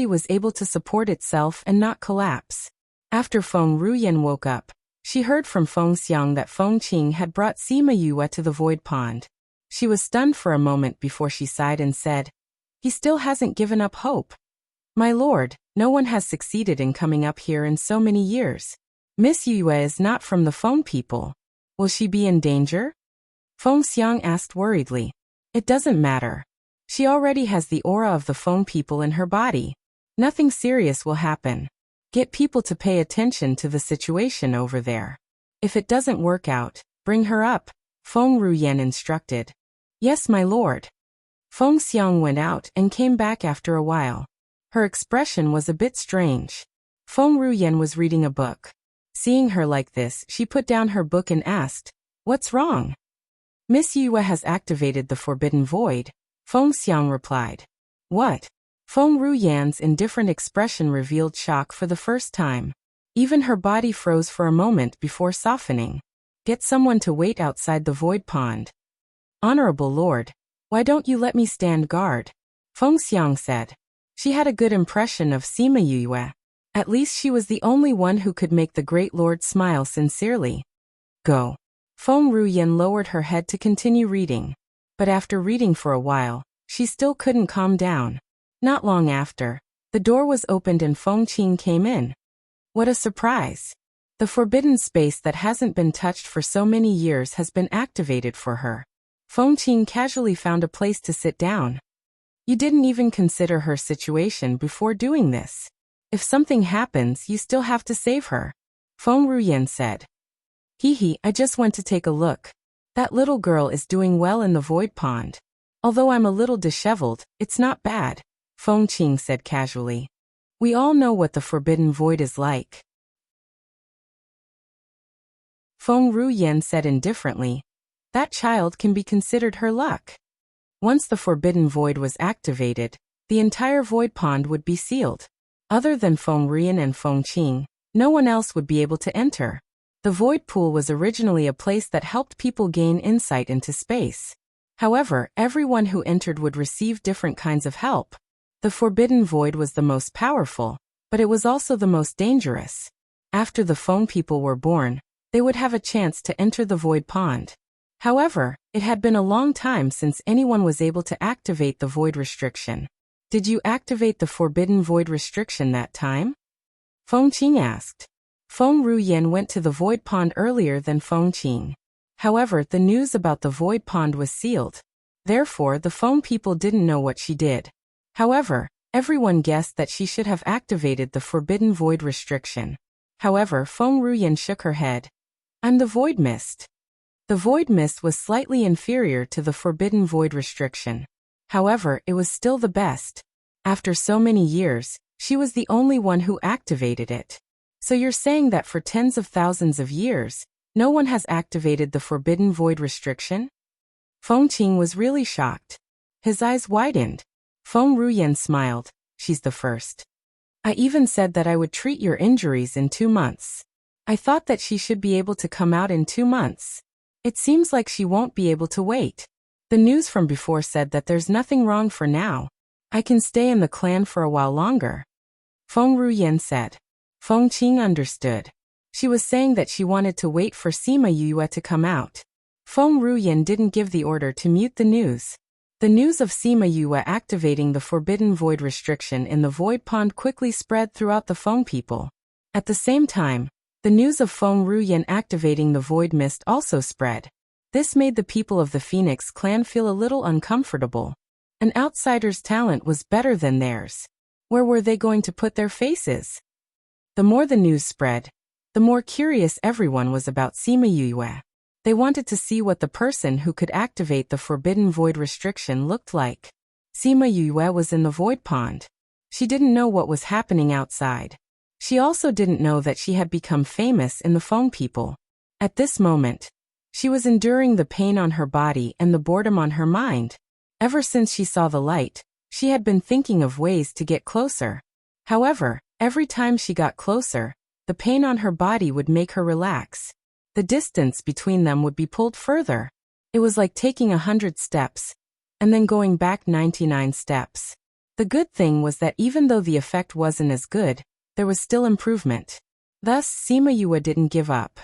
was able to support itself and not collapse. After Feng Ruyan woke up, she heard from Feng Xiang that Feng Qing had brought Sima Yue to the void pond. She was stunned for a moment before she sighed and said, "He still hasn't given up hope. My lord, no one has succeeded in coming up here in so many years. Miss Yue is not from the phone people. Will she be in danger?" Feng Xiang asked worriedly. "It doesn't matter. She already has the aura of the phone people in her body. Nothing serious will happen. Get people to pay attention to the situation over there. If it doesn't work out, bring her up," Feng Ruyan instructed. "Yes, my lord." Feng Xiang went out and came back after a while. Her expression was a bit strange. Feng Ruyan was reading a book. Seeing her like this, she put down her book and asked, "What's wrong?" "Miss Yue has activated the Forbidden Void," Feng Xiang replied. "What?" Feng Ruyan's indifferent expression revealed shock for the first time. Even her body froze for a moment before softening. "Get someone to wait outside the void pond." "Honorable Lord, why don't you let me stand guard?" Feng Xiang said. She had a good impression of Sima Yue. At least she was the only one who could make the great lord smile sincerely. "Go." Feng Ruyan lowered her head to continue reading. But after reading for a while, she still couldn't calm down. Not long after, the door was opened and Feng Qing came in. What a surprise! The forbidden space that hasn't been touched for so many years has been activated for her. Feng Qing casually found a place to sit down. "You didn't even consider her situation before doing this. If something happens, you still have to save her," Feng Ruyan said. "Hee, I just went to take a look. That little girl is doing well in the void pond. Although I'm a little disheveled, it's not bad," Feng Qing said casually. "We all know what the forbidden void is like." Feng Ruyan said indifferently, "That child can be considered her luck." Once the forbidden void was activated, the entire void pond would be sealed. Other than Feng Ruyan and Feng Qing, no one else would be able to enter. The void pool was originally a place that helped people gain insight into space. However, everyone who entered would receive different kinds of help. The forbidden void was the most powerful, but it was also the most dangerous. After the Feng people were born, they would have a chance to enter the void pond. However, it had been a long time since anyone was able to activate the void restriction. "Did you activate the forbidden void restriction that time?" Feng Qing asked. Feng Ruyan went to the void pond earlier than Feng Qing. However, the news about the void pond was sealed. Therefore, the Feng people didn't know what she did. However, everyone guessed that she should have activated the forbidden void restriction. However, Feng Ruyan shook her head. "I'm the void mist." The void mist was slightly inferior to the forbidden void restriction. However, it was still the best. After so many years, she was the only one who activated it. "So you're saying that for tens of thousands of years, no one has activated the forbidden void restriction?" Feng Qing was really shocked. His eyes widened. Feng Ruyan smiled. "She's the first. I even said that I would treat your injuries in 2 months. I thought that she should be able to come out in 2 months. It seems like she won't be able to wait. The news from before said that there's nothing wrong for now. I can stay in the clan for a while longer," Feng Ruyan said. Feng Qing understood. She was saying that she wanted to wait for Sima Yue to come out. Feng Ruyan didn't give the order to mute the news. The news of Sima Yue activating the forbidden void restriction in the void pond quickly spread throughout the Feng people. At the same time, the news of Feng Ruyan activating the void mist also spread. This made the people of the Phoenix clan feel a little uncomfortable. An outsider's talent was better than theirs. Where were they going to put their faces? The more the news spread, the more curious everyone was about Sima Yue. They wanted to see what the person who could activate the forbidden void restriction looked like. Sima Yue was in the void pond. She didn't know what was happening outside. She also didn't know that she had become famous in the Feng people. At this moment, she was enduring the pain on her body and the boredom on her mind. Ever since she saw the light, she had been thinking of ways to get closer. However, every time she got closer, the pain on her body would make her relax. The distance between them would be pulled further. It was like taking 100 steps, and then going back 99 steps. The good thing was that even though the effect wasn't as good, there was still improvement. Thus, Sima Yue didn't give up.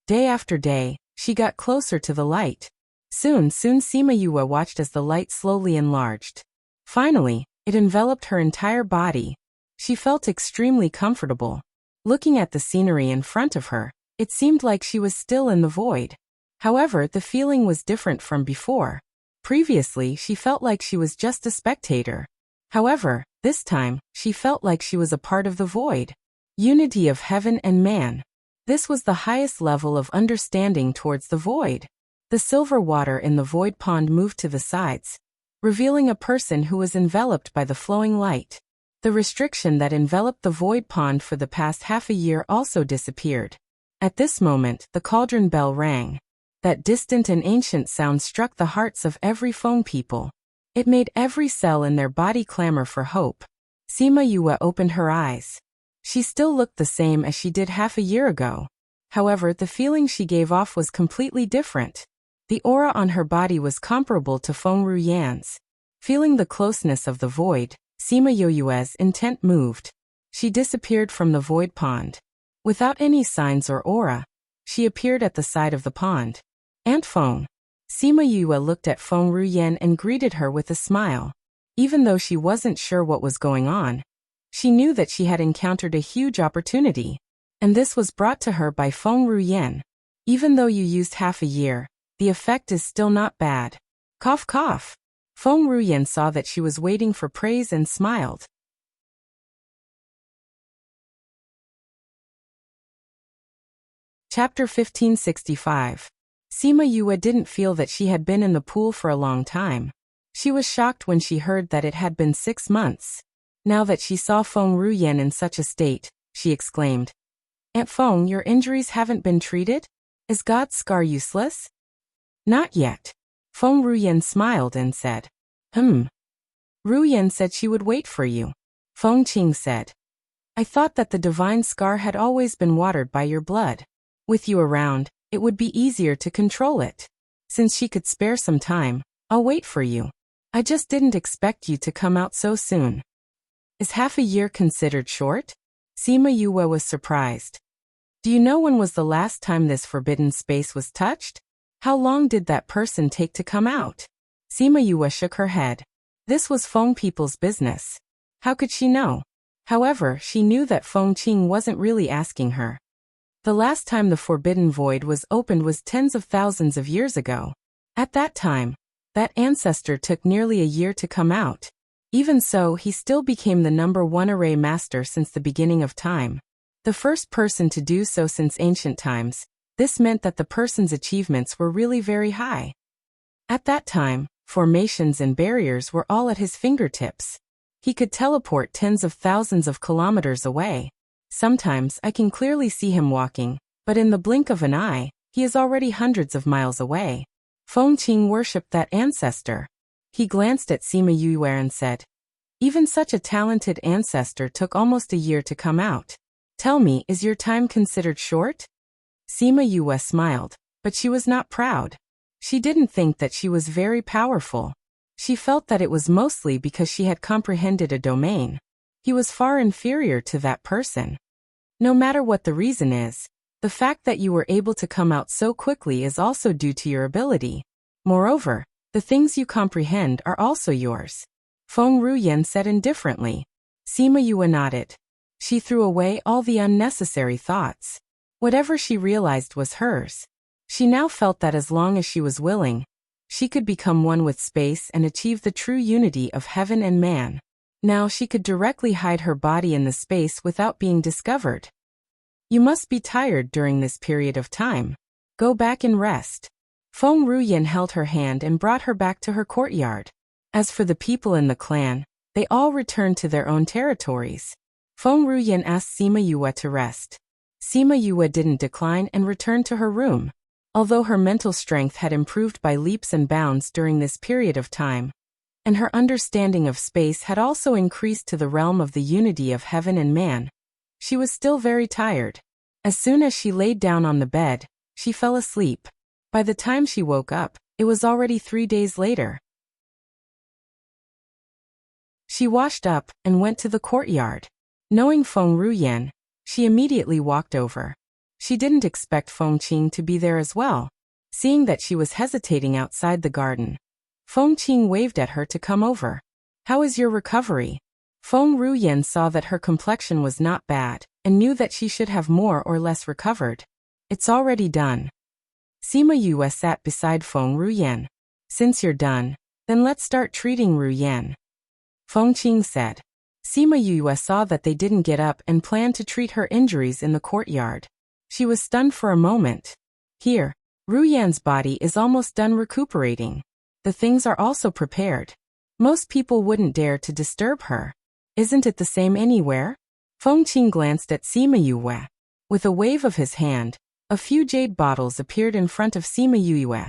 Day after day, She got closer to the light. Soon Sima Yue watched as the light slowly enlarged. Finally, it enveloped her entire body. She felt extremely comfortable. Looking at the scenery in front of her, it seemed like she was still in the void. However, the feeling was different from before. Previously, she felt like she was just a spectator. However, this time, she felt like she was a part of the void. Unity of heaven and man. This was the highest level of understanding towards the void. The silver water in the void pond moved to the sides, revealing a person who was enveloped by the flowing light. The restriction that enveloped the void pond for the past half a year also disappeared. At this moment, the cauldron bell rang. That distant and ancient sound struck the hearts of every Feng people. It made every cell in their body clamor for hope. Sima Yue opened her eyes. She still looked the same as she did half a year ago. However, the feeling she gave off was completely different. The aura on her body was comparable to Feng Ruyan's. Feeling the closeness of the void, Sima Yue's intent moved. She disappeared from the void pond. Without any signs or aura, she appeared at the side of the pond. Aunt Feng. Sima Yue looked at Feng Ruyan and greeted her with a smile. Even though she wasn't sure what was going on, she knew that she had encountered a huge opportunity. And this was brought to her by Feng Ruyan. Even though you used half a year, the effect is still not bad. Cough cough. Feng Ruyan saw that she was waiting for praise and smiled. Chapter 1565. Sima Yue didn't feel that she had been in the pool for a long time. She was shocked when she heard that it had been 6 months. Now that she saw Feng Ruyan in such a state, she exclaimed, "Aunt Feng, your injuries haven't been treated? Is God's scar useless?" "Not yet." Feng Ruyan smiled and said, Ruyan said she would wait for you. Feng Qing said, "I thought that the divine scar had always been watered by your blood. With you around, it would be easier to control it. Since she could spare some time, I'll wait for you. I just didn't expect you to come out so soon." "Is half a year considered short?" Sima Yue was surprised. "Do you know when was the last time this forbidden space was touched? How long did that person take to come out?" Sima Yue shook her head. This was Feng people's business. How could she know? However, she knew that Feng Qing wasn't really asking her. The last time the forbidden void was opened was tens of thousands of years ago. At that time, that ancestor took nearly a year to come out. Even so, he still became the #1 array master since the beginning of time. The first person to do so since ancient times. This meant that the person's achievements were really very high. At that time, formations and barriers were all at his fingertips. He could teleport tens of thousands of kilometers away. Sometimes I can clearly see him walking, but in the blink of an eye, he is already hundreds of miles away. Feng Qing worshipped that ancestor. He glanced at Sima Yue and said, "Even such a talented ancestor took almost a year to come out. Tell me, is your time considered short?" Sima Yue smiled, but she was not proud. She didn't think that she was very powerful. She felt that it was mostly because she had comprehended a domain. He was far inferior to that person. No matter what the reason is, the fact that you were able to come out so quickly is also due to your ability. Moreover, the things you comprehend are also yours. Feng Ruyan said indifferently. Sima Yue nodded. She threw away all the unnecessary thoughts. Whatever she realized was hers. She now felt that as long as she was willing, she could become one with space and achieve the true unity of heaven and man. Now she could directly hide her body in the space without being discovered. "You must be tired during this period of time. Go back and rest." Feng Ruyan held her hand and brought her back to her courtyard. As for the people in the clan, they all returned to their own territories. Feng Ruyan asked Sima Yue to rest. Sima Yue didn't decline and returned to her room. Although her mental strength had improved by leaps and bounds during this period of time, and her understanding of space had also increased to the realm of the unity of heaven and man, she was still very tired. As soon as she laid down on the bed, she fell asleep. By the time she woke up, it was already 3 days later. She washed up and went to the courtyard. Knowing Feng Ruyan, she immediately walked over. She didn't expect Feng Qing to be there as well. Seeing that she was hesitating outside the garden, Feng Qing waved at her to come over. How is your recovery? Feng Ruyan saw that her complexion was not bad, and knew that she should have more or less recovered. It's already done. Sima Yue sat beside Feng Ruyan. Since you're done, then let's start treating Ruyan. Feng Qing said. Sima Yue saw that they didn't get up and planned to treat her injuries in the courtyard. She was stunned for a moment. Here, Ruyan's body is almost done recuperating. The things are also prepared. Most people wouldn't dare to disturb her. Isn't it the same anywhere? Feng Qing glanced at Sima Yue. With a wave of his hand, a few jade bottles appeared in front of Sima Yue.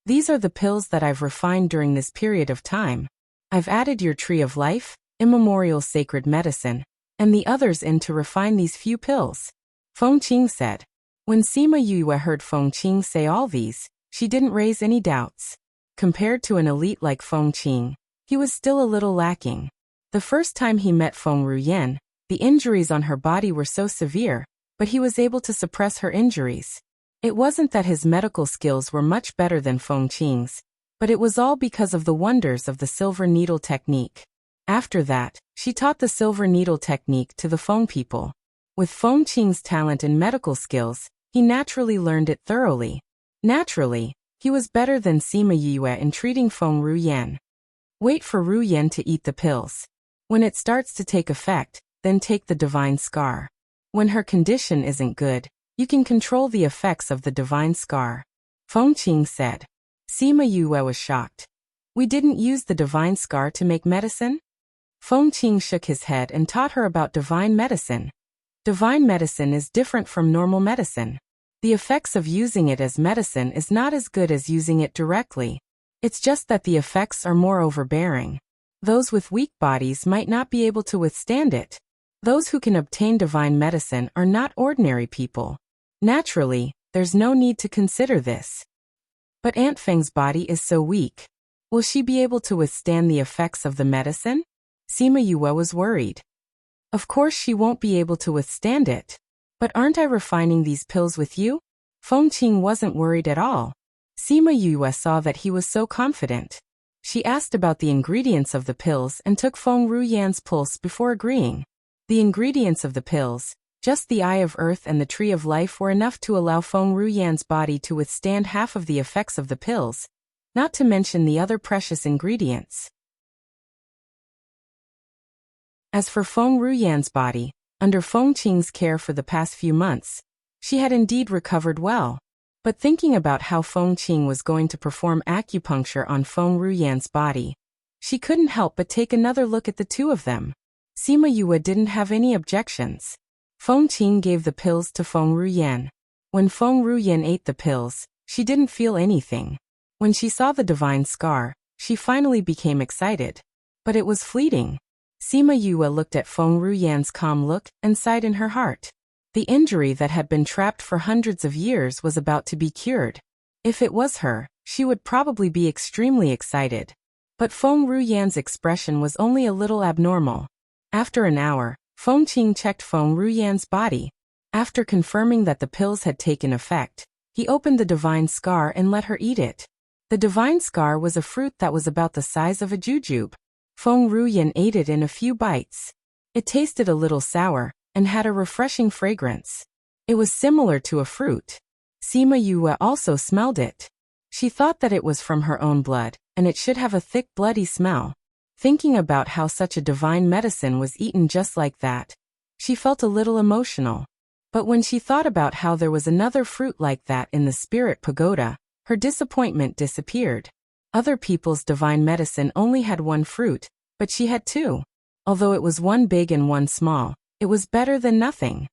These are the pills that I've refined during this period of time. I've added your tree of life, immemorial sacred medicine, and the others in to refine these few pills. Feng Qing said. When Sima Yue heard Feng Qing say all these, she didn't raise any doubts. Compared to an elite like Feng Qing, he was still a little lacking. The first time he met Feng Ruyan, the injuries on her body were so severe, but he was able to suppress her injuries. It wasn't that his medical skills were much better than Feng Qing's, but it was all because of the wonders of the silver needle technique. After that, she taught the silver needle technique to the Feng people. With Feng Qing's talent and medical skills, he naturally learned it thoroughly. Naturally, he was better than Sima Yue in treating Feng Ruyan. Wait for Ruyan to eat the pills. When it starts to take effect, then take the divine scar. When her condition isn't good, you can control the effects of the divine scar. Feng Qing said. Sima Yue was shocked. We didn't use the divine scar to make medicine? Feng Qing shook his head and taught her about divine medicine. Divine medicine is different from normal medicine. The effects of using it as medicine is not as good as using it directly. It's just that the effects are more overbearing. Those with weak bodies might not be able to withstand it. Those who can obtain divine medicine are not ordinary people. Naturally, there's no need to consider this. But Aunt Feng's body is so weak. Will she be able to withstand the effects of the medicine? Sima Yue was worried. Of course she won't be able to withstand it. But aren't I refining these pills with you? Feng Qing wasn't worried at all. Sima Yue saw that he was so confident. She asked about the ingredients of the pills and took Feng Ruyan's pulse before agreeing. The ingredients of the pills, just the Eye of Earth and the Tree of Life, were enough to allow Feng Ruyan's body to withstand half of the effects of the pills, not to mention the other precious ingredients. As for Feng Ruyan's body, under Feng Qing's care for the past few months, she had indeed recovered well. But thinking about how Feng Qing was going to perform acupuncture on Feng Ruyan's body, she couldn't help but take another look at the two of them. Sima Yue didn't have any objections. Feng Qing gave the pills to Feng Ruyan. When Feng Ruyan ate the pills, she didn't feel anything. When she saw the divine scar, she finally became excited. But it was fleeting. Sima Yue looked at Feng Ruyan's calm look and sighed in her heart. The injury that had been trapped for hundreds of years was about to be cured. If it was her, she would probably be extremely excited. But Feng Ruyan's expression was only a little abnormal. After an hour, Feng Qing checked Feng Ruyan's body. After confirming that the pills had taken effect, he opened the divine scar and let her eat it. The divine scar was a fruit that was about the size of a jujube. Feng Ruyan ate it in a few bites. It tasted a little sour, and had a refreshing fragrance. It was similar to a fruit. Sima Yue also smelled it. She thought that it was from her own blood, and it should have a thick bloody smell. Thinking about how such a divine medicine was eaten just like that, she felt a little emotional. But when she thought about how there was another fruit like that in the spirit pagoda, her disappointment disappeared. Other people's divine medicine only had one fruit, but she had two. Although it was one big and one small, it was better than nothing.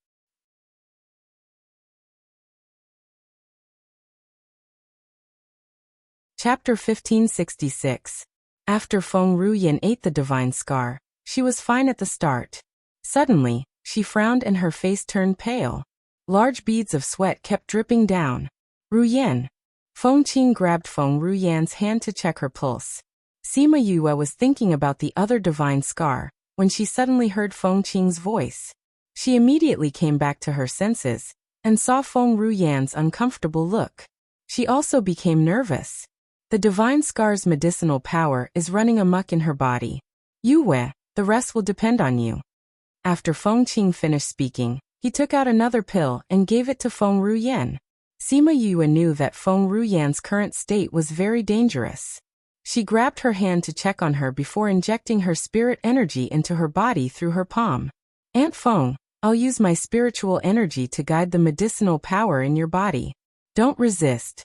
Chapter 1566. After Feng Ruyan ate the divine scar, she was fine at the start. Suddenly, she frowned and her face turned pale. Large beads of sweat kept dripping down. Ruyan. Feng Qing grabbed Feng Ruyan's hand to check her pulse. Sima Yue was thinking about the other divine scar, when she suddenly heard Feng Qing's voice. She immediately came back to her senses, and saw Feng Ruyan's uncomfortable look. She also became nervous. The divine scar's medicinal power is running amok in her body. Yue, the rest will depend on you. After Feng Qing finished speaking, he took out another pill and gave it to Feng Ruyan. Sima Yue knew that Feng Ruyan's current state was very dangerous. She grabbed her hand to check on her before injecting her spirit energy into her body through her palm. Aunt Feng, I'll use my spiritual energy to guide the medicinal power in your body. Don't resist.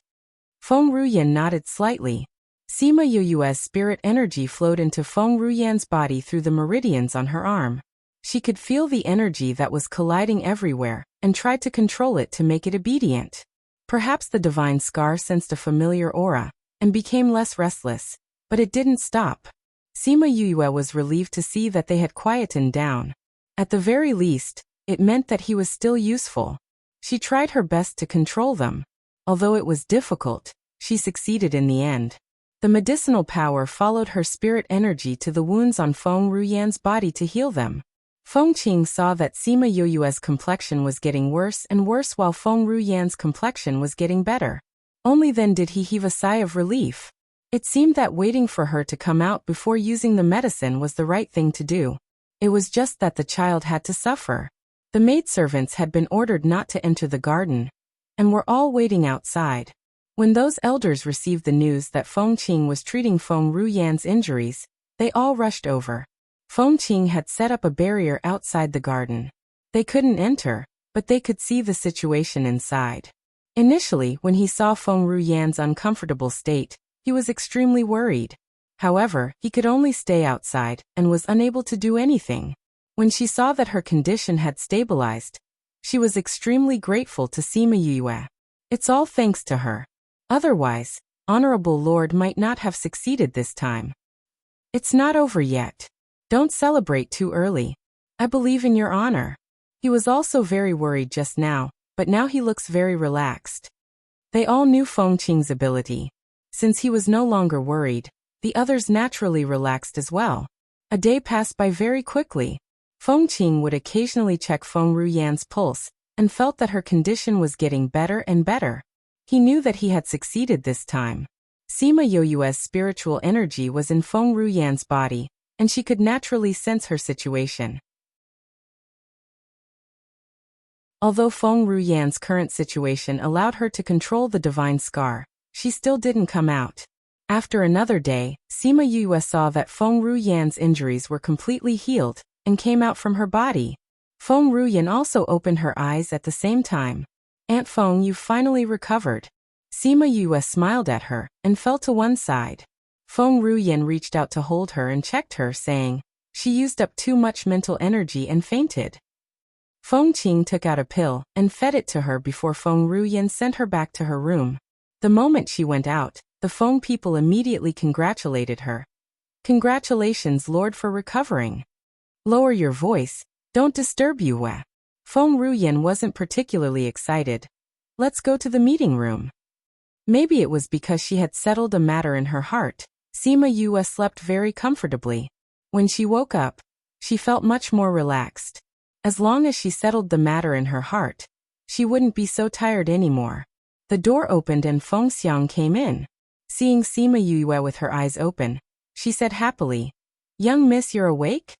Feng Ruyan nodded slightly. Sima Yue's spirit energy flowed into Feng Ruyan's body through the meridians on her arm. She could feel the energy that was colliding everywhere, and tried to control it to make it obedient. Perhaps the divine scar sensed a familiar aura, and became less restless, but it didn't stop. Sima Yue was relieved to see that they had quietened down. At the very least, it meant that he was still useful. She tried her best to control them. Although it was difficult, she succeeded in the end. The medicinal power followed her spirit energy to the wounds on Feng Ruyan's body to heal them. Feng Qing saw that Sima Yue's complexion was getting worse and worse while Feng Ruyan's complexion was getting better. Only then did he heave a sigh of relief. It seemed that waiting for her to come out before using the medicine was the right thing to do. It was just that the child had to suffer. The maidservants had been ordered not to enter the garden, and were all waiting outside. When those elders received the news that Feng Qing was treating Feng Ruyan's injuries, they all rushed over. Feng Qing had set up a barrier outside the garden. They couldn't enter, but they could see the situation inside. Initially, when he saw Feng Ruyan's uncomfortable state, he was extremely worried. However, he could only stay outside, and was unable to do anything. When she saw that her condition had stabilized, she was extremely grateful to Sima Yue. It's all thanks to her. Otherwise, Honorable Lord might not have succeeded this time. It's not over yet. Don't celebrate too early. I believe in your honor. He was also very worried just now, but now he looks very relaxed. They all knew Feng Qing's ability. Since he was no longer worried, the others naturally relaxed as well. A day passed by very quickly. Feng Qing would occasionally check Feng Ruyan's pulse, and felt that her condition was getting better and better. He knew that he had succeeded this time. Sima Yue's spiritual energy was in Feng Ruyan's body, and she could naturally sense her situation. Although Feng Ruyan's current situation allowed her to control the divine scar, she still didn't come out. After another day, Sima Yue saw that Feng Ruyan's injuries were completely healed, and came out from her body. Feng Ruyan also opened her eyes at the same time. Aunt Feng, you've finally recovered. Sima Yue smiled at her, and fell to one side. Feng Ruyan reached out to hold her and checked her, saying, she used up too much mental energy and fainted. Feng Qing took out a pill, and fed it to her before Feng Ruyan sent her back to her room. The moment she went out, the Feng people immediately congratulated her. Congratulations, Lord, for recovering. Lower your voice, don't disturb Yue. Feng Ruyan wasn't particularly excited. Let's go to the meeting room. Maybe it was because she had settled a matter in her heart. Sima Yue slept very comfortably. When she woke up, she felt much more relaxed. As long as she settled the matter in her heart, she wouldn't be so tired anymore. The door opened and Feng Xiang came in. Seeing Sima Yue with her eyes open, she said happily, Young Miss, you're awake?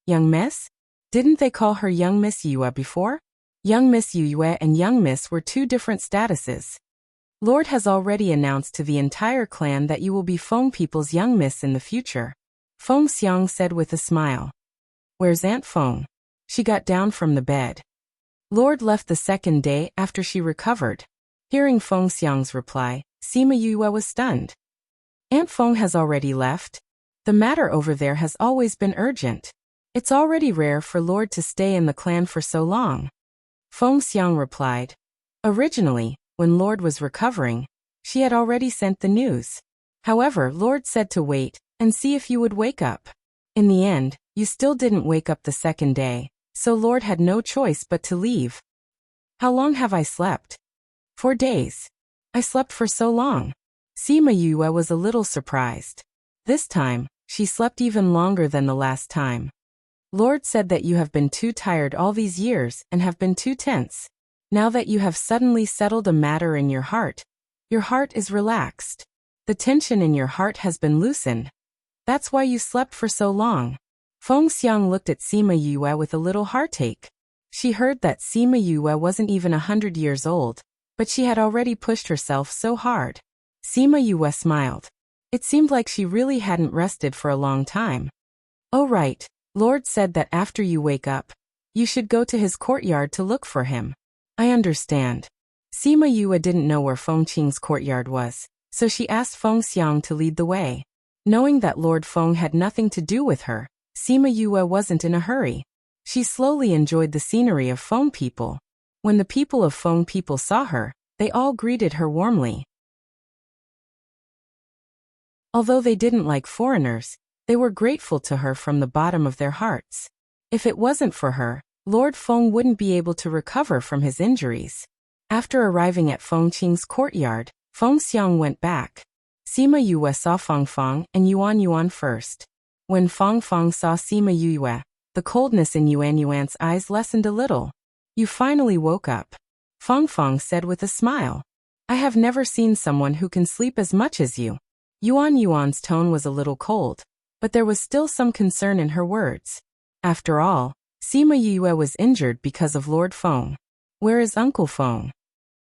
Young Miss? Didn't they call her Young Miss Yue before? Young Miss Yue and Young Miss were two different statuses. Lord has already announced to the entire clan that you will be Feng people's Young Miss in the future. Feng Xiang said with a smile. Where's Aunt Feng? She got down from the bed. Lord left the second day after she recovered. Hearing Feng Xiang's reply, Sima Yue was stunned. Aunt Feng has already left? The matter over there has always been urgent. It's already rare for Lord to stay in the clan for so long. Feng Xiang replied. Originally, when Lord was recovering, she had already sent the news. However, Lord said to wait, and see if you would wake up. In the end, you still didn't wake up the second day, so Lord had no choice but to leave. How long have I slept? 4 days. I slept for so long. Sima Yue was a little surprised. This time, she slept even longer than the last time. Lord said that you have been too tired all these years and have been too tense. Now that you have suddenly settled a matter in your heart, Your heart is relaxed. The tension in your heart has been loosened. That's why you slept for so long. Feng Xiang looked at Sima Yue with a little heartache. She heard that Sima Yue wasn't even 100 years old, but she had already pushed herself so hard. Sima Yue smiled. It seemed like she really hadn't rested for a long time. Oh right, Lord said that after you wake up, you should go to his courtyard to look for him. I understand. Sima Yue didn't know where Feng Qing's courtyard was, so she asked Feng Xiang to lead the way. Knowing that Lord Feng had nothing to do with her, Sima Yue wasn't in a hurry. She slowly enjoyed the scenery of Feng people. When the people of Feng people saw her, they all greeted her warmly. Although they didn't like foreigners, they were grateful to her from the bottom of their hearts. If it wasn't for her, Lord Feng wouldn't be able to recover from his injuries. After arriving at Feng Qing's courtyard, Feng Xiang went back. Sima Yue saw Feng Feng and Yuan Yuan first. When Feng Feng saw Sima Yue, the coldness in Yuan Yuan's eyes lessened a little. You finally woke up. Feng Feng said with a smile. I have never seen someone who can sleep as much as you. Yuan Yuan's tone was a little cold, but there was still some concern in her words. After all, Sima Yue was injured because of Lord Feng. Where is Uncle Feng?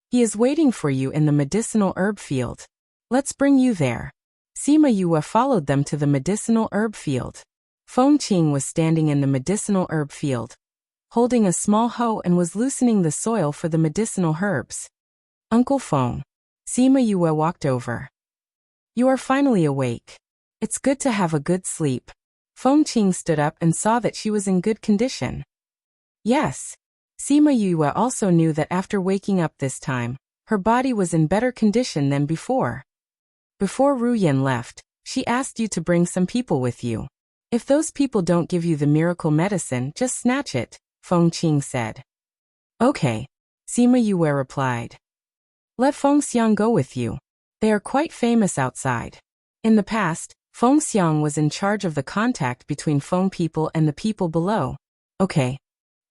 He is waiting for you in the medicinal herb field. Let's bring you there. Sima Yue followed them to the medicinal herb field. Feng Qing was standing in the medicinal herb field, holding a small hoe and was loosening the soil for the medicinal herbs. Uncle Feng. Sima Yue walked over. You are finally awake. It's good to have a good sleep. Feng Qing stood up and saw that she was in good condition. Yes. Sima Yue also knew that after waking up this time, her body was in better condition than before. Before Ru Yan left, she asked you to bring some people with you. If those people don't give you the miracle medicine, just snatch it, Feng Qing said. Okay. Sima Yue replied. Let Feng Xiang go with you. They are quite famous outside. In the past, Feng Xiang was in charge of the contact between Feng people and the people below. Okay.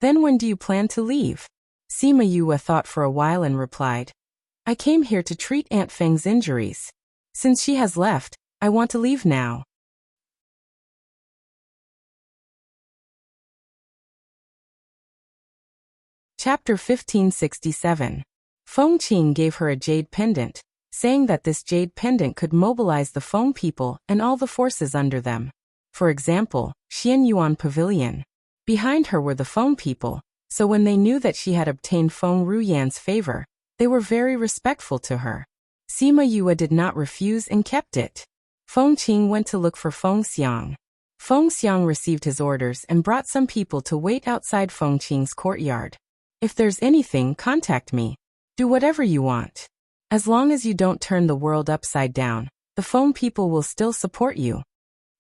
Then when do you plan to leave? Sima Yue thought for a while and replied. I came here to treat Aunt Feng's injuries. Since she has left, I want to leave now. Chapter 1567. Feng Qing gave her a jade pendant, saying that this jade pendant could mobilize the Feng people and all the forces under them. For example, Xian Yuan Pavilion. Behind her were the Feng people, so when they knew that she had obtained Feng Ruyan's favor, they were very respectful to her. Sima Yue did not refuse and kept it. Feng Qing went to look for Feng Xiang. Feng Xiang received his orders and brought some people to wait outside Feng Qing's courtyard. If there's anything, contact me. Do whatever you want. As long as you don't turn the world upside down, the Feng people will still support you.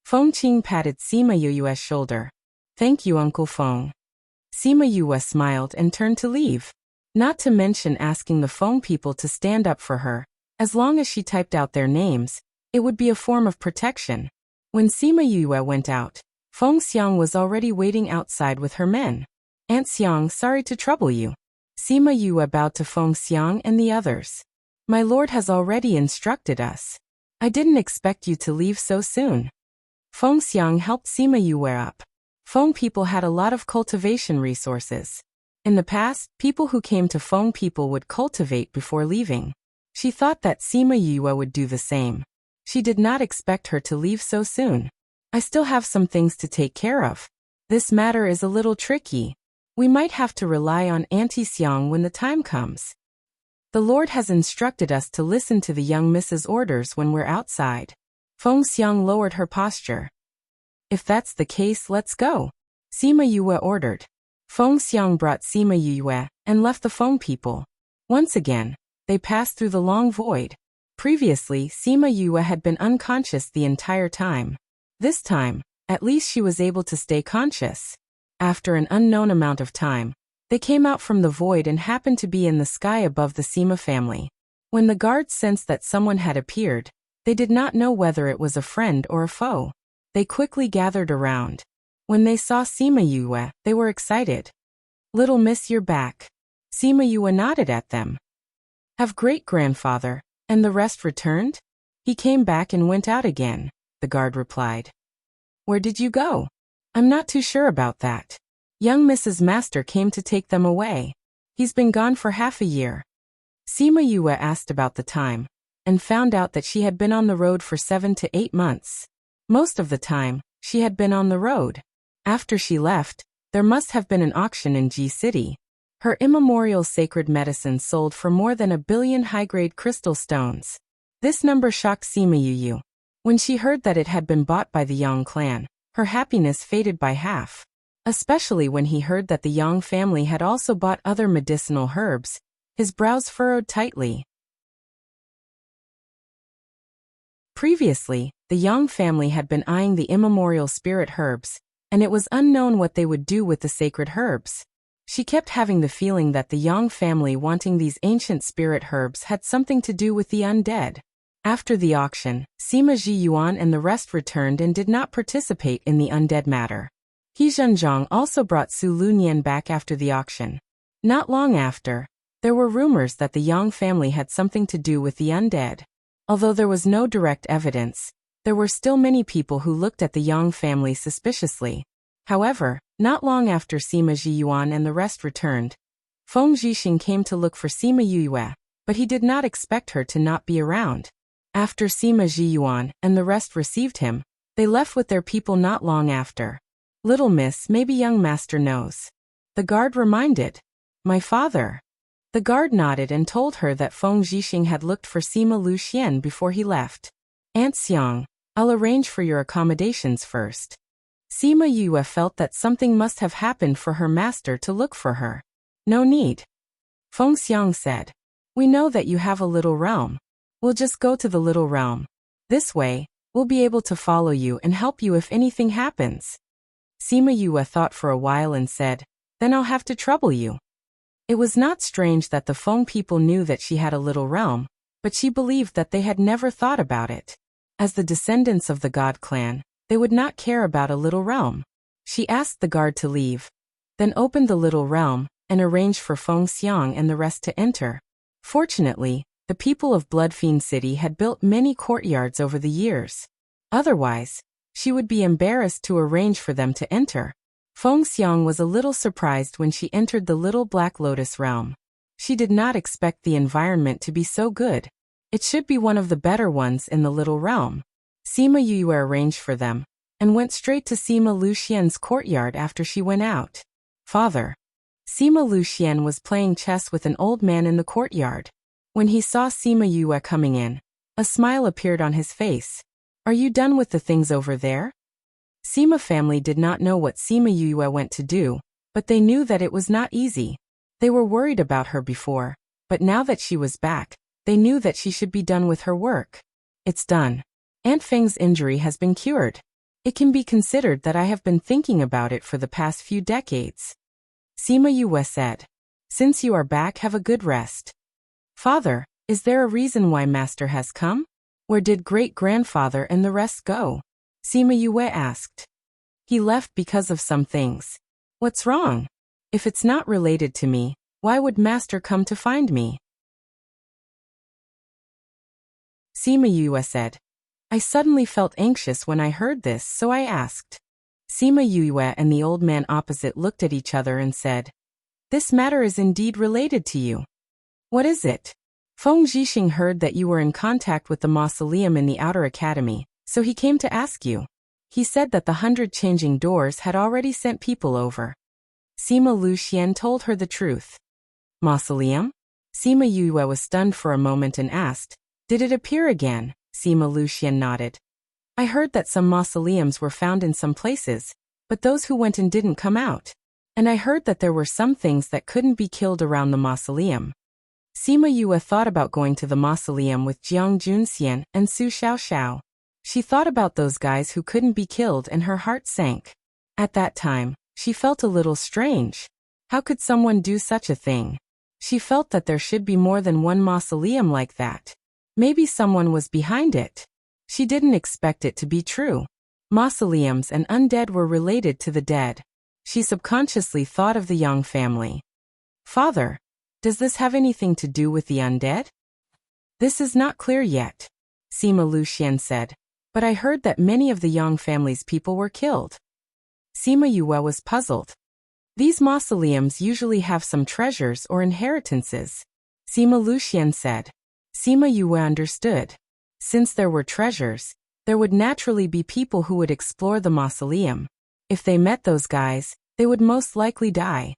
Feng Qing patted Sima Yue's shoulder. Thank you, Uncle Feng. Sima Yue smiled and turned to leave. Not to mention asking the Feng people to stand up for her. As long as she typed out their names, it would be a form of protection. When Sima Yue went out, Feng Xiang was already waiting outside with her men. Aunt Xiang, sorry to trouble you. Sima Yue bowed to Feng Xiang and the others. My lord has already instructed us. I didn't expect you to leave so soon. Feng Xiang helped Sima Yue up. Feng people had a lot of cultivation resources. In the past, people who came to Feng people would cultivate before leaving. She thought that Sima Yue would do the same. She did not expect her to leave so soon. I still have some things to take care of. This matter is a little tricky. We might have to rely on Auntie Xiang when the time comes. The Lord has instructed us to listen to the young Miss's orders when we're outside. Feng Xiang lowered her posture. If that's the case, let's go. Sima Yue ordered. Feng Xiang brought Sima Yue and left the Feng people. Once again, they passed through the long void. Previously, Sima Yue had been unconscious the entire time. This time, at least she was able to stay conscious. After an unknown amount of time, they came out from the void and happened to be in the sky above the Sima family. When the guards sensed that someone had appeared, they did not know whether it was a friend or a foe. They quickly gathered around. When they saw Sima Yue, they were excited. Little miss, you're back. Sima Yue nodded at them. Have great-grandfather, And the rest returned? He came back and went out again, the guard replied. Where did you go? I'm not too sure about that. Young Mrs. Master came to take them away. He's been gone for half a year. Sima Yue asked about the time, and found out that she had been on the road for 7 to 8 months. Most of the time, she had been on the road. After she left, there must have been an auction in Ji City. Her immemorial sacred medicine sold for more than 1 billion high-grade crystal stones. This number shocked Sima Yu. When she heard that it had been bought by the Yang clan, her happiness faded by half. Especially when he heard that the Yang family had also bought other medicinal herbs, his brows furrowed tightly. Previously, the Yang family had been eyeing the immemorial spirit herbs, and it was unknown what they would do with the sacred herbs. She kept having the feeling that the Yang family wanting these ancient spirit herbs had something to do with the undead. After the auction, Sima Ji Yuan and the rest returned and did not participate in the undead matter. He Zhenjiang also brought Su Lunyan back after the auction. Not long after, there were rumors that the Yang family had something to do with the undead. Although there was no direct evidence, there were still many people who looked at the Yang family suspiciously. However, not long after Sima Ji Yuan and the rest returned, Feng Zhixing came to look for Sima Yue, but he did not expect her to not be around. After Sima Ji Yuan and the rest received him, they left with their people not long after. Little miss, maybe young master knows. The guard reminded. My father. The guard nodded and told her that Feng Zhixing had looked for Sima Luxian before he left. Aunt Xiang, I'll arrange for your accommodations first. Sima Yue felt that something must have happened for her master to look for her. No need. Feng Xiang said. We know that you have a little realm. We'll just go to the little realm. This way, we'll be able to follow you and help you if anything happens. Sima Yue thought for a while and said, then I'll have to trouble you. It was not strange that the Feng people knew that she had a little realm, but she believed that they had never thought about it. As the descendants of the God clan, they would not care about a little realm. She asked the guard to leave, then opened the little realm and arranged for Feng Xiang and the rest to enter. Fortunately, the people of Bloodfiend City had built many courtyards over the years. Otherwise, she would be embarrassed to arrange for them to enter. Feng Xiang was a little surprised when she entered the little Black Lotus realm. She did not expect the environment to be so good. It should be one of the better ones in the little realm. Sima Yue arranged for them, and went straight to Sima Luxian's courtyard after she went out. Father. Sima Luxian was playing chess with an old man in the courtyard. When he saw Sima Yue coming in, a smile appeared on his face. Are you done with the things over there? Sima family did not know what Sima Yue went to do, but they knew that it was not easy. They were worried about her before, but now that she was back, they knew that she should be done with her work. It's done. Aunt Feng's injury has been cured. It can be considered that I have been thinking about it for the past few decades. Sima Yue said. Since you are back, have a good rest. Father, is there a reason why Master has come? Where did great-grandfather and the rest go? Sima Yue asked. He left because of some things. What's wrong? If it's not related to me, why would Master come to find me? Sima Yue said. I suddenly felt anxious when I heard this, so I asked. Sima Yue and the old man opposite looked at each other and said, This matter is indeed related to you. What is it? Feng Zhixing heard that you were in contact with the mausoleum in the outer academy, so he came to ask you. He said that the 100 changing doors had already sent people over. Sima Luxian told her the truth. Mausoleum? Sima Yue was stunned for a moment and asked, Did it appear again? Sima Luxian nodded. I heard that some mausoleums were found in some places, but those who went in didn't come out. And I heard that there were some things that couldn't be killed around the mausoleum. Sima Yue thought about going to the mausoleum with Jiang Junxian and Su Xiaoxiao. She thought about those guys who couldn't be killed and her heart sank. At that time, she felt a little strange. How could someone do such a thing? She felt that there should be more than one mausoleum like that. Maybe someone was behind it. She didn't expect it to be true. Mausoleums and undead were related to the dead. She subconsciously thought of the Yang family. Father, does this have anything to do with the undead? This is not clear yet, Sima Luxian said, but I heard that many of the Yang family's people were killed. Sima Yue was puzzled. These mausoleums usually have some treasures or inheritances, Sima Luxian said. Sima Yue understood. Since there were treasures, there would naturally be people who would explore the mausoleum. If they met those guys, they would most likely die.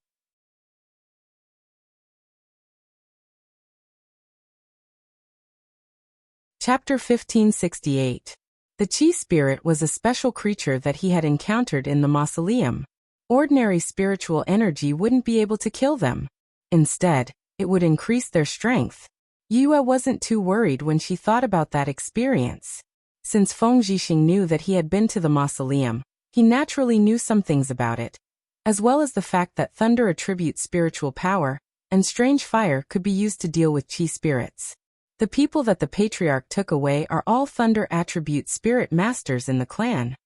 Chapter 1568. The Qi spirit was a special creature that he had encountered in the mausoleum. Ordinary spiritual energy wouldn't be able to kill them. Instead, it would increase their strength. Yue wasn't too worried when she thought about that experience. Since Feng Zhixing knew that he had been to the mausoleum, he naturally knew some things about it, as well as the fact that thunder attributes spiritual power, and strange fire could be used to deal with Qi spirits. The people that the patriarch took away are all thunder attribute spirit masters in the clan.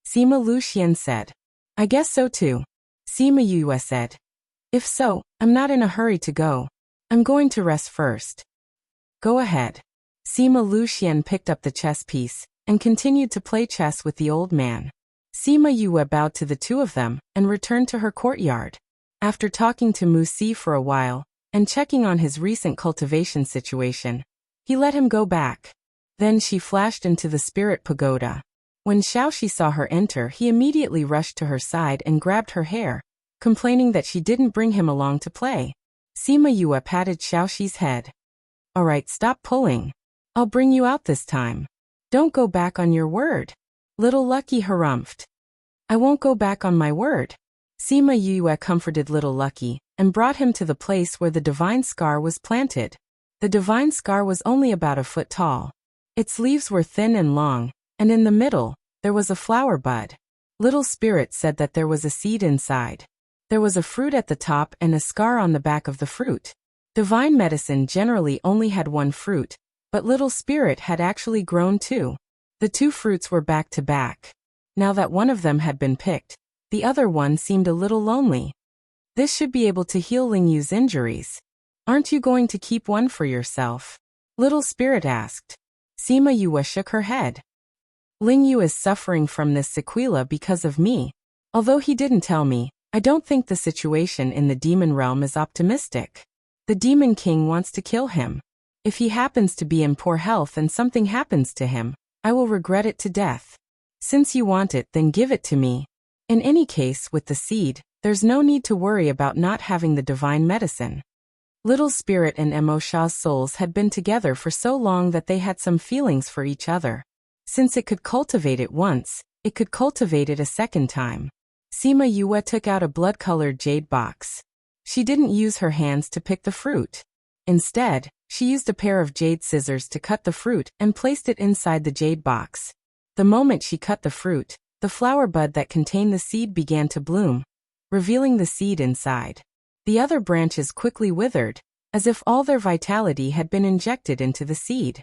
Sima Luxian said. I guess so too. Sima Yue said. If so, I'm not in a hurry to go. I'm going to rest first. Go ahead. Sima Luxian picked up the chess piece and continued to play chess with the old man. Sima Yue bowed to the two of them and returned to her courtyard. After talking to Mu Si for a while and checking on his recent cultivation situation, he let him go back. Then she flashed into the spirit pagoda. When Xiaoxi saw her enter, he immediately rushed to her side and grabbed her hair, complaining that she didn't bring him along to play. Sima Yue patted Xiaoxi's head. All right, stop pulling. I'll bring you out this time. Don't go back on your word. Little Lucky harumphed. I won't go back on my word. Sima Yue comforted Little Lucky and brought him to the place where the divine scar was planted. The divine scar was only about a foot tall. Its leaves were thin and long, and in the middle, there was a flower bud. Little Spirit said that there was a seed inside. There was a fruit at the top and a scar on the back of the fruit. Divine medicine generally only had one fruit, but Little Spirit had actually grown two. The two fruits were back to back. Now that one of them had been picked, the other one seemed a little lonely. This should be able to heal Lingyu's injuries. Aren't you going to keep one for yourself? Little Spirit asked. Sima Yue shook her head. Lingyu is suffering from this sequela because of me. Although he didn't tell me, I don't think the situation in the demon realm is optimistic. The Demon King wants to kill him. If he happens to be in poor health and something happens to him, I will regret it to death. Since you want it, then give it to me. In any case, with the seed, there's no need to worry about not having the divine medicine. Little Spirit and Mo Sha's souls had been together for so long that they had some feelings for each other. Since it could cultivate it once, it could cultivate it a second time. Sima Yue took out a blood-colored jade box. She didn't use her hands to pick the fruit. Instead, she used a pair of jade scissors to cut the fruit and placed it inside the jade box. The moment she cut the fruit, the flower bud that contained the seed began to bloom, revealing the seed inside. The other branches quickly withered, as if all their vitality had been injected into the seed.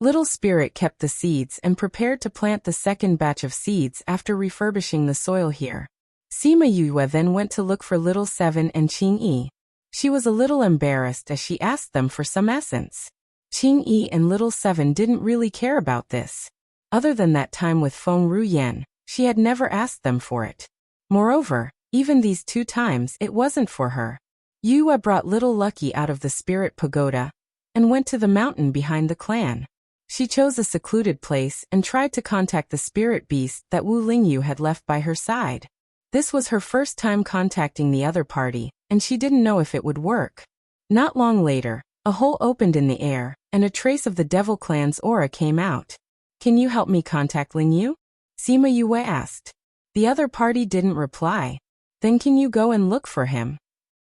Little Spirit kept the seeds and prepared to plant the second batch of seeds after refurbishing the soil here. Sima Yue then went to look for Little Seven and Qing Yi. She was a little embarrassed as she asked them for some essence. Qing Yi and Little Seven didn't really care about this. Other than that time with Feng Ruyan, she had never asked them for it. Moreover, even these 2 times it wasn't for her. Yue brought Little Lucky out of the spirit pagoda and went to the mountain behind the clan. She chose a secluded place and tried to contact the spirit beast that Wu Lingyu had left by her side. This was her first time contacting the other party, and she didn't know if it would work. Not long later, a hole opened in the air, and a trace of the Devil Clan's aura came out. Can you help me contact Lingyu? Sima Yue asked. The other party didn't reply. Then can you go and look for him?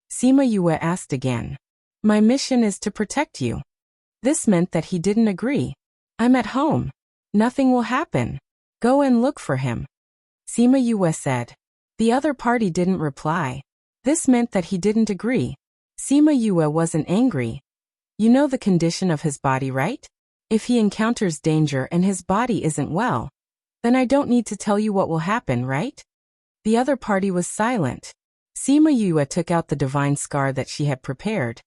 Sima Yue asked again. My mission is to protect you. This meant that he didn't agree. I'm at home. Nothing will happen. Go and look for him. Sima Yue said. The other party didn't reply. This meant that he didn't agree. Sima Yue wasn't angry. You know the condition of his body, right? If he encounters danger and his body isn't well, then I don't need to tell you what will happen, right? The other party was silent. Sima Yue took out the divine scar that she had prepared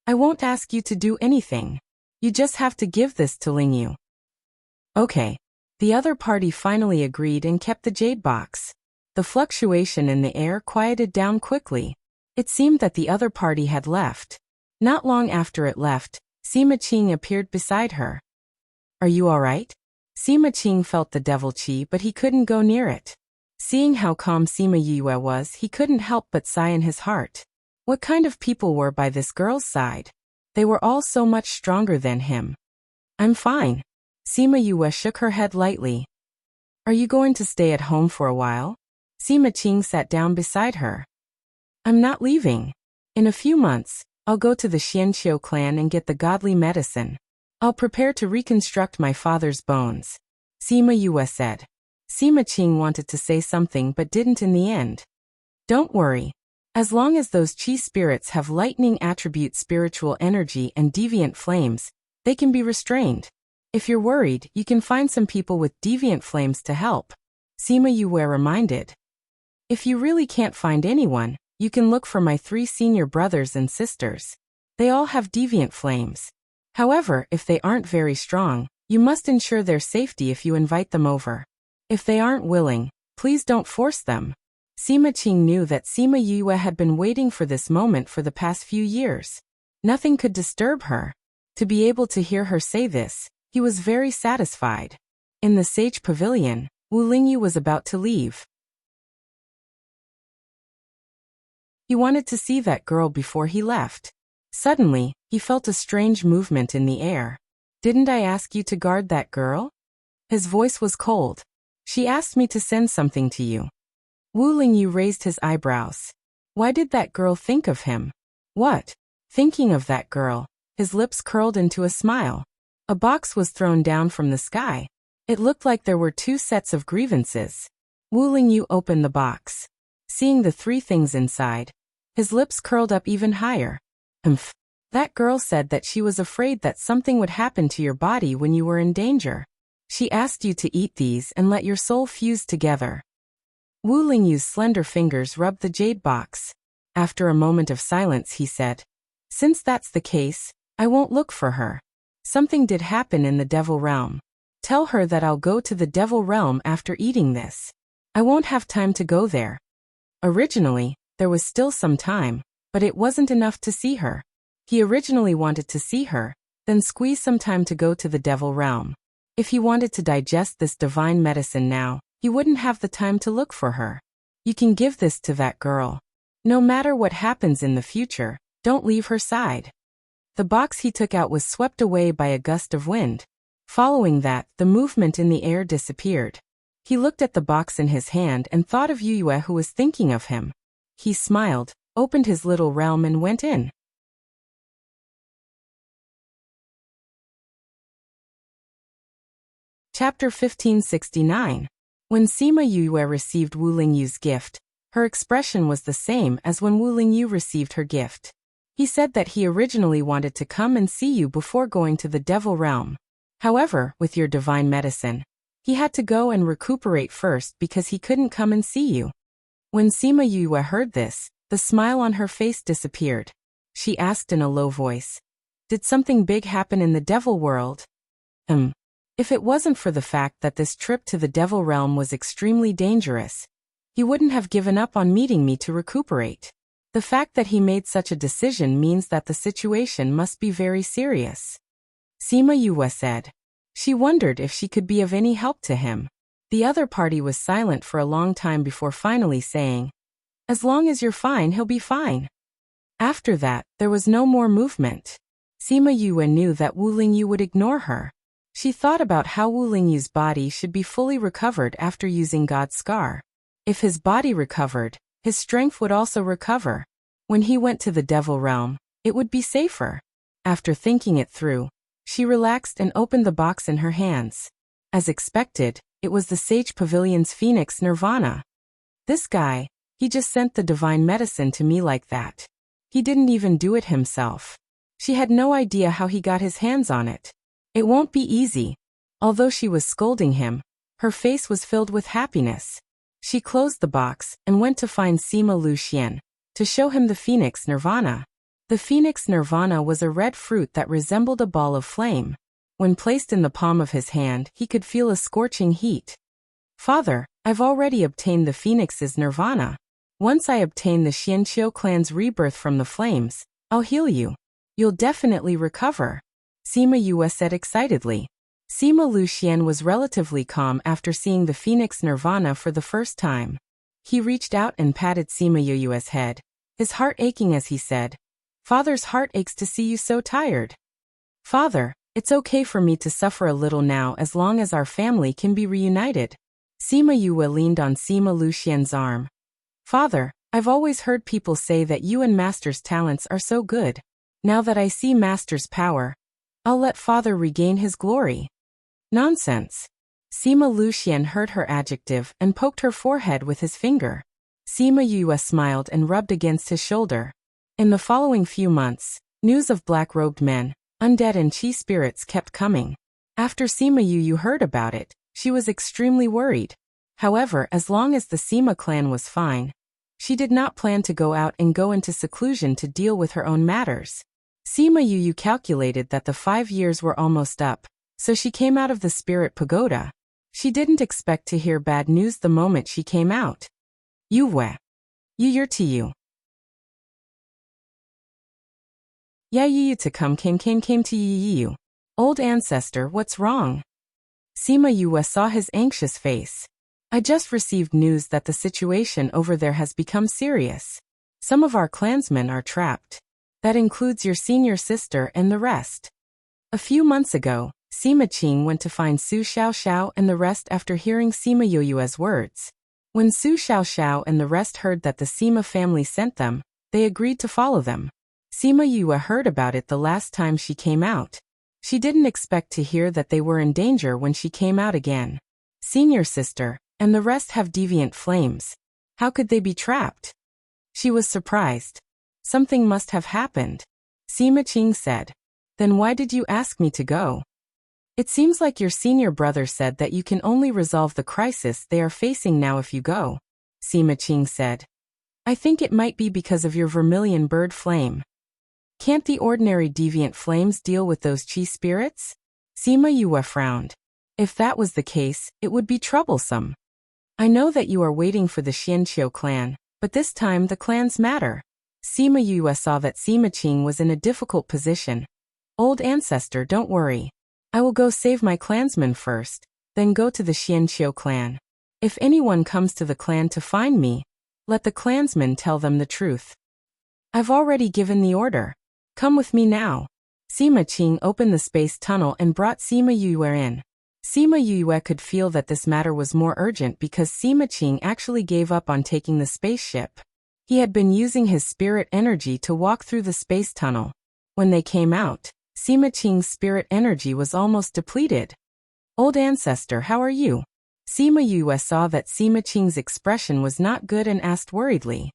I won't ask you to do anything. You just have to give this to Lingyu. Okay. The other party finally agreed and kept the jade box. The fluctuation in the air quieted down quickly. It seemed that the other party had left. Not long after it left, Sima Qing appeared beside her. Are you all right? Sima Qing felt the devil chi, but he couldn't go near it. Seeing how calm Sima Yue was, he couldn't help but sigh in his heart. What kind of people were by this girl's side? They were all so much stronger than him. I'm fine. Sima Yue shook her head lightly. Are you going to stay at home for a while? Sima Qing sat down beside her. I'm not leaving. In a few months, I'll go to the Xianqiu clan and get the godly medicine. I'll prepare to reconstruct my father's bones. Sima Yue said. Sima Qing wanted to say something but didn't in the end. Don't worry. As long as those qi spirits have lightning attribute spiritual energy and deviant flames, they can be restrained. If you're worried, you can find some people with deviant flames to help. Sima Yue reminded. If you really can't find anyone, you can look for my 3 senior brothers and sisters. They all have deviant flames. However, if they aren't very strong, you must ensure their safety if you invite them over. If they aren't willing, please don't force them. Sima Qing knew that Sima Yue had been waiting for this moment for the past few years. Nothing could disturb her. To be able to hear her say this, he was very satisfied. In the Sage Pavilion, Wu Lingyu was about to leave. He wanted to see that girl before he left. Suddenly, he felt a strange movement in the air. Didn't I ask you to guard that girl? His voice was cold. She asked me to send something to you. Wu Lingyu raised his eyebrows. Why did that girl think of him? What? Thinking of that girl, his lips curled into a smile. A box was thrown down from the sky. It looked like there were 2 sets of grievances. Wu Lingyu opened the box. Seeing the 3 things inside, his lips curled up even higher. Humph. That girl said that she was afraid that something would happen to your body when you were in danger. She asked you to eat these and let your soul fuse together. Wu Lingyu's slender fingers rubbed the jade box. After a moment of silence, he said, Since that's the case, I won't look for her. Something did happen in the devil realm. Tell her that I'll go to the devil realm after eating this. I won't have time to go there. Originally, there was still some time, but it wasn't enough to see her. He originally wanted to see her, then squeeze some time to go to the devil realm. If he wanted to digest this divine medicine now, he wouldn't have the time to look for her. You can give this to that girl. No matter what happens in the future, don't leave her side. The box he took out was swept away by a gust of wind. Following that, the movement in the air disappeared. He looked at the box in his hand and thought of Yue who was thinking of him. He smiled, opened his little realm and went in. Chapter 1569. When Sima Yue received Wu Lingyu's gift, her expression was the same as when Wu Lingyu received her gift. He said that he originally wanted to come and see you before going to the devil realm. However, with your divine medicine, he had to go and recuperate first because he couldn't come and see you. When Sima Yue heard this, the smile on her face disappeared. She asked in a low voice, Did something big happen in the devil world? If it wasn't for the fact that this trip to the devil realm was extremely dangerous, he wouldn't have given up on meeting me to recuperate. The fact that he made such a decision means that the situation must be very serious. Sima Yue said. She wondered if she could be of any help to him. The other party was silent for a long time before finally saying, As long as you're fine, he'll be fine. After that, there was no more movement. Sima Yue knew that Wu Lingyu would ignore her. She thought about how Wu Lingyu's body should be fully recovered after using God's scar. If his body recovered, his strength would also recover. When he went to the devil realm, it would be safer. After thinking it through, she relaxed and opened the box in her hands. As expected, it was the Sage Pavilion's Phoenix Nirvana. This guy, he just sent the divine medicine to me like that. He didn't even do it himself. She had no idea how he got his hands on it. It won't be easy. Although she was scolding him, her face was filled with happiness. She closed the box and went to find Sima Lu Xian to show him the Phoenix Nirvana. The phoenix nirvana was a red fruit that resembled a ball of flame. When placed in the palm of his hand, he could feel a scorching heat. Father, I've already obtained the phoenix's nirvana. Once I obtain the Xianqiu clan's rebirth from the flames, I'll heal you. You'll definitely recover, Sima Yue said excitedly. Sima Luxian was relatively calm after seeing the phoenix nirvana for the first time. He reached out and patted Sima Yue's head, his heart aching as he said, Father's heart aches to see you so tired. Father, it's okay for me to suffer a little now as long as our family can be reunited. Sima Yue leaned on Sima Luxian's arm. Father, I've always heard people say that you and Master's talents are so good. Now that I see Master's power, I'll let Father regain his glory. Nonsense. Sima Luxian heard her adjective and poked her forehead with his finger. Sima Yue smiled and rubbed against his shoulder. In the following few months, news of black-robed men, undead and chi spirits kept coming. After Sima Yue heard about it, she was extremely worried. However, as long as the Sima clan was fine, she did not plan to go out and go into seclusion to deal with her own matters. Sima Yue calculated that the 5 years were almost up, so she came out of the spirit pagoda. She didn't expect to hear bad news the moment she came out. Yue. Year to you. Ya you to come came to you. Old ancestor, what's wrong? Sima Yue saw his anxious face. I just received news that the situation over there has become serious. Some of our clansmen are trapped. That includes your senior sister and the rest. A few months ago, Sima Qing went to find Su Xiaoxiao and the rest after hearing Sima Yue's words. When Su Xiaoxiao and the rest heard that the Sima family sent them, they agreed to follow them. Sima Yue heard about it the last time she came out. She didn't expect to hear that they were in danger when she came out again. Senior sister, and the rest have deviant flames. How could they be trapped? She was surprised. Something must have happened. Sima Qing said. Then why did you ask me to go? It seems like your senior brother said that you can only resolve the crisis they are facing now if you go, Sima Qing said. I think it might be because of your vermilion bird flame. Can't the ordinary deviant flames deal with those chi spirits? Sima Yue frowned. If that was the case, it would be troublesome. I know that you are waiting for the Xianqiu clan, but this time the clans matter. Sima Yue saw that Sima Qing was in a difficult position. Old ancestor, don't worry. I will go save my clansmen first, then go to the Xianqiu clan. If anyone comes to the clan to find me, let the clansmen tell them the truth. I've already given the order. Come with me now. Sima Qing opened the space tunnel and brought Sima Yue in. Sima Yue could feel that this matter was more urgent because Sima Qing actually gave up on taking the spaceship. He had been using his spirit energy to walk through the space tunnel. When they came out, Sima Qing's spirit energy was almost depleted. Old ancestor, how are you? Sima Yue saw that Sima Qing's expression was not good and asked worriedly.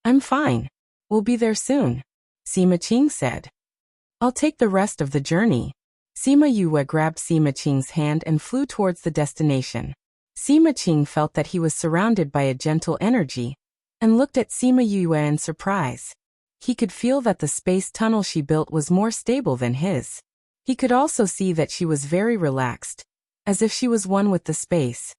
I'm fine. We'll be there soon, Sima Qing said. I'll take the rest of the journey. Sima Yue grabbed Sima Qing's hand and flew towards the destination. Sima Qing felt that he was surrounded by a gentle energy, and looked at Sima Yue in surprise. He could feel that the space tunnel she built was more stable than his. He could also see that she was very relaxed, as if she was one with the space.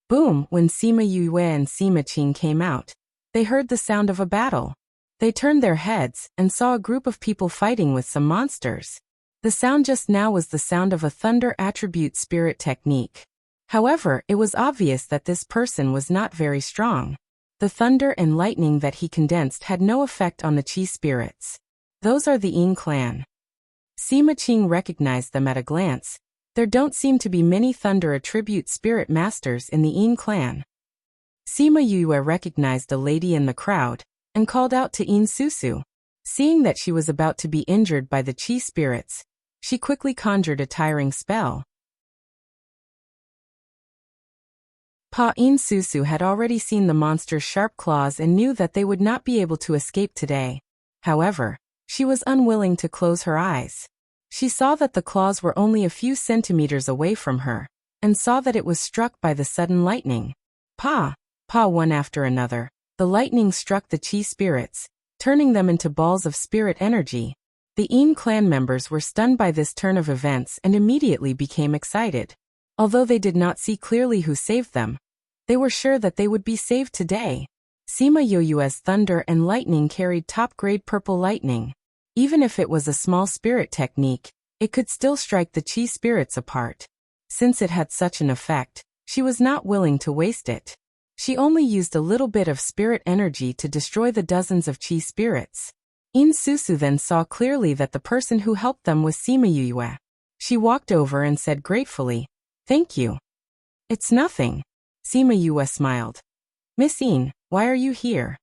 Boom! When Sima Yue and Sima Qing came out, they heard the sound of a battle. They turned their heads and saw a group of people fighting with some monsters. The sound just now was the sound of a thunder attribute spirit technique. However, it was obvious that this person was not very strong. The thunder and lightning that he condensed had no effect on the chi spirits. Those are the Yin clan. Sima Qing recognized them at a glance. There don't seem to be many thunder attribute spirit masters in the Yin clan. Sima Yue recognized a lady in the crowd, and called out to Yin Susu. Seeing that she was about to be injured by the chi spirits, she quickly conjured a tiring spell. Yin Susu had already seen the monster's sharp claws and knew that they would not be able to escape today. However, she was unwilling to close her eyes. She saw that the claws were only a few centimeters away from her, and saw that it was struck by the sudden lightning. One after another, the lightning struck the chi spirits, turning them into balls of spirit energy. The Een clan members were stunned by this turn of events and immediately became excited. Although they did not see clearly who saved them, they were sure that they would be saved today. Sima Yoyue's thunder and lightning carried top-grade purple lightning. Even if it was a small spirit technique, it could still strike the chi spirits apart. Since it had such an effect, she was not willing to waste it. She only used a little bit of spirit energy to destroy the dozens of chi spirits. In Susu then saw clearly that the person who helped them was Sima Yue. She walked over and said gratefully, "Thank you." "It's nothing." Sima Yue smiled. "Miss Een, why are you here?"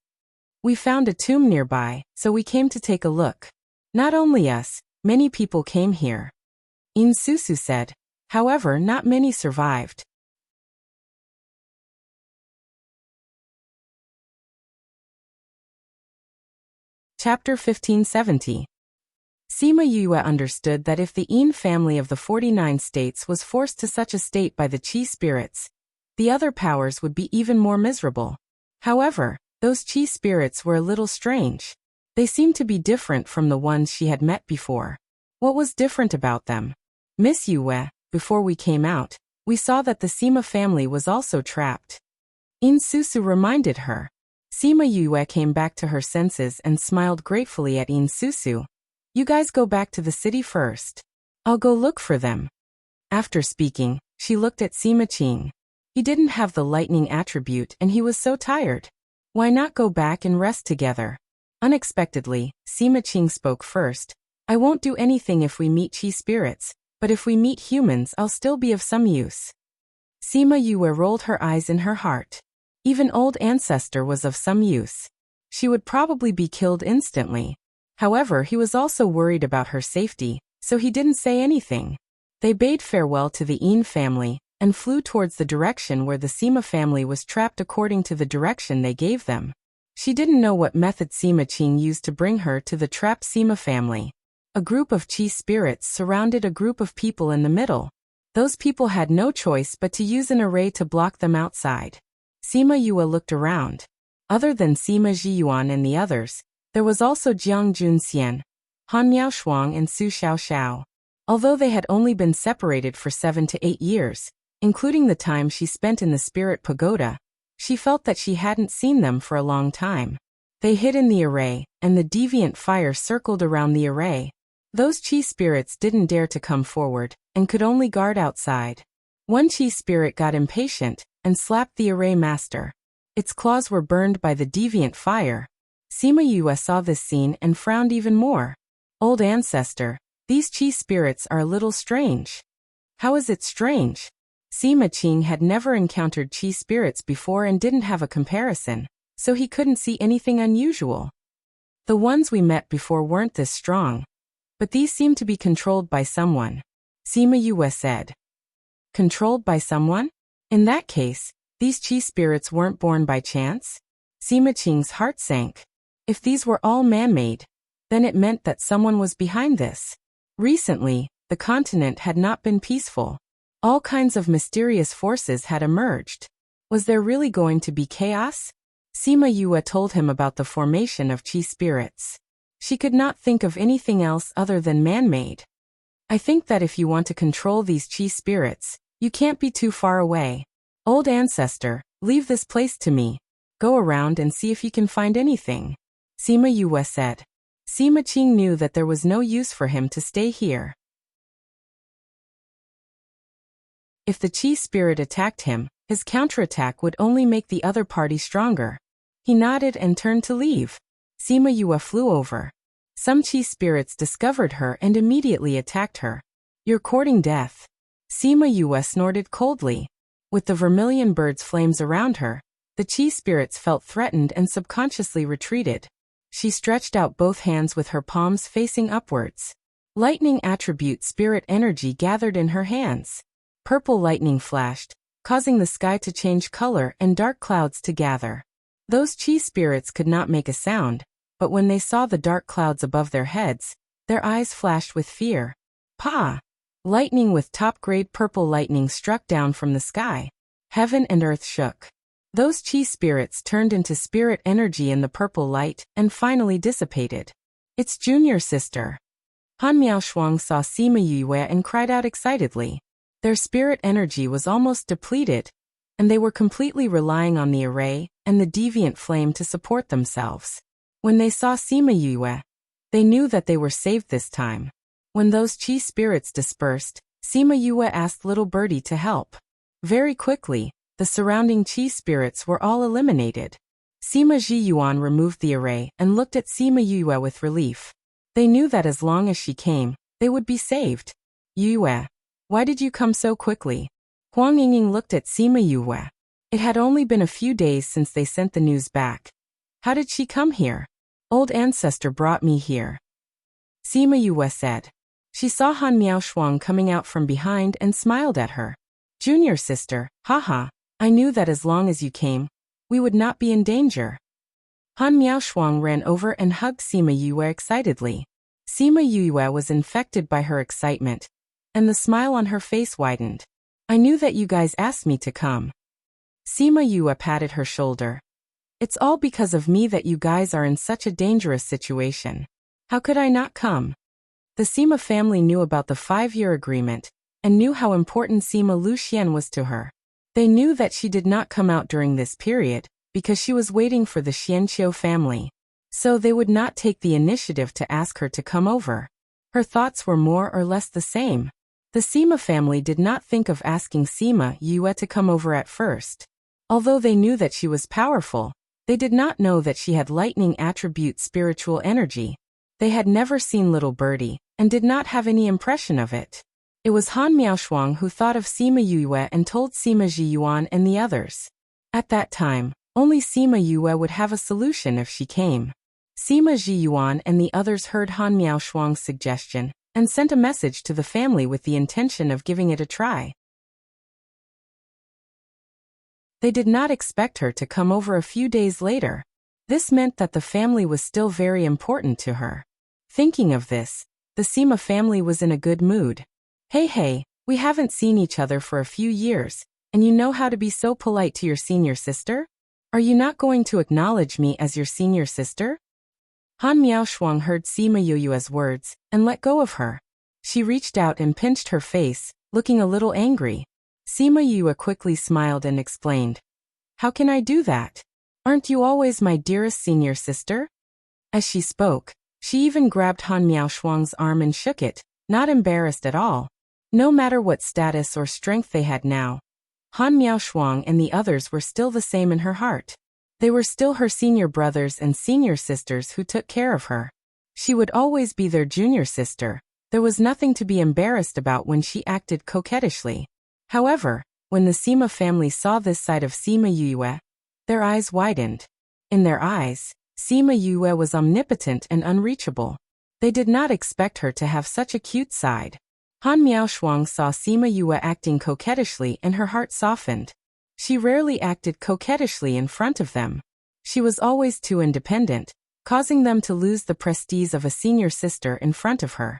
"We found a tomb nearby, so we came to take a look." "Not only us, many people came here," In Susu said. However, not many survived. Chapter 1570. Sima Yue understood that if the Een family of the 49 states was forced to such a state by the Qi spirits, the other powers would be even more miserable. However, those Qi spirits were a little strange. They seemed to be different from the ones she had met before. What was different about them? "Miss Yue, before we came out, we saw that the Sima family was also trapped." In Susu reminded her. Sima Yue came back to her senses and smiled gratefully at In Susu. "You guys go back to the city first. I'll go look for them." After speaking, she looked at Sima Qing. He didn't have the lightning attribute and he was so tired. Why not go back and rest together? Unexpectedly, Sima Qing spoke first. "I won't do anything if we meet Qi spirits, but if we meet humans I'll still be of some use." Sima Yue rolled her eyes in her heart. Even old ancestor was of some use. She would probably be killed instantly. However, he was also worried about her safety, so he didn't say anything. They bade farewell to the Een family, and flew towards the direction where the Sima family was trapped according to the direction they gave them. She didn't know what method Sima Qing used to bring her to the trapped Sima family. A group of Qi spirits surrounded a group of people in the middle. Those people had no choice but to use an array to block them outside. Sima Yue looked around. Other than Sima Zhiyuan and the others, there was also Jiang Junxian, Han Yaoshuang and Su Xiaoxiao. Although they had only been separated for 7 to 8 years, including the time she spent in the spirit pagoda, she felt that she hadn't seen them for a long time. They hid in the array, and the deviant fire circled around the array. Those Qi spirits didn't dare to come forward, and could only guard outside. One Qi spirit got impatient, and slapped the array master. Its claws were burned by the deviant fire. Sima Yue saw this scene and frowned even more. "Old ancestor, these Qi spirits are a little strange." "How is it strange?" Sima Qing had never encountered Qi spirits before and didn't have a comparison, so he couldn't see anything unusual. "The ones we met before weren't this strong. But these seem to be controlled by someone," Sima Yue said. "Controlled by someone? In that case, these Qi spirits weren't born by chance?" Sima Qing's heart sank. If these were all man-made, then it meant that someone was behind this. Recently, the continent had not been peaceful. All kinds of mysterious forces had emerged. Was there really going to be chaos? Sima Yue told him about the formation of Qi spirits. She could not think of anything else other than man-made. "I think that if you want to control these Qi spirits, you can't be too far away. Old ancestor, leave this place to me. Go around and see if you can find anything," Sima Yue said. Sima Qing knew that there was no use for him to stay here. If the Qi spirit attacked him, his counterattack would only make the other party stronger. He nodded and turned to leave. Sima Yue flew over. Some Qi spirits discovered her and immediately attacked her. "You're courting death." Sima Yue snorted coldly. With the vermilion bird's flames around her, the Qi spirits felt threatened and subconsciously retreated. She stretched out both hands with her palms facing upwards. Lightning attribute spirit energy gathered in her hands. Purple lightning flashed, causing the sky to change color and dark clouds to gather. Those Qi spirits could not make a sound, but when they saw the dark clouds above their heads, their eyes flashed with fear. "Pa!" Lightning with top-grade purple lightning struck down from the sky. Heaven and earth shook. Those chi spirits turned into spirit energy in the purple light and finally dissipated. It's junior sister. Han Miaoshuang saw Sima Yue and cried out excitedly. Their spirit energy was almost depleted, and they were completely relying on the array and the deviant flame to support themselves. When they saw Sima Yue, they knew that they were saved this time. When those chi spirits dispersed, Sima Yue asked little birdie to help. Very quickly, the surrounding chi spirits were all eliminated. Sima Zhiyuan removed the array and looked at Sima Yue with relief. They knew that as long as she came, they would be saved. Yue, why did you come so quickly? Huang Yingying looked at Sima Yue. It had only been a few days since they sent the news back. How did she come here? Old ancestor brought me here. Sima Yue said. She saw Han Miaoshuang coming out from behind and smiled at her. Junior sister, haha, I knew that as long as you came, we would not be in danger. Han Miaoshuang ran over and hugged Sima Yue excitedly. Sima Yue was infected by her excitement, and the smile on her face widened. I knew that you guys asked me to come. Sima Yue patted her shoulder. It's all because of me that you guys are in such a dangerous situation. How could I not come? The Sima family knew about the 5-year agreement, and knew how important Sima Luxian was to her. They knew that she did not come out during this period, because she was waiting for the Xianqiu family. So they would not take the initiative to ask her to come over. Her thoughts were more or less the same. The Sima family did not think of asking Sima Yue to come over at first. Although they knew that she was powerful, they did not know that she had lightning attribute spiritual energy. They had never seen little birdie, and did not have any impression of it. It was Han Miaoshuang who thought of Sima Yue and told Sima Zhiyuan and the others. At that time, only Sima Yue would have a solution if she came. Sima Zhiyuan and the others heard Han Miaoshuang's suggestion, and sent a message to the family with the intention of giving it a try. They did not expect her to come over a few days later. This meant that the family was still very important to her. Thinking of this, the Sima family was in a good mood. Hey, we haven't seen each other for a few years, and you know how to be so polite to your senior sister? Are you not going to acknowledge me as your senior sister? Han Miaoshuang heard Sima Yue's words, and let go of her. She reached out and pinched her face, looking a little angry. Sima Yue quickly smiled and explained. How can I do that? Aren't you always my dearest senior sister? As she spoke, she even grabbed Han Miaoshuang's arm and shook it, not embarrassed at all. No matter what status or strength they had now, Han Miaoshuang and the others were still the same in her heart. They were still her senior brothers and senior sisters who took care of her. She would always be their junior sister. There was nothing to be embarrassed about when she acted coquettishly. However, when the Sima family saw this side of Sima Yue, their eyes widened. In their eyes, Sima Yue was omnipotent and unreachable. They did not expect her to have such a cute side. Han Miaoshuang saw Sima Yue acting coquettishly and her heart softened. She rarely acted coquettishly in front of them. She was always too independent, causing them to lose the prestige of a senior sister in front of her.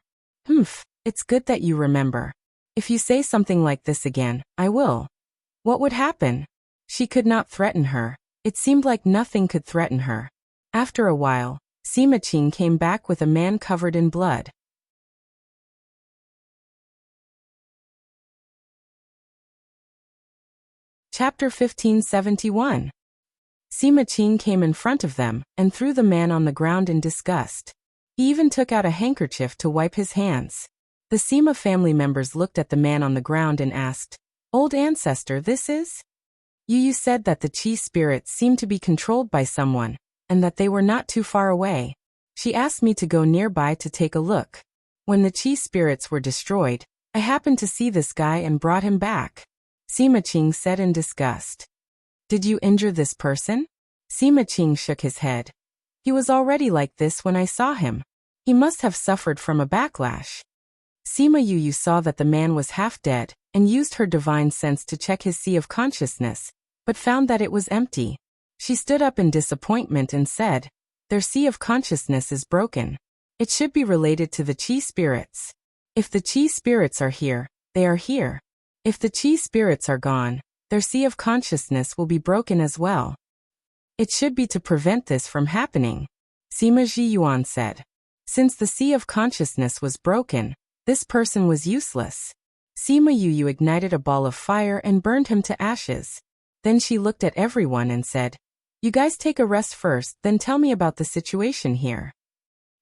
It's good that you remember. If you say something like this again, I will. What would happen? She could not threaten her. It seemed like nothing could threaten her. After a while, Sima Qing came back with a man covered in blood. Chapter 1571. Sima Qing came in front of them and threw the man on the ground in disgust. He even took out a handkerchief to wipe his hands. The Sima family members looked at the man on the ground and asked, Old ancestor, this is? You said that the chi spirits seemed to be controlled by someone, and that they were not too far away. She asked me to go nearby to take a look. When the chi spirits were destroyed, I happened to see this guy and brought him back. Sima Qing said in disgust. Did you injure this person? Sima Qing shook his head. He was already like this when I saw him. He must have suffered from a backlash. Sima Yu saw that the man was half dead, and used her divine sense to check his sea of consciousness, but found that it was empty. She stood up in disappointment and said, Their sea of consciousness is broken. It should be related to the chi spirits. If the chi spirits are here, they are here. If the chi spirits are gone, their sea of consciousness will be broken as well. It should be to prevent this from happening, Sima Zhiyuan said. Since the sea of consciousness was broken, this person was useless. Sima Yu ignited a ball of fire and burned him to ashes. Then she looked at everyone and said, "You guys take a rest first, then tell me about the situation here."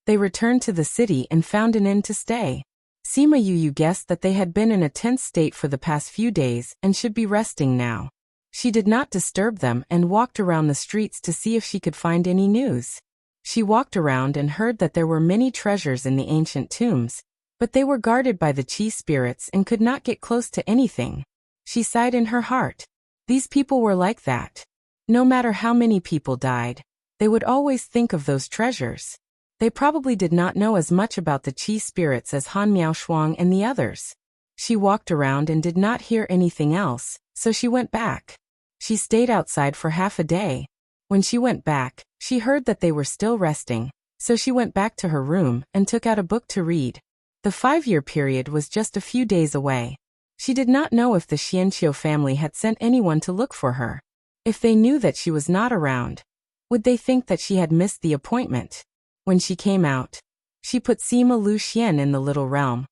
They returned to the city and found an inn to stay. Sima Yu guessed that they had been in a tense state for the past few days and should be resting now. She did not disturb them and walked around the streets to see if she could find any news. She walked around and heard that there were many treasures in the ancient tombs, but they were guarded by the chi spirits and could not get close to anything. She sighed in her heart. These people were like that. No matter how many people died, they would always think of those treasures. They probably did not know as much about the chi spirits as Han Miaoshuang and the others. She walked around and did not hear anything else, so she went back. She stayed outside for half a day. When she went back, she heard that they were still resting, so she went back to her room and took out a book to read. The 5-year period was just a few days away. She did not know if the Xianqiu family had sent anyone to look for her. If they knew that she was not around, would they think that she had missed the appointment? When she came out, she put Sima Lu Xian in the little realm,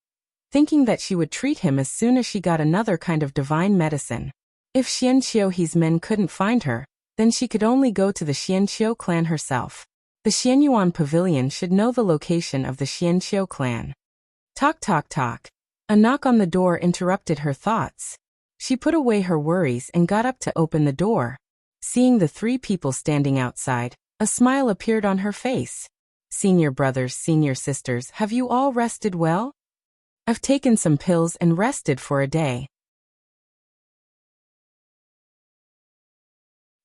thinking that she would treat him as soon as she got another kind of divine medicine. If Xianqiu's men couldn't find her, then she could only go to the Xianqiu clan herself. The Xianyuan pavilion should know the location of the Xianqiu clan. Tock tock tock. A knock on the door interrupted her thoughts. She put away her worries and got up to open the door. Seeing the 3 people standing outside, a smile appeared on her face. "Senior brothers, senior sisters, have you all rested well? I've taken some pills and rested for a day.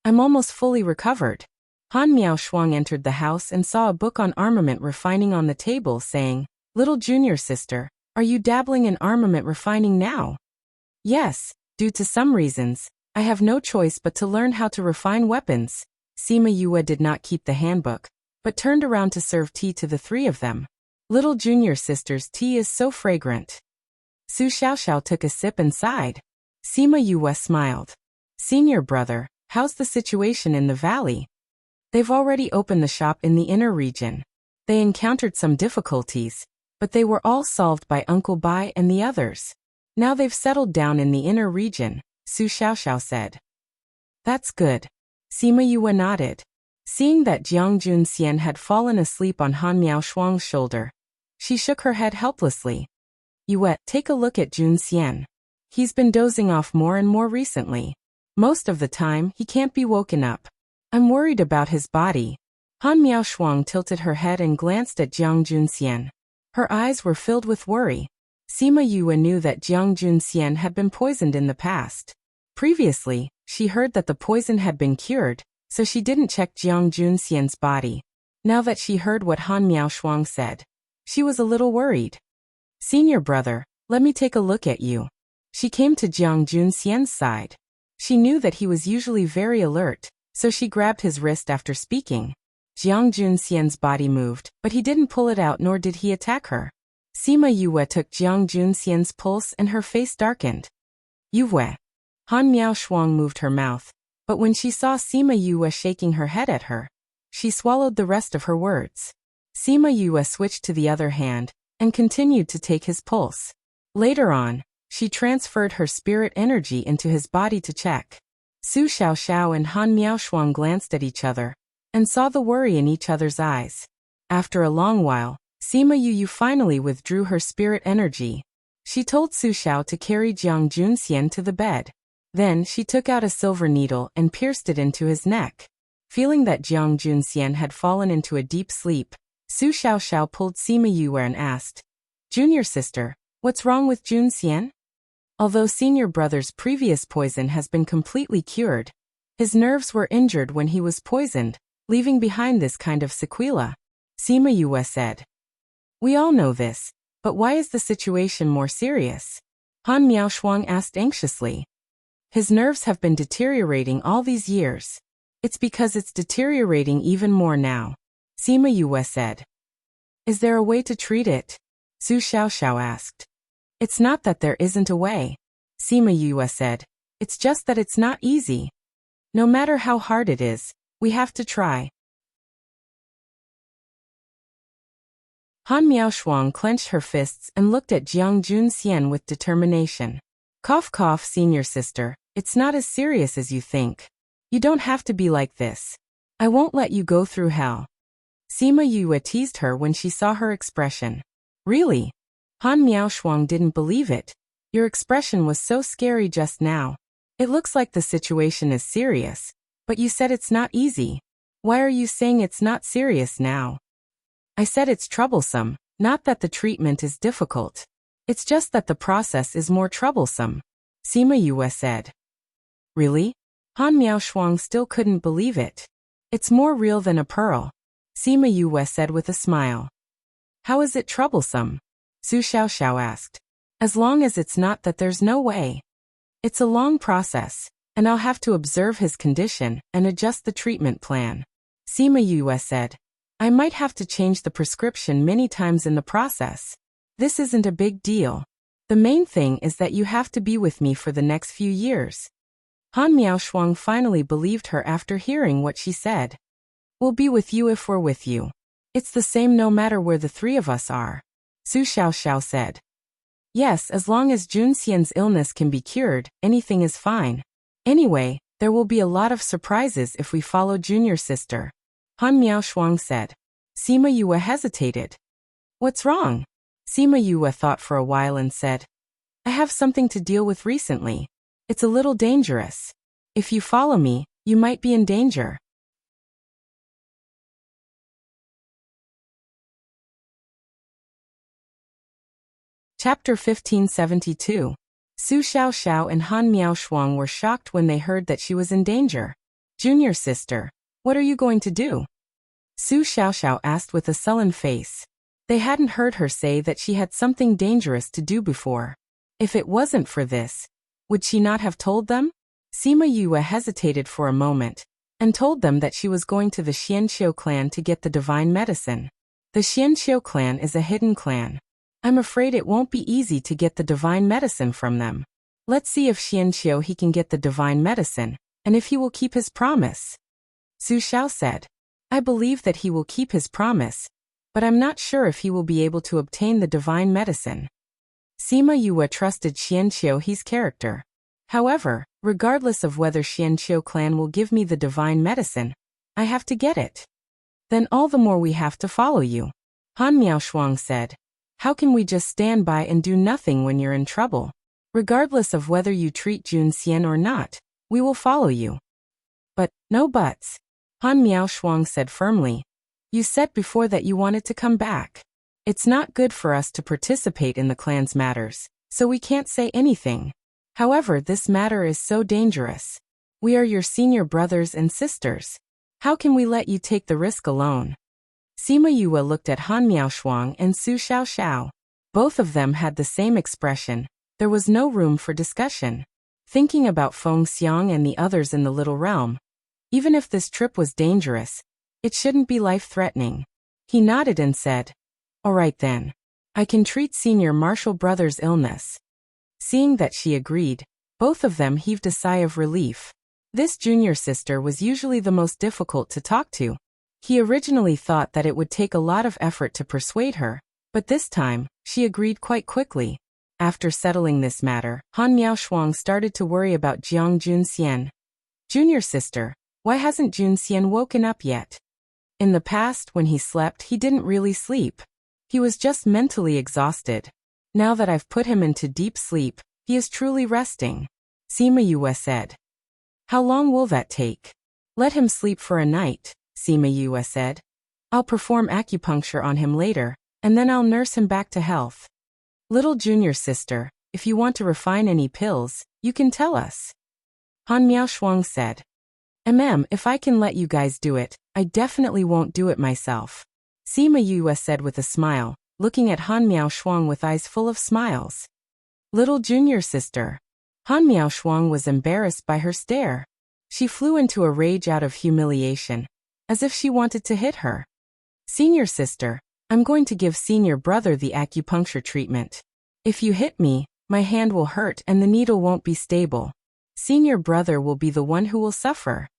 I'm almost fully recovered." Han Miaoshuang entered the house and saw a book on armament refining on the table, saying, "Little junior sister, are you dabbling in armament refining now?" "Yes, due to some reasons, I have no choice but to learn how to refine weapons." Sima Yue did not keep the handbook, but turned around to serve tea to the 3 of them. "Little junior sister's tea is so fragrant." Su Xiaoxiao took a sip and sighed. Sima Yue smiled. "Senior brother, how's the situation in the valley?" "They've already opened the shop in the inner region. They encountered some difficulties, but they were all solved by Uncle Bai and the others. Now they've settled down in the inner region," Su Xiaoxiao said. "That's good." Sima Yue nodded. Seeing that Jiang Junxian had fallen asleep on Han Miaoshuang's shoulder, she shook her head helplessly. "Yue, take a look at Junxian. He's been dozing off more and more recently. Most of the time, he can't be woken up. I'm worried about his body." Han Miaoshuang tilted her head and glanced at Jiang Junxian. Her eyes were filled with worry. Sima Yue knew that Jiang Junxian had been poisoned in the past. Previously, she heard that the poison had been cured, so she didn't check Jiang Junxian's body. Now that she heard what Han Miaoshuang said, she was a little worried. "Senior brother, let me take a look at you." She came to Jiang Junxian's side. She knew that he was usually very alert, so she grabbed his wrist after speaking. Jiang Junxian's body moved, but he didn't pull it out nor did he attack her. Sima Yue took Jiang Junxian's pulse and her face darkened. "Yue." Han Miaoshuang moved her mouth, but when she saw Sima Yue shaking her head at her, she swallowed the rest of her words. Sima Yue switched to the other hand and continued to take his pulse. Later on, she transferred her spirit energy into his body to check. Su Xiaoxiao and Han Miaoshuang glanced at each other and saw the worry in each other's eyes. After a long while, Sima Yue finally withdrew her spirit energy. She told Su Xiao to carry Jiang Junxian to the bed. Then she took out a silver needle and pierced it into his neck. Feeling that Jiang Junxian had fallen into a deep sleep, Su Xiaoxiao pulled Sima Yue and asked, "Junior sister, what's wrong with Junxian?" Although senior brother's previous poison has been completely cured, his nerves were injured when he was poisoned, leaving behind this kind of sequela. Sima Yue said. "We all know this, but why is the situation more serious?" Han Miaoshuang asked anxiously. "His nerves have been deteriorating all these years. It's because it's deteriorating even more now," Sima Yue said. "Is there a way to treat it?" Su Xiaoxiao asked. "It's not that there isn't a way," Sima Yue said. It's just that it's not easy. No matter how hard it is, we have to try. Han Miaoshuang clenched her fists and looked at Jiang Junxian with determination. Cough cough, senior sister, it's not as serious as you think. You don't have to be like this. I won't let you go through hell. Sima Yue teased her when she saw her expression. Really? Han Miaoshuang didn't believe it. Your expression was so scary just now. It looks like the situation is serious, but you said it's not easy. Why are you saying it's not serious now? I said it's troublesome, not that the treatment is difficult. It's just that the process is more troublesome, Sima Yue said. Really? Han Miaoshuang still couldn't believe it. It's more real than a pearl, Sima Yue said with a smile. How is it troublesome? Su Xiaoxiao asked. As long as it's not that there's no way. It's a long process, and I'll have to observe his condition and adjust the treatment plan, Sima Yue said. I might have to change the prescription many times in the process. This isn't a big deal. The main thing is that you have to be with me for the next few years. Han Miaoshuang finally believed her after hearing what she said. We'll be with you if we're with you. It's the same no matter where the three of us are, Su Xiaoxiao said. Yes, as long as Junxian's illness can be cured, anything is fine. Anyway, there will be a lot of surprises if we follow junior sister, Han Miaoshuang said. Sima Yue hesitated. What's wrong? Sima Yue thought for a while and said, I have something to deal with recently. It's a little dangerous. If you follow me, you might be in danger. Chapter 1572. Su Xiaoxiao and Han Miaoshuang were shocked when they heard that she was in danger. Junior sister, what are you going to do? Su Xiaoxiao asked with a sullen face. They hadn't heard her say that she had something dangerous to do before. If it wasn't for this, would she not have told them? Sima Yue hesitated for a moment, and told them that she was going to the Xianqiu clan to get the divine medicine. The Xianqiu clan is a hidden clan. I'm afraid it won't be easy to get the divine medicine from them. Let's see if Xianqiu he can get the divine medicine, and if he will keep his promise. Su Xiao said. I believe that he will keep his promise, but I'm not sure if he will be able to obtain the divine medicine. Sima Yue trusted Xianqiu he's character. However, regardless of whether Xianqiu clan will give me the divine medicine, I have to get it. Then all the more we have to follow you, Han Miaoshuang said. How can we just stand by and do nothing when you're in trouble? Regardless of whether you treat Junxian or not, we will follow you. But, no buts, Han Miaoshuang said firmly. You said before that you wanted to come back. It's not good for us to participate in the clan's matters, so we can't say anything. However, this matter is so dangerous. We are your senior brothers and sisters. How can we let you take the risk alone? Sima Yue looked at Han Miaoshuang and Su Xiaoxiao. Both of them had the same expression. There was no room for discussion. Thinking about Feng Xiang and the others in the little realm, even if this trip was dangerous, it shouldn't be life-threatening. He nodded and said, All right then. I can treat senior martial brother's illness. Seeing that she agreed, both of them heaved a sigh of relief. This junior sister was usually the most difficult to talk to. He originally thought that it would take a lot of effort to persuade her, but this time, she agreed quite quickly. After settling this matter, Han Miaoshuang started to worry about Jiang Junxian. Junior sister, why hasn't Junxian woken up yet? In the past, when he slept, he didn't really sleep. He was just mentally exhausted. Now that I've put him into deep sleep, he is truly resting, Sima Yue said. How long will that take? Let him sleep for a night, Sima Yue said. I'll perform acupuncture on him later, and then I'll nurse him back to health. Little junior sister, if you want to refine any pills, you can tell us. Han Miaoshuang said. If I can let you guys do it, I definitely won't do it myself, Sima Yue said with a smile, looking at Han Miaoshuang with eyes full of smiles. Little junior sister. Han Miaoshuang was embarrassed by her stare. She flew into a rage out of humiliation, as if she wanted to hit her. Senior sister, I'm going to give senior brother the acupuncture treatment. If you hit me, my hand will hurt and the needle won't be stable, Senior brother will be the one who will suffer.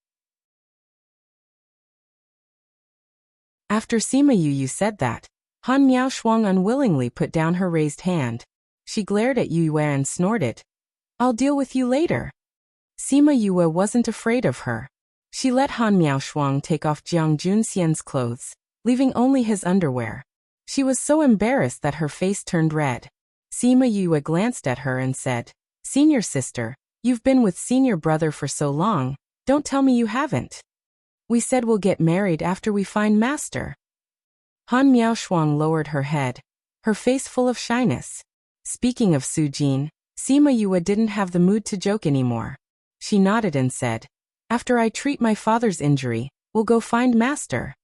After Sima Yu said that, Han Miaoshuang unwillingly put down her raised hand. She glared at Yue and snorted. I'll deal with you later. Sima Yue wasn't afraid of her. She let Han Miaoshuang take off Jiang Junxian's clothes, leaving only his underwear. She was so embarrassed that her face turned red. Sima Yue glanced at her and said, Senior sister, you've been with senior brother for so long, don't tell me you haven't. We said we'll get married after we find master. Han Miaoshuang lowered her head, her face full of shyness. Speaking of Su Jin, Sima Yue didn't have the mood to joke anymore. She nodded and said, After I treat my father's injury, we'll go find master.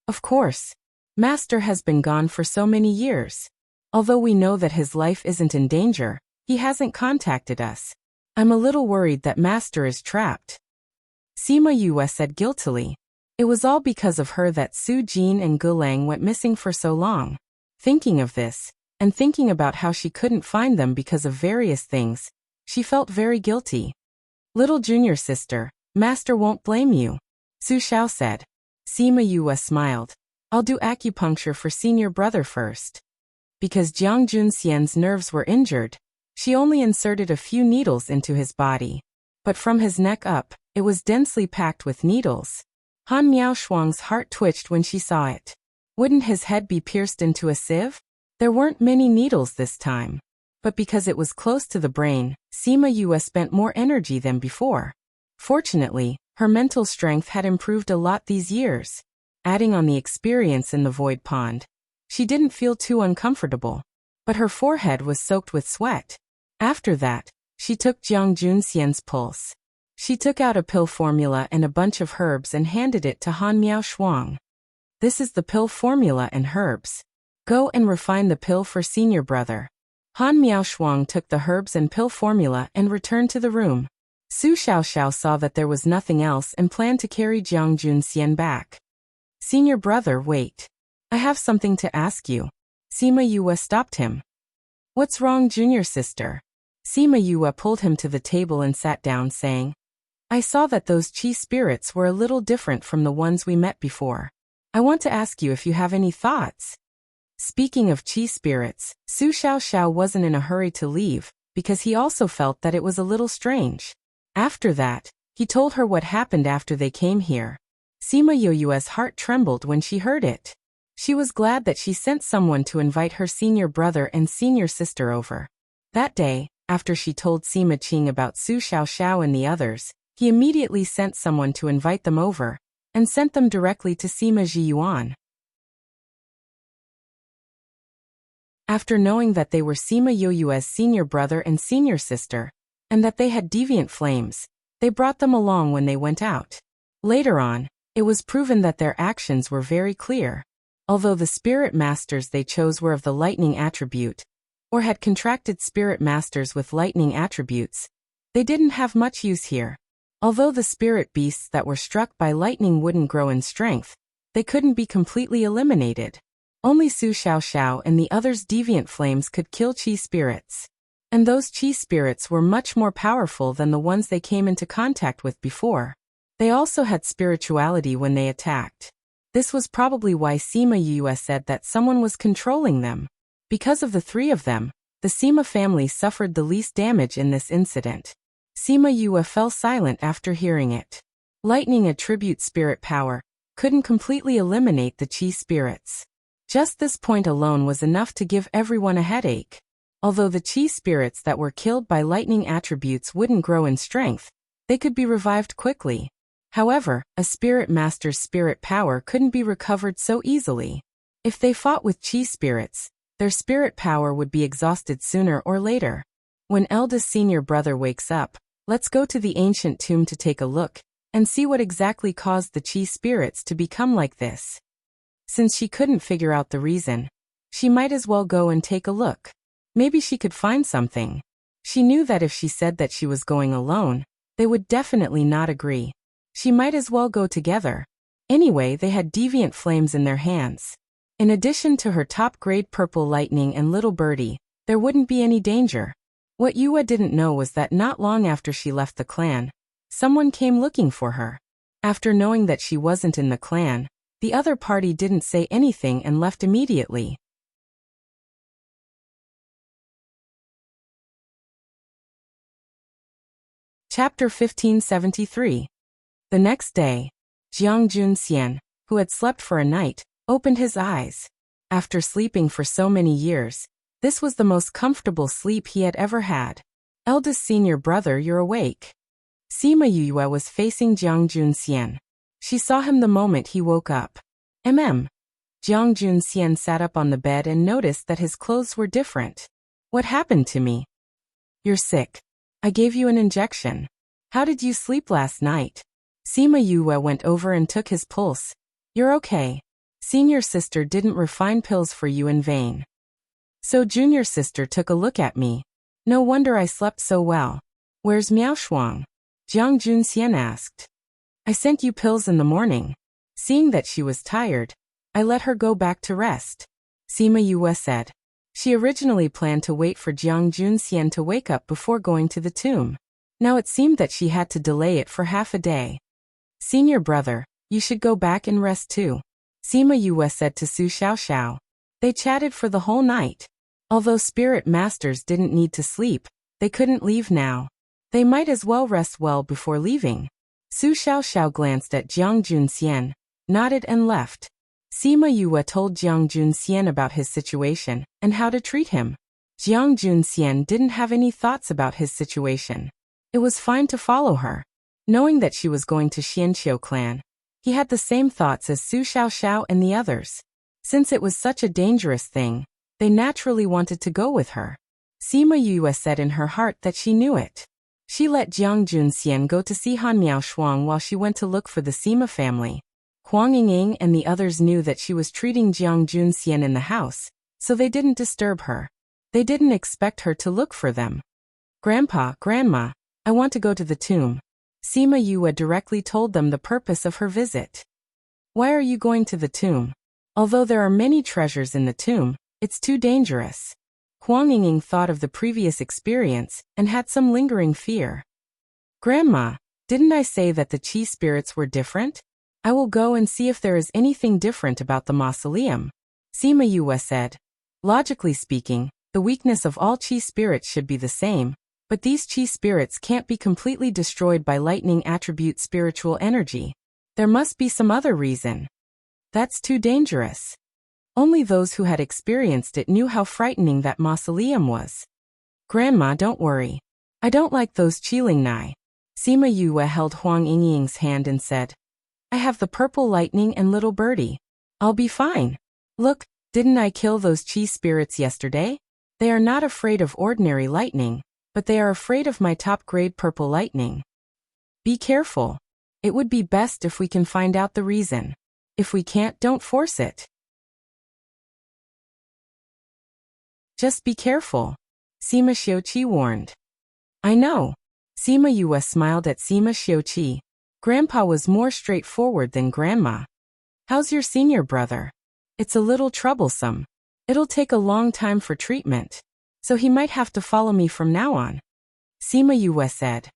Of course. Master has been gone for so many years. Although we know that his life isn't in danger, he hasn't contacted us. I'm a little worried that master is trapped. Sima Yue said guiltily. It was all because of her that Su Jin and Gulang went missing for so long. Thinking of this, and thinking about how she couldn't find them because of various things, she felt very guilty. Little junior sister, master won't blame you, Su Xiao said. Sima Yue smiled. I'll do acupuncture for senior brother first. Because Jiang Junxian's nerves were injured, she only inserted a few needles into his body. But from his neck up, it was densely packed with needles. Han Miaoshuang's heart twitched when she saw it. Wouldn't his head be pierced into a sieve? There weren't many needles this time. But because it was close to the brain, Sima Yue spent more energy than before. Fortunately, her mental strength had improved a lot these years. Adding on the experience in the void pond, she didn't feel too uncomfortable. But her forehead was soaked with sweat. After that, she took Jiang Junxian's pulse. She took out a pill formula and a bunch of herbs and handed it to Han Miaoshuang. This is the pill formula and herbs. Go and refine the pill for senior brother. Han Miaoshuang took the herbs and pill formula and returned to the room. Su Xiaoxiao saw that there was nothing else and planned to carry Jiang Junxian back. Senior brother, wait. I have something to ask you. Sima Yue stopped him. What's wrong, junior sister? Sima Yue pulled him to the table and sat down, saying, I saw that those qi spirits were a little different from the ones we met before. I want to ask you if you have any thoughts. Speaking of qi spirits, Su Xiaoxiao wasn't in a hurry to leave, because he also felt that it was a little strange. After that, he told her what happened after they came here. Sima Yue's heart trembled when she heard it. She was glad that she sent someone to invite her senior brother and senior sister over. That day, after she told Sima Qing about Su Xiaoxiao and the others, he immediately sent someone to invite them over, and sent them directly to Sima Zhiyuan. After knowing that they were Sima Yue's senior brother and senior sister, and that they had deviant flames, they brought them along when they went out. Later on, it was proven that their actions were very clear. Although the spirit masters they chose were of the lightning attribute, or had contracted spirit masters with lightning attributes, they didn't have much use here. Although the spirit beasts that were struck by lightning wouldn't grow in strength, they couldn't be completely eliminated. Only Su Xiaoxiao and the others' deviant flames could kill qi spirits. And those qi spirits were much more powerful than the ones they came into contact with before. They also had spirituality when they attacked. This was probably why Sima Yue said that someone was controlling them. Because of the three of them, the Sima family suffered the least damage in this incident. Sima Yue fell silent after hearing it. Lightning attribute spirit power couldn't completely eliminate the qi spirits. Just this point alone was enough to give everyone a headache. Although the qi spirits that were killed by lightning attributes wouldn't grow in strength, they could be revived quickly. However, a spirit master's spirit power couldn't be recovered so easily. If they fought with qi spirits, their spirit power would be exhausted sooner or later. When eldest senior brother wakes up, let's go to the ancient tomb to take a look, and see what exactly caused the qi spirits to become like this. Since she couldn't figure out the reason, she might as well go and take a look. Maybe she could find something. She knew that if she said that she was going alone, they would definitely not agree. She might as well go together. Anyway, they had deviant flames in their hands. In addition to her top-grade purple lightning and little birdie, there wouldn't be any danger. What Yue didn't know was that not long after she left the clan, someone came looking for her. After knowing that she wasn't in the clan, the other party didn't say anything and left immediately. Chapter 1573. The next day, Jiang Junxian, who had slept for a night, opened his eyes. After sleeping for so many years, this was the most comfortable sleep he had ever had. Eldest senior brother, you're awake. Sima Yue was facing Jiang Junxian. She saw him the moment he woke up. Jiang Junxian sat up on the bed and noticed that his clothes were different. What happened to me? You're sick. I gave you an injection. How did you sleep last night? Sima Yue went over and took his pulse. You're okay. Senior sister didn't refine pills for you in vain. So junior sister took a look at me. No wonder I slept so well. Where's Miao Shuang? Jiang Junxian asked. I sent you pills in the morning. Seeing that she was tired, I let her go back to rest. Sima Yue said. She originally planned to wait for Jiang Junxian to wake up before going to the tomb. Now it seemed that she had to delay it for half a day. Senior brother, you should go back and rest too. Sima Yue said to Su Xiaoxiao. They chatted for the whole night. Although spirit masters didn't need to sleep, they couldn't leave now. They might as well rest well before leaving. Su Xiaoxiao glanced at Jiang Junxian, nodded and left. Sima Yue told Jiang Junxian about his situation and how to treat him. Jiang Junxian didn't have any thoughts about his situation. It was fine to follow her. Knowing that she was going to Xianqiu clan, he had the same thoughts as Su Xiaoxiao and the others. Since it was such a dangerous thing, they naturally wanted to go with her. Sima Yue said in her heart that she knew it. She let Jiang Junxian go to see Han Miao Shuang while she went to look for the Sima family. Huang Yingying and the others knew that she was treating Jiang Junxian in the house, so they didn't disturb her. They didn't expect her to look for them. Grandpa, Grandma, I want to go to the tomb. Sima Yue directly told them the purpose of her visit. Why are you going to the tomb? Although there are many treasures in the tomb, it's too dangerous. Huang Yingying thought of the previous experience and had some lingering fear. Grandma, didn't I say that the Qi spirits were different? I will go and see if there is anything different about the mausoleum. Sima Yue said. Logically speaking, the weakness of all Qi spirits should be the same, but these Qi spirits can't be completely destroyed by lightning attribute spiritual energy. There must be some other reason. That's too dangerous. Only those who had experienced it knew how frightening that mausoleum was. Grandma, don't worry. I don't like those Qilingnai. Sima Yue held Huang Yingying's hand and said, I have the purple lightning and little birdie. I'll be fine. Look, didn't I kill those Qi spirits yesterday? They are not afraid of ordinary lightning, but they are afraid of my top-grade purple lightning. Be careful. It would be best if we can find out the reason. If we can't, don't force it. Just be careful. Sima Xiuqi warned. I know. Sima Yue smiled at Sima Xiuqi. Grandpa was more straightforward than Grandma. How's your senior brother? It's a little troublesome. It'll take a long time for treatment, so he might have to follow me from now on. Sima Yue said.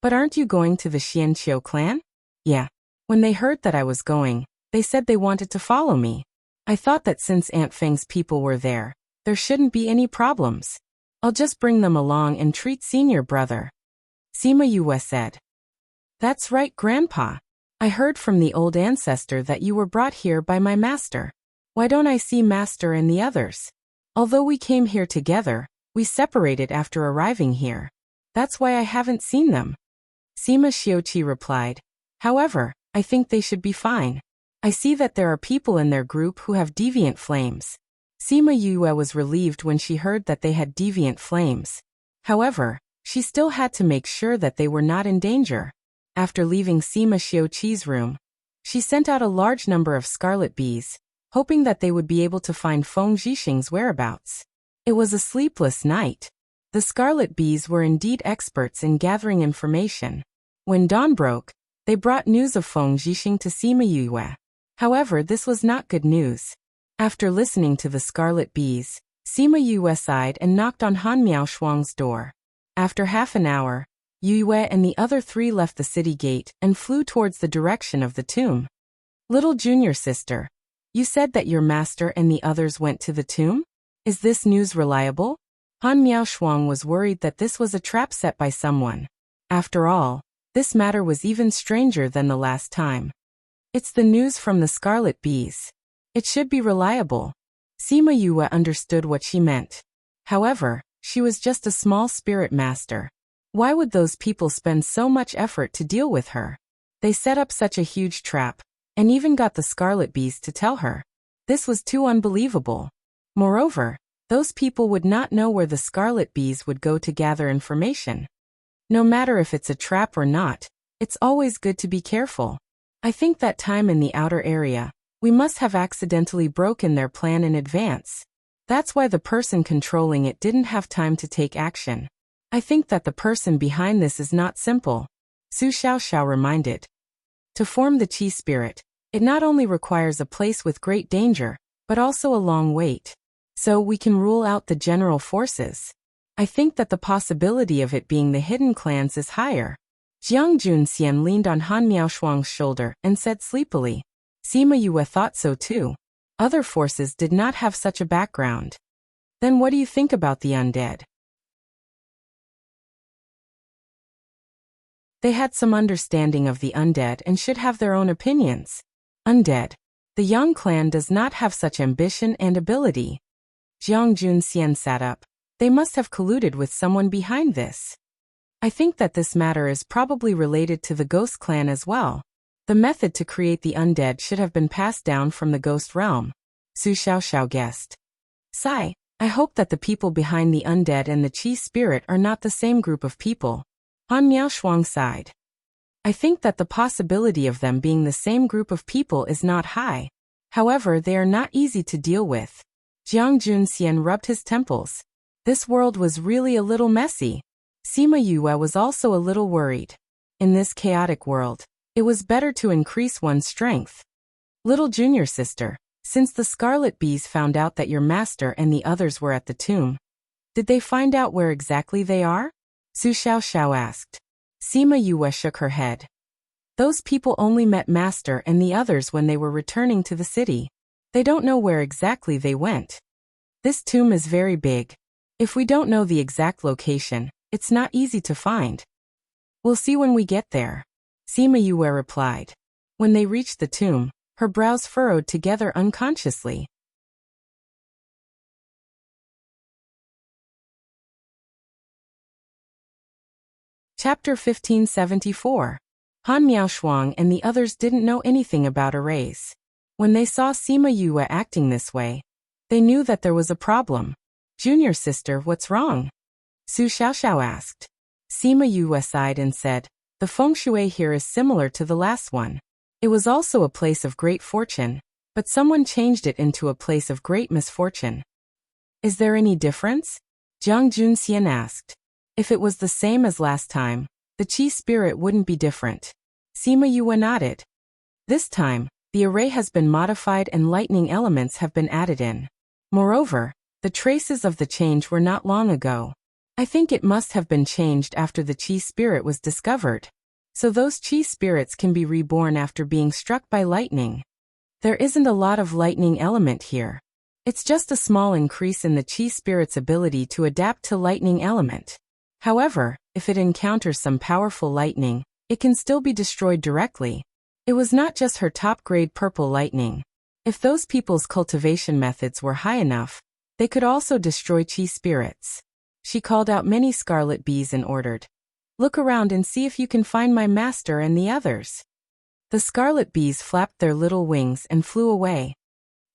But aren't you going to the Xianqiu clan? Yeah. When they heard that I was going, they said they wanted to follow me. I thought that since Aunt Feng's people were there shouldn't be any problems. I'll just bring them along and treat senior brother. Sima Yue said. That's right, Grandpa. I heard from the old ancestor that you were brought here by my master. Why don't I see master and the others? Although we came here together, we separated after arriving here. That's why I haven't seen them. Sima Xiuqi replied. However, I think they should be fine. I see that there are people in their group who have deviant flames. Sima Yue was relieved when she heard that they had deviant flames. However, she still had to make sure that they were not in danger. After leaving Sima Xiuqi's room, she sent out a large number of scarlet bees, hoping that they would be able to find Feng Zhixing's whereabouts. It was a sleepless night. The scarlet bees were indeed experts in gathering information. When dawn broke, they brought news of Feng Zhixing to Sima Yue. However, this was not good news. After listening to the scarlet bees, Sima Yue sighed and knocked on Han Miaoshuang's door. After half an hour, Yue and the other three left the city gate and flew towards the direction of the tomb. Little junior sister, you said that your master and the others went to the tomb? Is this news reliable? Han Miaoshuang was worried that this was a trap set by someone. After all, this matter was even stranger than the last time. It's the news from the Scarlet Bees. It should be reliable. Sima Yue understood what she meant. However, she was just a small spirit master. Why would those people spend so much effort to deal with her? They set up such a huge trap, and even got the Scarlet Bees to tell her. This was too unbelievable. Moreover, those people would not know where the Scarlet Bees would go to gather information. No matter if it's a trap or not, it's always good to be careful. I think that time in the outer area, we must have accidentally broken their plan in advance. That's why the person controlling it didn't have time to take action. I think that the person behind this is not simple, Su Xiaoxiao reminded. To form the Qi spirit, it not only requires a place with great danger, but also a long wait. So we can rule out the general forces. I think that the possibility of it being the hidden clans is higher. Jiang Junxian leaned on Han Miaoshuang's shoulder and said sleepily. Sima Yue thought so too. Other forces did not have such a background. Then what do you think about the undead? They had some understanding of the undead and should have their own opinions. Undead. The Yang clan does not have such ambition and ability. Jiang Junxian sat up. They must have colluded with someone behind this. I think that this matter is probably related to the Ghost clan as well. The method to create the undead should have been passed down from the Ghost realm, Su Xiaoxiao guessed. Sigh, I hope that the people behind the undead and the Qi spirit are not the same group of people. Han Miaoshuang sighed. I think that the possibility of them being the same group of people is not high. However, they are not easy to deal with. Jiang Junxian rubbed his temples. This world was really a little messy. Sima Yue was also a little worried. In this chaotic world, it was better to increase one's strength. Little junior sister, since the Scarlet Bees found out that your master and the others were at the tomb, did they find out where exactly they are? Su Xiaoxiao asked. Sima Yue shook her head. Those people only met master and the others when they were returning to the city. They don't know where exactly they went. This tomb is very big. If we don't know the exact location, it's not easy to find. We'll see when we get there, Sima Yue replied. When they reached the tomb, her brows furrowed together unconsciously. Chapter 1574. Han Miaoshuang and the others didn't know anything about arrays. When they saw Sima Yue acting this way, they knew that there was a problem. Junior sister, what's wrong? Su Xiaoxiao asked. Sima Yue sighed and said, the feng shui here is similar to the last one. It was also a place of great fortune, but someone changed it into a place of great misfortune. Is there any difference? Jiang Junxian asked. If it was the same as last time, the Qi spirit wouldn't be different. Sima Yue nodded. This time, the array has been modified and lightning elements have been added in. Moreover, the traces of the change were not long ago. I think it must have been changed after the Qi spirit was discovered. So those Qi spirits can be reborn after being struck by lightning. There isn't a lot of lightning element here. It's just a small increase in the Qi spirit's ability to adapt to lightning element. However, if it encounters some powerful lightning, it can still be destroyed directly. It was not just her top-grade purple lightning. If those people's cultivation methods were high enough, they could also destroy Qi spirits. She called out many Scarlet Bees and ordered, look around and see if you can find my master and the others. The Scarlet Bees flapped their little wings and flew away.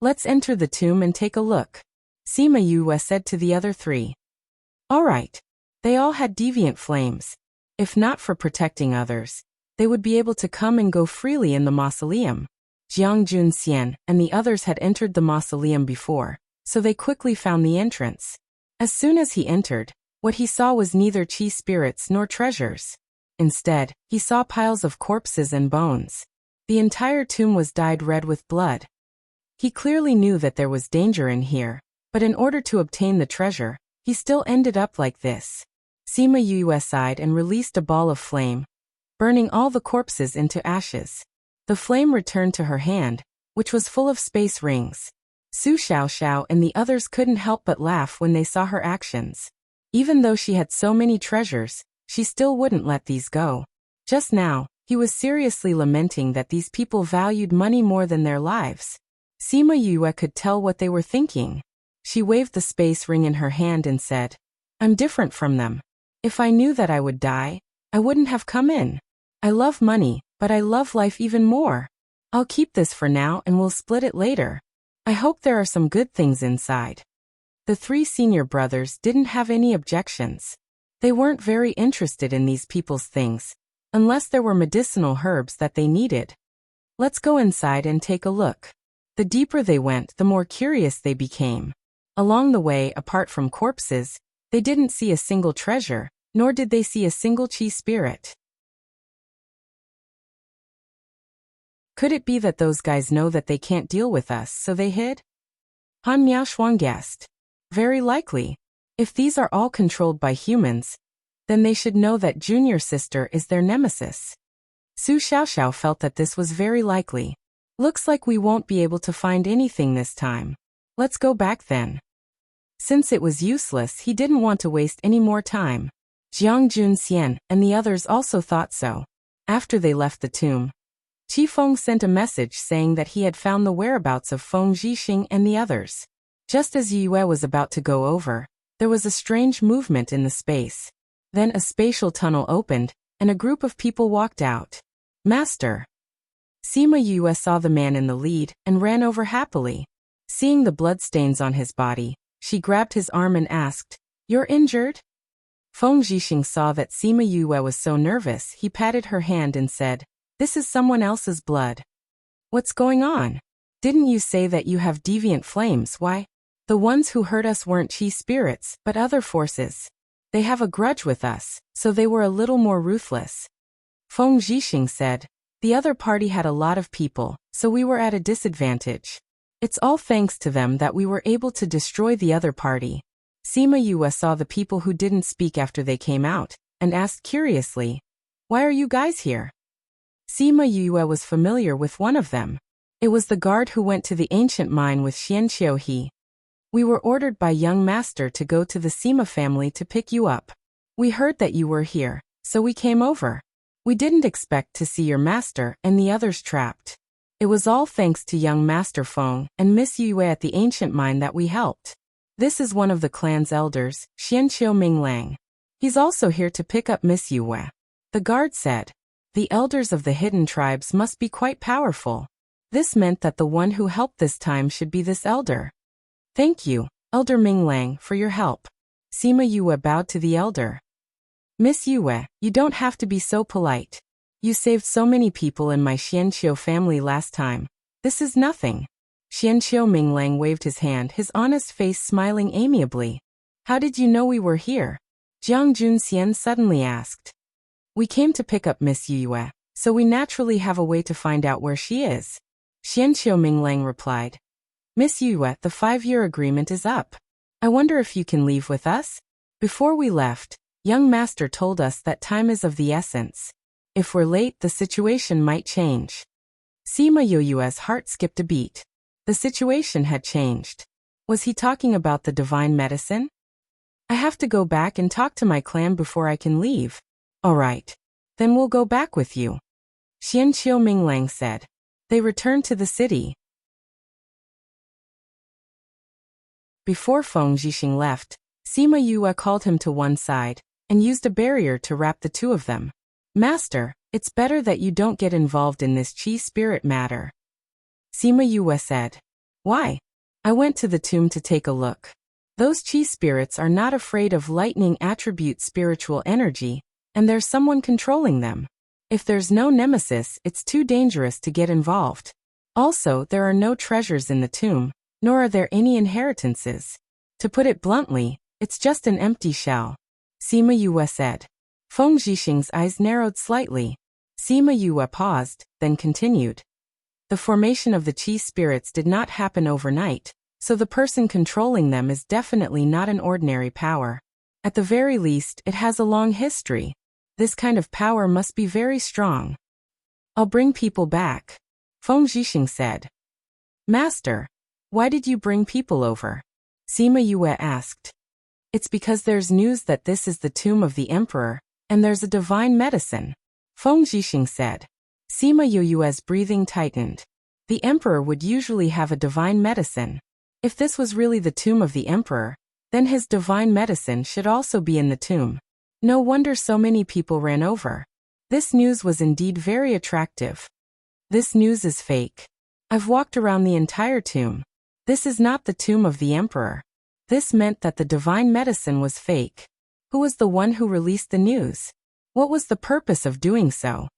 Let's enter the tomb and take a look, Sima Yue said to the other three. All right. They all had deviant flames. If not for protecting others, they would be able to come and go freely in the mausoleum. Jiang Junxian and the others had entered the mausoleum before, so they quickly found the entrance. As soon as he entered, what he saw was neither Qi spirits nor treasures. Instead, he saw piles of corpses and bones. The entire tomb was dyed red with blood. He clearly knew that there was danger in here, But in order to obtain the treasure, he still ended up like this. Sima Yue sighed and released a ball of flame, burning all the corpses into ashes. The flame returned to her hand, which was full of space rings. Su Xiaoxiao and the others couldn't help but laugh when they saw her actions. Even though she had so many treasures, she still wouldn't let these go. Just now, he was seriously lamenting that these people valued money more than their lives. Sima Yue could tell what they were thinking. She waved the space ring in her hand and said, "I'm different from them. If I knew that I would die, I wouldn't have come in. I love money, but I love life even more. I'll keep this for now and we'll split it later. I hope there are some good things inside." The three senior brothers didn't have any objections. They weren't very interested in these people's things, unless there were medicinal herbs that they needed. Let's go inside and take a look. The deeper they went, the more curious they became. Along the way, apart from corpses, they didn't see a single treasure, nor did they see a single chi spirit. Could it be that those guys know that they can't deal with us, so they hid? Han Miaoshuang guessed. Very likely. If these are all controlled by humans, then they should know that Junior Sister is their nemesis. Su Xiaoxiao felt that this was very likely. Looks like we won't be able to find anything this time. Let's go back then. Since it was useless, he didn't want to waste any more time. Jiang Junxian and the others also thought so. After they left the tomb, Qi Feng sent a message saying that he had found the whereabouts of Feng Zhixing and the others. Just as Yue was about to go over, there was a strange movement in the space. Then a spatial tunnel opened, and a group of people walked out. Master. Sima Yue saw the man in the lead and ran over happily. Seeing the bloodstains on his body, she grabbed his arm and asked, "You're injured?" Feng Zhixing saw that Sima Yue was so nervous, he patted her hand and said, "This is someone else's blood. What's going on? Didn't you say that you have deviant flames? Why? The ones who hurt us weren't chi spirits, but other forces. They have a grudge with us, so they were a little more ruthless." Feng Zhixing said, "The other party had a lot of people, so we were at a disadvantage. It's all thanks to them that we were able to destroy the other party." Sima Yue saw the people who didn't speak after they came out, and asked curiously, "Why are you guys here?" Sima Yue was familiar with one of them. It was the guard who went to the ancient mine with Xian Qiuhe. "We were ordered by young master to go to the Sima family to pick you up. We heard that you were here, so we came over. We didn't expect to see your master and the others trapped. It was all thanks to young Master Feng and Miss Yue at the ancient mine that we helped. This is one of the clan's elders, Xianqiu Minglang. He's also here to pick up Miss Yue." The guard said. The elders of the hidden tribes must be quite powerful. This meant that the one who helped this time should be this elder. "Thank you, Elder Minglang, for your help." Sima Yue bowed to the elder. "Miss Yue, you don't have to be so polite. You saved so many people in my Xianqiu family last time. This is nothing." Xianqiu Minglang waved his hand, his honest face smiling amiably. "How did you know we were here?" Jiang Junxian suddenly asked. "We came to pick up Miss Yue, so we naturally have a way to find out where she is." Xianqiu Minglang replied. "Miss Yue, the 5-year agreement is up. I wonder if you can leave with us?" Before we left, young master told us that time is of the essence. If we're late, the situation might change. Sima Yue's heart skipped a beat. The situation had changed. Was he talking about the divine medicine? "I have to go back and talk to my clan before I can leave." "All right. Then we'll go back with you," Xianqiu Minglang said. They returned to the city. Before Feng Zhixing left, Sima Yue called him to one side and used a barrier to wrap the two of them. "Master, it's better that you don't get involved in this chi spirit matter," Sima Yue said. "Why?" "I went to the tomb to take a look. Those chi spirits are not afraid of lightning attribute spiritual energy, and there's someone controlling them. If there's no nemesis, it's too dangerous to get involved. Also, there are no treasures in the tomb, nor are there any inheritances. To put it bluntly, it's just an empty shell," Sima Yue said. Feng Zhixing's eyes narrowed slightly. Sima Yue paused, then continued. "The formation of the chi spirits did not happen overnight, so the person controlling them is definitely not an ordinary power. At the very least, it has a long history. This kind of power must be very strong. I'll bring people back, Feng Zhixing said. Master, why did you bring people over? Sima Yue asked. It's because there's news that this is the tomb of the emperor, and there's a divine medicine, Feng Zhixing said. Sima Yue's breathing tightened. The emperor would usually have a divine medicine. If this was really the tomb of the emperor, then his divine medicine should also be in the tomb. No wonder so many people ran over. This news was indeed very attractive. This news is fake. I've walked around the entire tomb. This is not the tomb of the emperor. This meant that the divine medicine was fake. Who was the one who released the news? What was the purpose of doing so?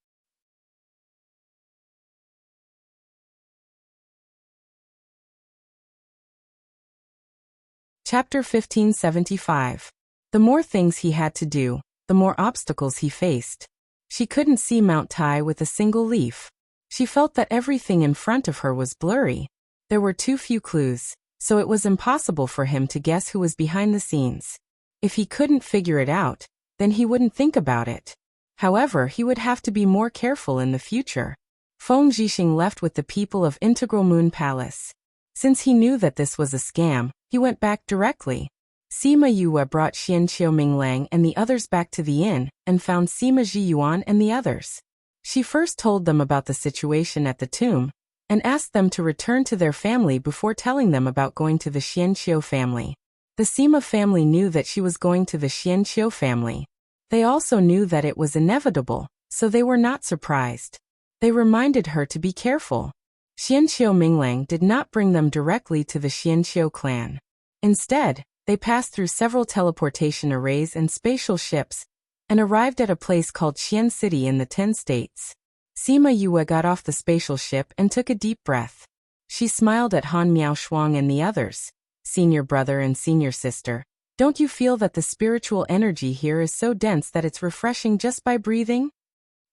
Chapter 1575. The more things he had to do, the more obstacles he faced. She couldn't see Mount Tai with a single leaf. She felt that everything in front of her was blurry. There were too few clues, so it was impossible for him to guess who was behind the scenes. If he couldn't figure it out, then he wouldn't think about it. However, he would have to be more careful in the future. Feng Zhixing left with the people of Integral Moon Palace. Since he knew that this was a scam, he went back directly. Sima Yue brought Xianqiu Minglang and the others back to the inn, and found Sima Zhiyuan and the others. She first told them about the situation at the tomb, and asked them to return to their family before telling them about going to the Xianqiu family. The Sima family knew that she was going to the Xianqiu family. They also knew that it was inevitable, so they were not surprised. They reminded her to be careful. Xianqiu Minglang did not bring them directly to the Xianqiu clan. Instead, they passed through several teleportation arrays and spatial ships, and arrived at a place called Xian City in the 10 states. Sima Yue got off the spatial ship and took a deep breath. She smiled at Han Miaoshuang and the others. Senior brother and senior sister, don't you feel that the spiritual energy here is so dense that it's refreshing just by breathing?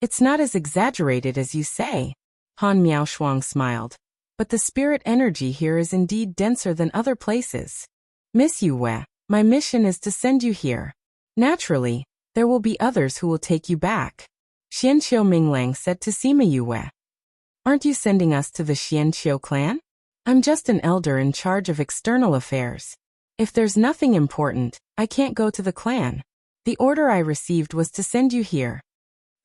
It's not as exaggerated as you say. Han Miaoshuang smiled. But the spirit energy here is indeed denser than other places. Miss Yue, my mission is to send you here. Naturally, there will be others who will take you back. Xianqiu Minglang said to Sima Yue. Aren't you sending us to the Xianqiu clan? I'm just an elder in charge of external affairs. If there's nothing important, I can't go to the clan. The order I received was to send you here.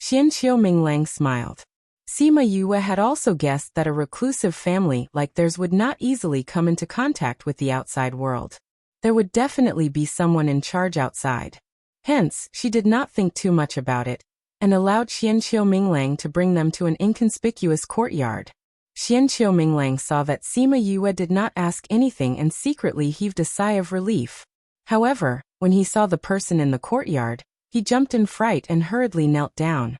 Xianqiu Minglang smiled. Sima Yue had also guessed that a reclusive family like theirs would not easily come into contact with the outside world. There would definitely be someone in charge outside. Hence, she did not think too much about it, and allowed Xianqiu Minglang to bring them to an inconspicuous courtyard. Xianqiu Minglang saw that Sima Yue did not ask anything and secretly heaved a sigh of relief. However, when he saw the person in the courtyard, he jumped in fright and hurriedly knelt down.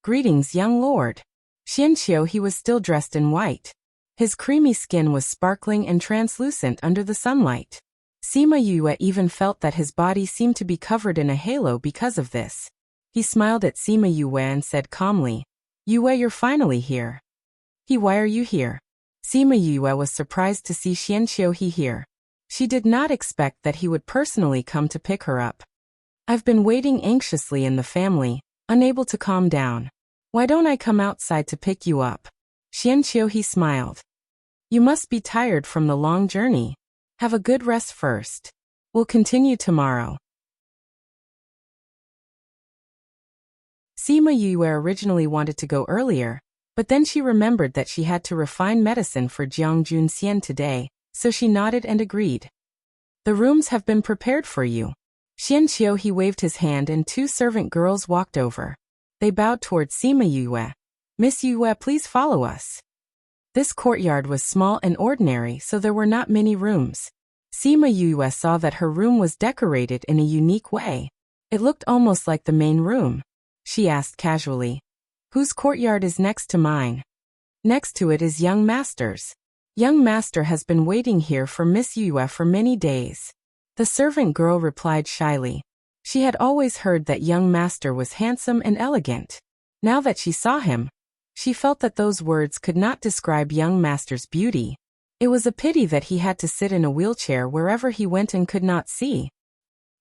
Greetings, young lord. Xianqiu, he was still dressed in white. His creamy skin was sparkling and translucent under the sunlight. Sima Yue even felt that his body seemed to be covered in a halo because of this. He smiled at Sima Yue and said calmly, Yue, you're finally here. Why are you here? Sima Yue was surprised to see Xianqiu here. She did not expect that he would personally come to pick her up. I've been waiting anxiously in the family, unable to calm down. Why don't I come outside to pick you up? Xianqiu smiled. You must be tired from the long journey. Have a good rest first. We'll continue tomorrow. Sima Yue originally wanted to go earlier, but then she remembered that she had to refine medicine for Jiang Junxian today, so she nodded and agreed. The rooms have been prepared for you. Xianqiu waved his hand and two servant girls walked over. They bowed towards Sima Yue. Miss Yue, please follow us. This courtyard was small and ordinary, so there were not many rooms. Sima Yue saw that her room was decorated in a unique way. It looked almost like the main room. She asked casually, Whose courtyard is next to mine? Next to it is Young Master's. Young Master has been waiting here for Miss Yue for many days. The servant girl replied shyly. She had always heard that Young Master was handsome and elegant. Now that she saw him, she felt that those words could not describe Young Master's beauty. It was a pity that he had to sit in a wheelchair wherever he went and could not see.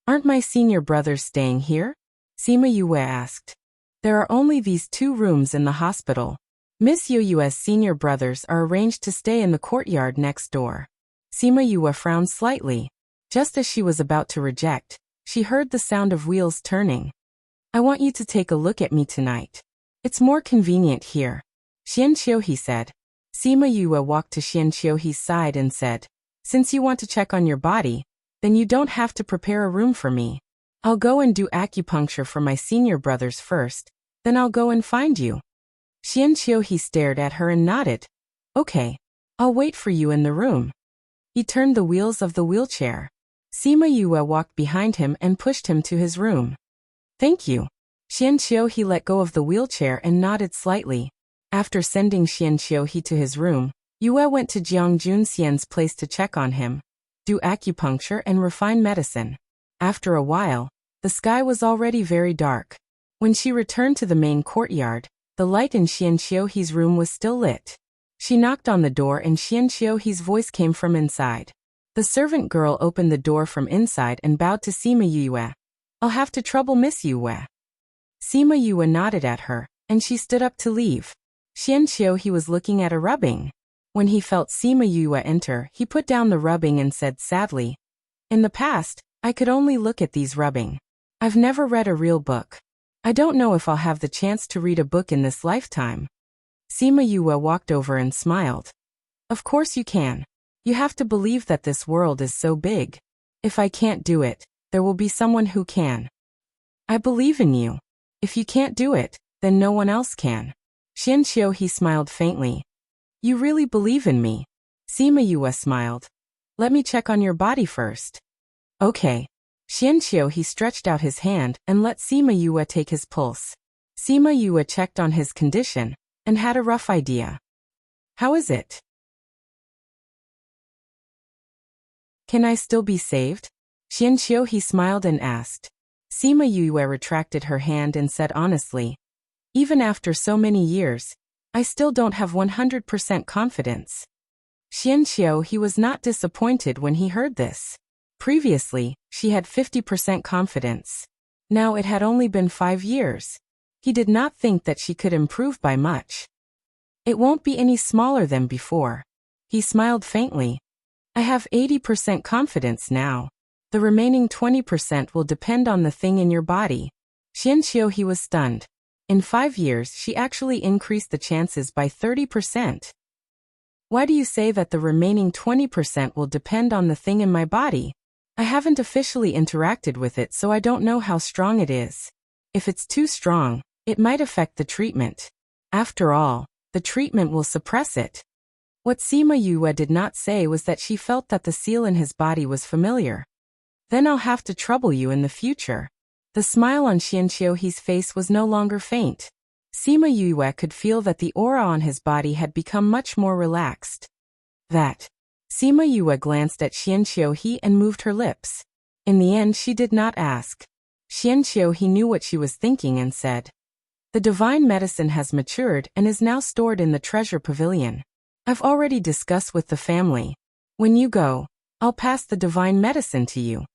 Aren't my senior brothers staying here? Sima Yue asked. There are only these 2 rooms in the hospital. Miss Yue's senior brothers are arranged to stay in the courtyard next door. Sima Yue frowned slightly. Just as she was about to reject, she heard the sound of wheels turning. I want you to take a look at me tonight. It's more convenient here. Xian Qiuhe said. Sima Yue walked to Xian Qiuhe's side and said, since you want to check on your body, then you don't have to prepare a room for me. I'll go and do acupuncture for my senior brothers first, then I'll go and find you. Xian Qiuhe stared at her and nodded. Okay, I'll wait for you in the room. He turned the wheels of the wheelchair. Sima Yue walked behind him and pushed him to his room. Thank you. Xian Qiuhe let go of the wheelchair and nodded slightly. After sending Xian Qiuhe to his room, Yue went to Jiang Junxian's place to check on him, do acupuncture and refine medicine. After a while, the sky was already very dark. When she returned to the main courtyard, the light in Xian Qiuhe's room was still lit. She knocked on the door and Xian Qiuhe's voice came from inside. The servant girl opened the door from inside and bowed to Sima Yue. I'll have to trouble Miss Yue. Sima Yue nodded at her, and she stood up to leave. Xian Qiuhe was looking at a rubbing. When he felt Sima Yue enter, he put down the rubbing and said sadly, in the past, I could only look at these rubbing. I've never read a real book. I don't know if I'll have the chance to read a book in this lifetime. Sima Yue walked over and smiled. Of course you can. You have to believe that this world is so big. If I can't do it, there will be someone who can. I believe in you. If you can't do it, then no one else can. Xian Qiuhe smiled faintly. You really believe in me? Sima Yue smiled. Let me check on your body first. Okay. Xian Qiuhe stretched out his hand and let Sima Yue take his pulse. Sima Yue checked on his condition and had a rough idea. How is it? Can I still be saved? Xian Qiuhe smiled and asked. Sima Yue retracted her hand and said honestly, even after so many years, I still don't have 100% confidence. Xian Qiuhe was not disappointed when he heard this. Previously, she had 50% confidence. Now it had only been 5 years. He did not think that she could improve by much. It won't be any smaller than before. He smiled faintly. I have 80% confidence now. The remaining 20% will depend on the thing in your body. Xian Qiuhe was stunned. In 5 years, she actually increased the chances by 30%. Why do you say that the remaining 20% will depend on the thing in my body? I haven't officially interacted with it, so I don't know how strong it is. If it's too strong, it might affect the treatment. After all, the treatment will suppress it. What Sima Yue did not say was that she felt that the seal in his body was familiar. Then I'll have to trouble you in the future. The smile on Xian Qiuhe's face was no longer faint. Sima Yue could feel that the aura on his body had become much more relaxed. That. Sima Yue glanced at Xian Qiuhe and moved her lips. In the end, she did not ask. Xian Qiuhe knew what she was thinking and said, the divine medicine has matured and is now stored in the treasure pavilion. I've already discussed with the family. When you go, I'll pass the divine medicine to you.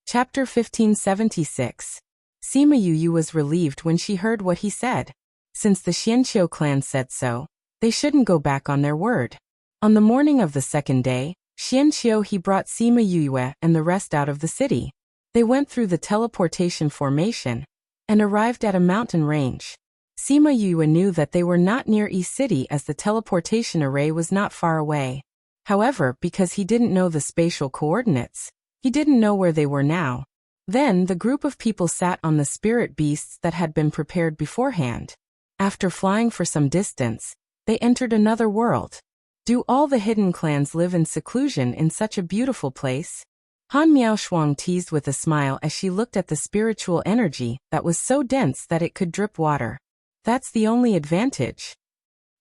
Chapter 1576. Sima Yue was relieved when she heard what he said. Since the Xianqiu clan said so, they shouldn't go back on their word. On the morning of the second day, Xianqiu brought Sima Yue and the rest out of the city. They went through the teleportation formation and arrived at a mountain range. Sima Yue knew that they were not near Yi City as the teleportation array was not far away. However, because he didn't know the spatial coordinates, he didn't know where they were now. Then the group of people sat on the spirit beasts that had been prepared beforehand. After flying for some distance, they entered another world. Do all the hidden clans live in seclusion in such a beautiful place? Han Miaoshuang teased with a smile as she looked at the spiritual energy that was so dense that it could drip water. That's the only advantage.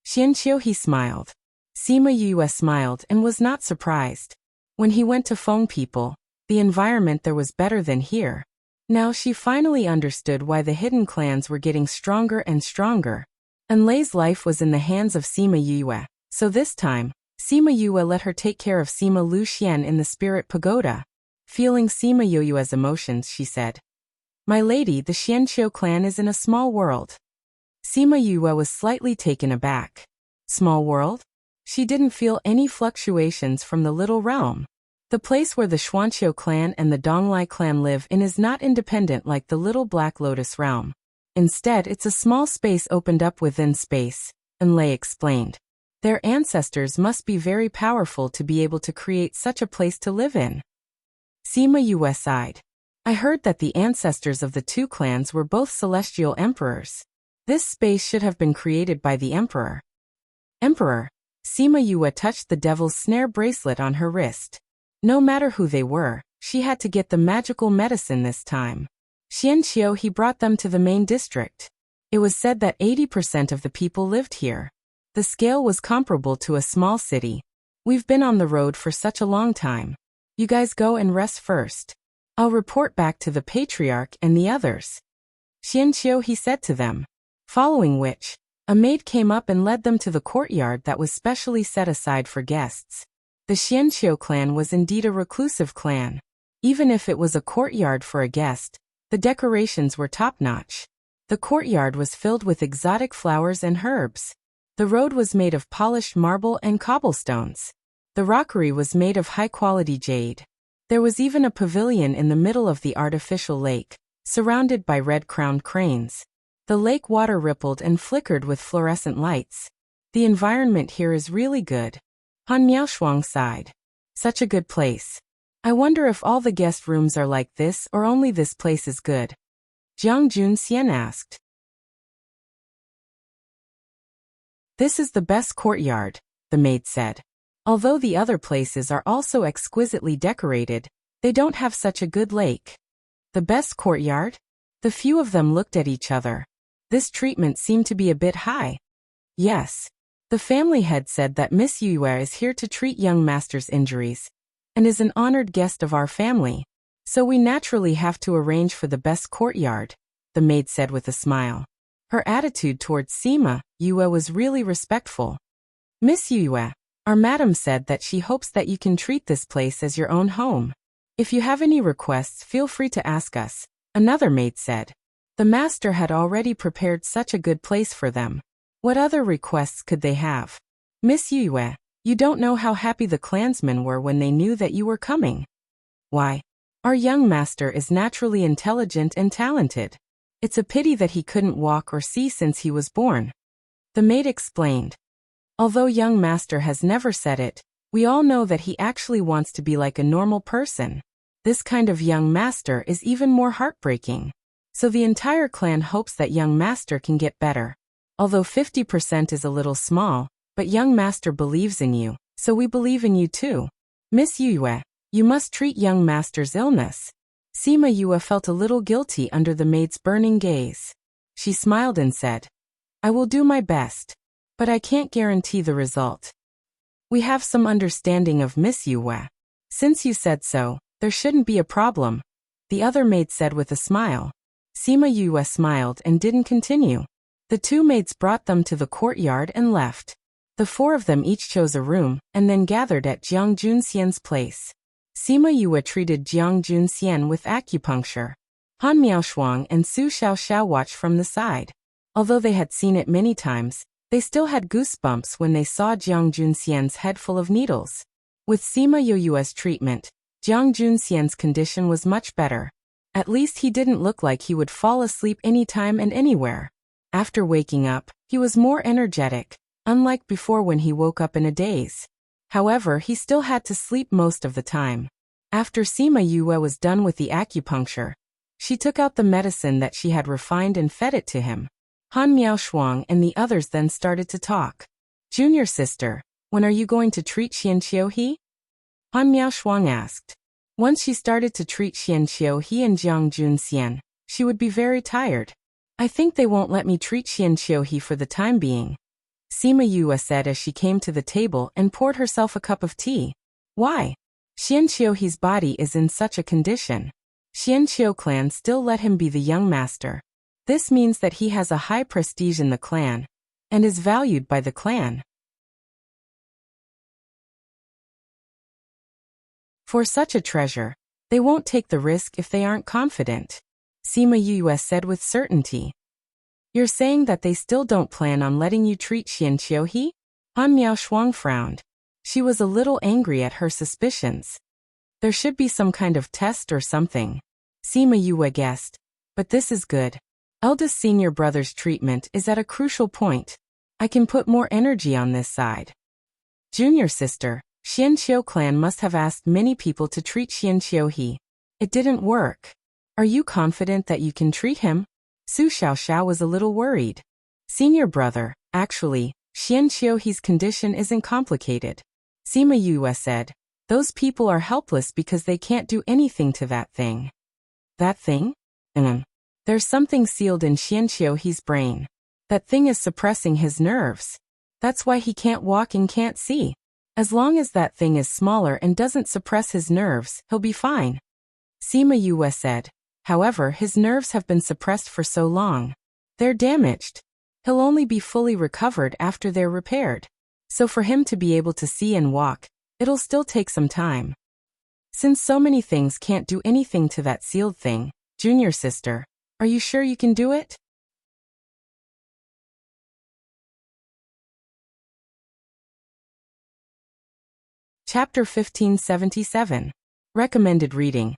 Xian Qiuhe smiled. Sima Yue smiled and was not surprised. When he went to Feng people, the environment there was better than here. Now she finally understood why the hidden clans were getting stronger and stronger. Enlei's life was in the hands of Sima Yue, so this time, Sima Yue let her take care of Sima Lu Xian in the spirit pagoda. Feeling Sima Yue's emotions, she said, "My lady, the Xianqiu clan is in a small world." Sima Yue was slightly taken aback. Small world? She didn't feel any fluctuations from the little realm. The place where the Xuanqiu clan and the Donglai clan live in is not independent like the little Black Lotus realm. Instead, it's a small space opened up within space, Enlei explained. Their ancestors must be very powerful to be able to create such a place to live in. Sima Yue sighed. I heard that the ancestors of the two clans were both celestial emperors. This space should have been created by the emperor. Emperor? Sima Yue touched the devil's snare bracelet on her wrist. No matter who they were, she had to get the magical medicine this time. Xianqiu, he brought them to the main district. It was said that 80% of the people lived here. The scale was comparable to a small city. We've been on the road for such a long time. You guys go and rest first. I'll report back to the patriarch and the others. Xianqiu, he said to them. Following which, a maid came up and led them to the courtyard that was specially set aside for guests. The Xianqiu clan was indeed a reclusive clan. Even if it was a courtyard for a guest, the decorations were top-notch. The courtyard was filled with exotic flowers and herbs. The road was made of polished marble and cobblestones. The rockery was made of high-quality jade. There was even a pavilion in the middle of the artificial lake, surrounded by red-crowned cranes. The lake water rippled and flickered with fluorescent lights. The environment here is really good. Han Miaoshuang sighed. Such a good place. I wonder if all the guest rooms are like this or only this place is good. Jiang Junxian asked. This is the best courtyard, the maid said. Although the other places are also exquisitely decorated, they don't have such a good lake. The best courtyard? The few of them looked at each other. This treatment seemed to be a bit high. Yes. The family head said that Miss Yue is here to treat young master's injuries, and is an honored guest of our family. So we naturally have to arrange for the best courtyard, the maid said with a smile. Her attitude towards Sima Yue was really respectful. Miss Yue, our madam said that she hopes that you can treat this place as your own home. If you have any requests, feel free to ask us, another maid said. The master had already prepared such a good place for them. What other requests could they have? Miss Yue, you don't know how happy the clansmen were when they knew that you were coming. Why? Our young master is naturally intelligent and talented. It's a pity that he couldn't walk or see since he was born. The maid explained. Although young master has never said it, we all know that he actually wants to be like a normal person. This kind of young master is even more heartbreaking. So the entire clan hopes that young master can get better. Although 50% is a little small, but young master believes in you, so we believe in you too. Miss Yue, you must treat young master's illness. Sima Yue felt a little guilty under the maid's burning gaze. She smiled and said, I will do my best, but I can't guarantee the result. We have some understanding of Miss Yue. Since you said so, there shouldn't be a problem, the other maid said with a smile. Sima Yue smiled and didn't continue. The two maids brought them to the courtyard and left. The four of them each chose a room and then gathered at Jiang Junxian's place. Sima Yue treated Jiang Junxian with acupuncture. Han Miaoshuang and Su Xiaoxiao watched from the side. Although they had seen it many times, they still had goosebumps when they saw Jiang Junxian's head full of needles. With Sima Yue's treatment, Jiang Junxian's condition was much better. At least he didn't look like he would fall asleep anytime and anywhere. After waking up, he was more energetic, unlike before when he woke up in a daze. However, he still had to sleep most of the time. After Sima Yue was done with the acupuncture, she took out the medicine that she had refined and fed it to him. Han Miaoshuang and the others then started to talk. Junior sister, when are you going to treat Xianqiu? Han Miaoshuang asked. Once she started to treat Xianqiu and Jiang Junxian, she would be very tired. I think they won't let me treat Xianqiu for the time being, Sima Yue said as she came to the table and poured herself a cup of tea. Why? Xianqiu's body is in such a condition. Xianqiu clan still let him be the young master. This means that he has a high prestige in the clan and is valued by the clan. For such a treasure, they won't take the risk if they aren't confident, Sima Yue said with certainty. You're saying that they still don't plan on letting you treat Xianqiu he? Han Miaoshuang frowned. She was a little angry at her suspicions. There should be some kind of test or something, Sima Yue guessed. But this is good. Eldest senior brother's treatment is at a crucial point. I can put more energy on this side. Junior sister, Xianqiu clan must have asked many people to treat Xianqiu he. It didn't work. Are you confident that you can treat him? Su Xiaoxiao was a little worried. Senior brother, actually, Xianqiu he's condition isn't complicated, Sima Yue said. Those people are helpless because they can't do anything to that thing. That thing? There's something sealed in Xianqiu he's brain. That thing is suppressing his nerves. That's why he can't walk and can't see. As long as that thing is smaller and doesn't suppress his nerves, he'll be fine, Sima Yue said. However, his nerves have been suppressed for so long. They're damaged. He'll only be fully recovered after they're repaired. So for him to be able to see and walk, it'll still take some time. Since so many things can't do anything to that sealed thing, junior sister, are you sure you can do it? Chapter 1577. Recommended reading.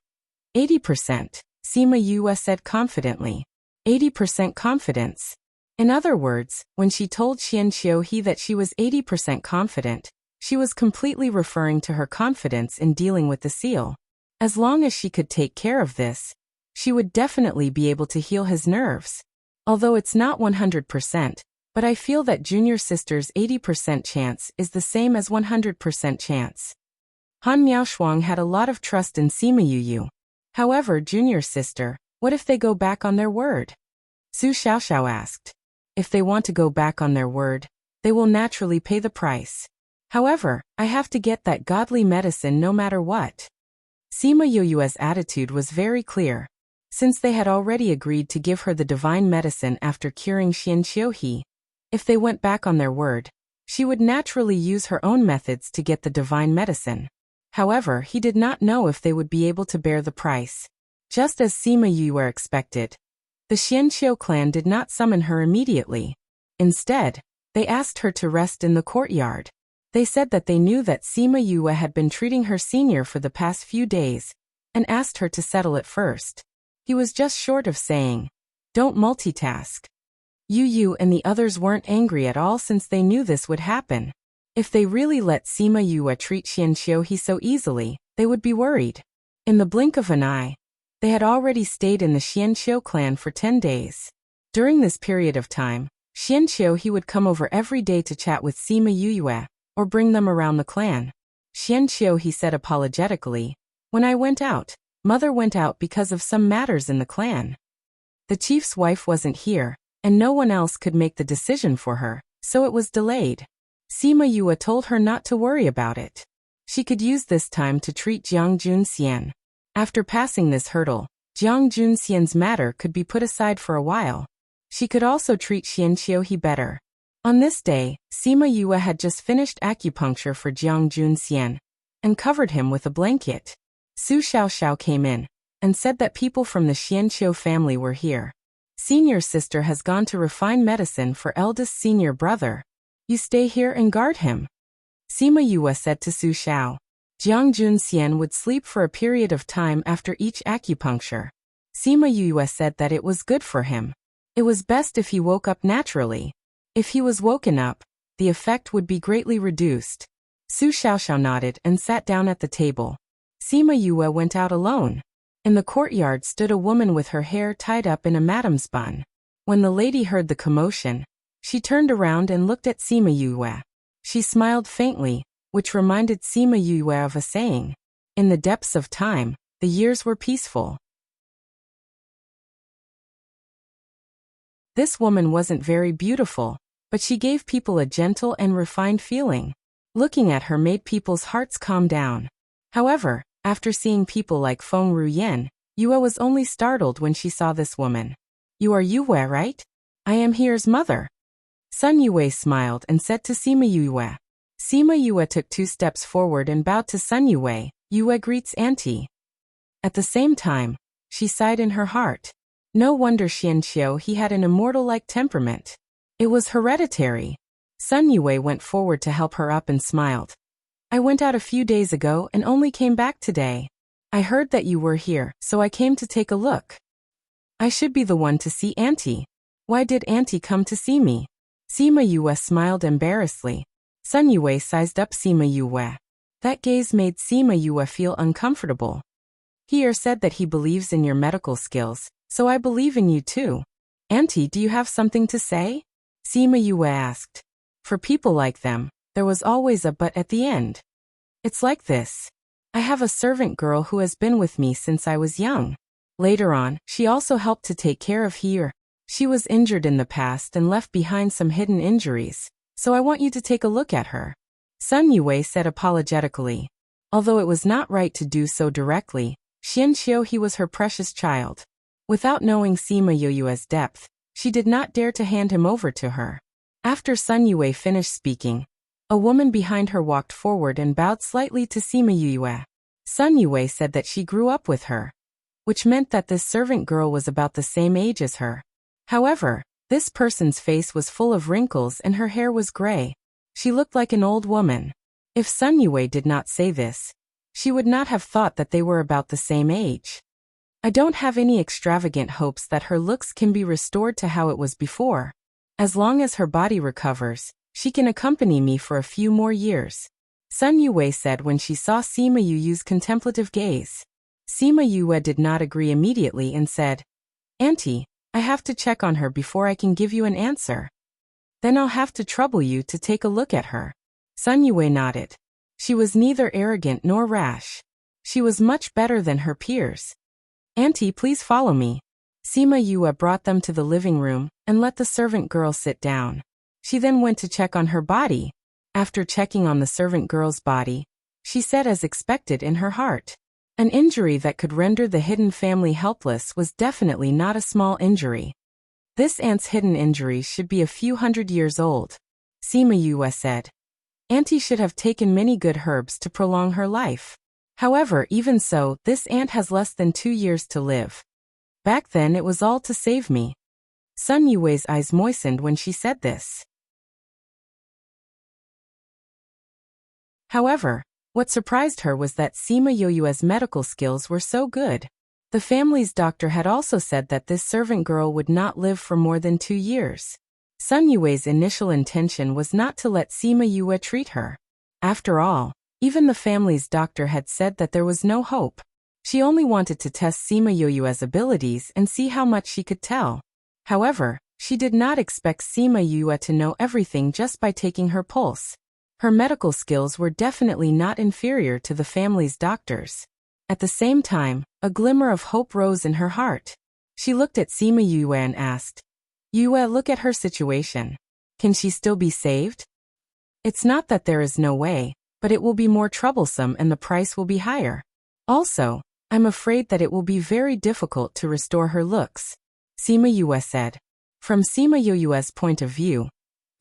80%, Sima Yue said confidently. 80% confidence. In other words, when she told Xianqiu he that she was 80% confident, she was completely referring to her confidence in dealing with the seal. As long as she could take care of this, she would definitely be able to heal his nerves. Although it's not 100%, but I feel that junior sister's 80% chance is the same as 100% chance. Han Miaoshuang had a lot of trust in Sima Yue. However, junior sister, what if they go back on their word? Su Xiaoxiao asked. If they want to go back on their word, they will naturally pay the price. However, I have to get that godly medicine no matter what. Sima Yue's attitude was very clear. Since they had already agreed to give her the divine medicine after curing Xianqiu he, if they went back on their word, she would naturally use her own methods to get the divine medicine. However, he did not know if they would be able to bear the price. Just as Sima Yue expected, the Xianqiu clan did not summon her immediately. Instead, they asked her to rest in the courtyard. They said that they knew that Sima Yue had been treating her senior for the past few days, and asked her to settle it first. He was just short of saying, "Don't multitask." Yu and the others weren't angry at all since they knew this would happen. If they really let Sima Yue treat Xianqiu he so easily, they would be worried. In the blink of an eye, they had already stayed in the Xianqiu clan for 10 days. During this period of time, Xianqiu he would come over every day to chat with Sima Yue, or bring them around the clan. Xianqiu he said apologetically, "When I went out, mother went out because of some matters in the clan. The chief's wife wasn't here, and no one else could make the decision for her, so it was delayed." Sima Yue told her not to worry about it. She could use this time to treat Jiang Junxian. After passing this hurdle, Jiang Junxian's matter could be put aside for a while. She could also treat Xianqiu he better. On this day, Sima Yue had just finished acupuncture for Jiang Junxian and covered him with a blanket. Su Xiaoxiao came in and said that people from the Xianqiu family were here. Senior sister has gone to refine medicine for eldest senior brother. You stay here and guard him, Sima Yue said to Su Xiao. Jiang Junxian would sleep for a period of time after each acupuncture. Sima Yue said that it was good for him. It was best if he woke up naturally. If he was woken up, the effect would be greatly reduced. Su Xiaoxiao nodded and sat down at the table. Sima Yue went out alone. In the courtyard stood a woman with her hair tied up in a madam's bun. When the lady heard the commotion, she turned around and looked at Sima Yue. She smiled faintly, which reminded Sima Yue of a saying. In the depths of time, the years were peaceful. This woman wasn't very beautiful, but she gave people a gentle and refined feeling. Looking at her made people's hearts calm down. However, after seeing people like Feng Ruyan, Yue was only startled when she saw this woman. You are Yue, right? I am here's mother. Sun Yue smiled and said to Sima Yue. Sima Yue took 2 steps forward and bowed to Sun Yue. Yue greets auntie. At the same time, she sighed in her heart. No wonder Xianqiu he had an immortal-like temperament. It was hereditary. Sun Yue went forward to help her up and smiled. I went out a few days ago and only came back today. I heard that you were here, so I came to take a look. I should be the one to see auntie. Why did auntie come to see me? Sima Yue smiled embarrassedly. Sun Yue sized up Sima Yue. That gaze made Sima Yue feel uncomfortable. He said that he believes in your medical skills, so I believe in you too. Auntie, do you have something to say? Sima Yue asked. For people like them, there was always a but at the end. It's like this. I have a servant girl who has been with me since I was young. Later on, she also helped to take care of her. She was injured in the past and left behind some hidden injuries, so I want you to take a look at her. Sun Yue said apologetically. Although it was not right to do so directly, Xianqiu he was her precious child. Without knowing Sima Yue's depth, she did not dare to hand him over to her. After Sun Yue finished speaking, a woman behind her walked forward and bowed slightly to Sima Yue. Sun Yue said that she grew up with her, which meant that this servant girl was about the same age as her. However, this person's face was full of wrinkles and her hair was gray. She looked like an old woman. If Sun Yue did not say this, she would not have thought that they were about the same age. I don't have any extravagant hopes that her looks can be restored to how it was before. As long as her body recovers, she can accompany me for a few more years. Sun Yue said when she saw Sima Yu's contemplative gaze. Sima Yue did not agree immediately and said, Auntie, I have to check on her before I can give you an answer. Then I'll have to trouble you to take a look at her. Sun Yue nodded. She was neither arrogant nor rash. She was much better than her peers. Auntie, please follow me. Sima Yue brought them to the living room and let the servant girl sit down. She then went to check on her body. After checking on the servant girl's body, she said as expected in her heart. An injury that could render the hidden family helpless was definitely not a small injury. This aunt's hidden injuries should be a few hundred years old. Sima Yue said. Auntie should have taken many good herbs to prolong her life. However, even so, this aunt has less than 2 years to live. Back then it was all to save me. Sun Yue's eyes moistened when she said this. However, what surprised her was that Sima Yue's medical skills were so good. The family's doctor had also said that this servant girl would not live for more than 2 years. Sun Yue's initial intention was not to let Sima Yue treat her. After all, even the family's doctor had said that there was no hope. She only wanted to test Sima Yue's abilities and see how much she could tell. However, she did not expect Sima Yue to know everything just by taking her pulse. Her medical skills were definitely not inferior to the family's doctors. At the same time, a glimmer of hope rose in her heart. She looked at Sima Yue and asked, Yue, look at her situation. Can she still be saved? It's not that there is no way, but it will be more troublesome and the price will be higher. Also, I'm afraid that it will be very difficult to restore her looks. Sima Yue said. From Sima Yue's point of view,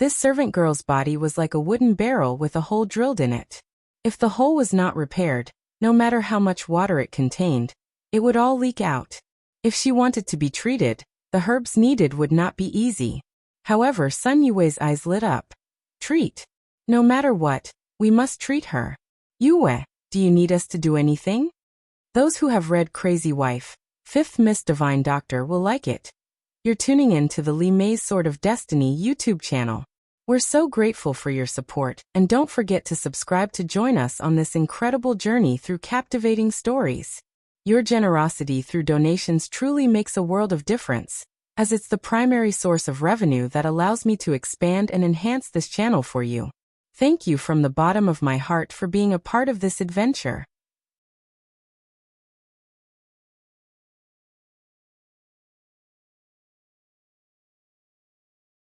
this servant girl's body was like a wooden barrel with a hole drilled in it. If the hole was not repaired, no matter how much water it contained, it would all leak out. If she wanted to be treated, the herbs needed would not be easy. However, Sun Yue's eyes lit up. Treat. No matter what, we must treat her. Yue, do you need us to do anything? Those who have read Crazy Wife, Fifth Miss Divine Doctor will like it. You're tuning in to the Li Mei's Sword of Destiny YouTube channel. We're so grateful for your support, and don't forget to subscribe to join us on this incredible journey through captivating stories. Your generosity through donations truly makes a world of difference, as it's the primary source of revenue that allows me to expand and enhance this channel for you. Thank you from the bottom of my heart for being a part of this adventure.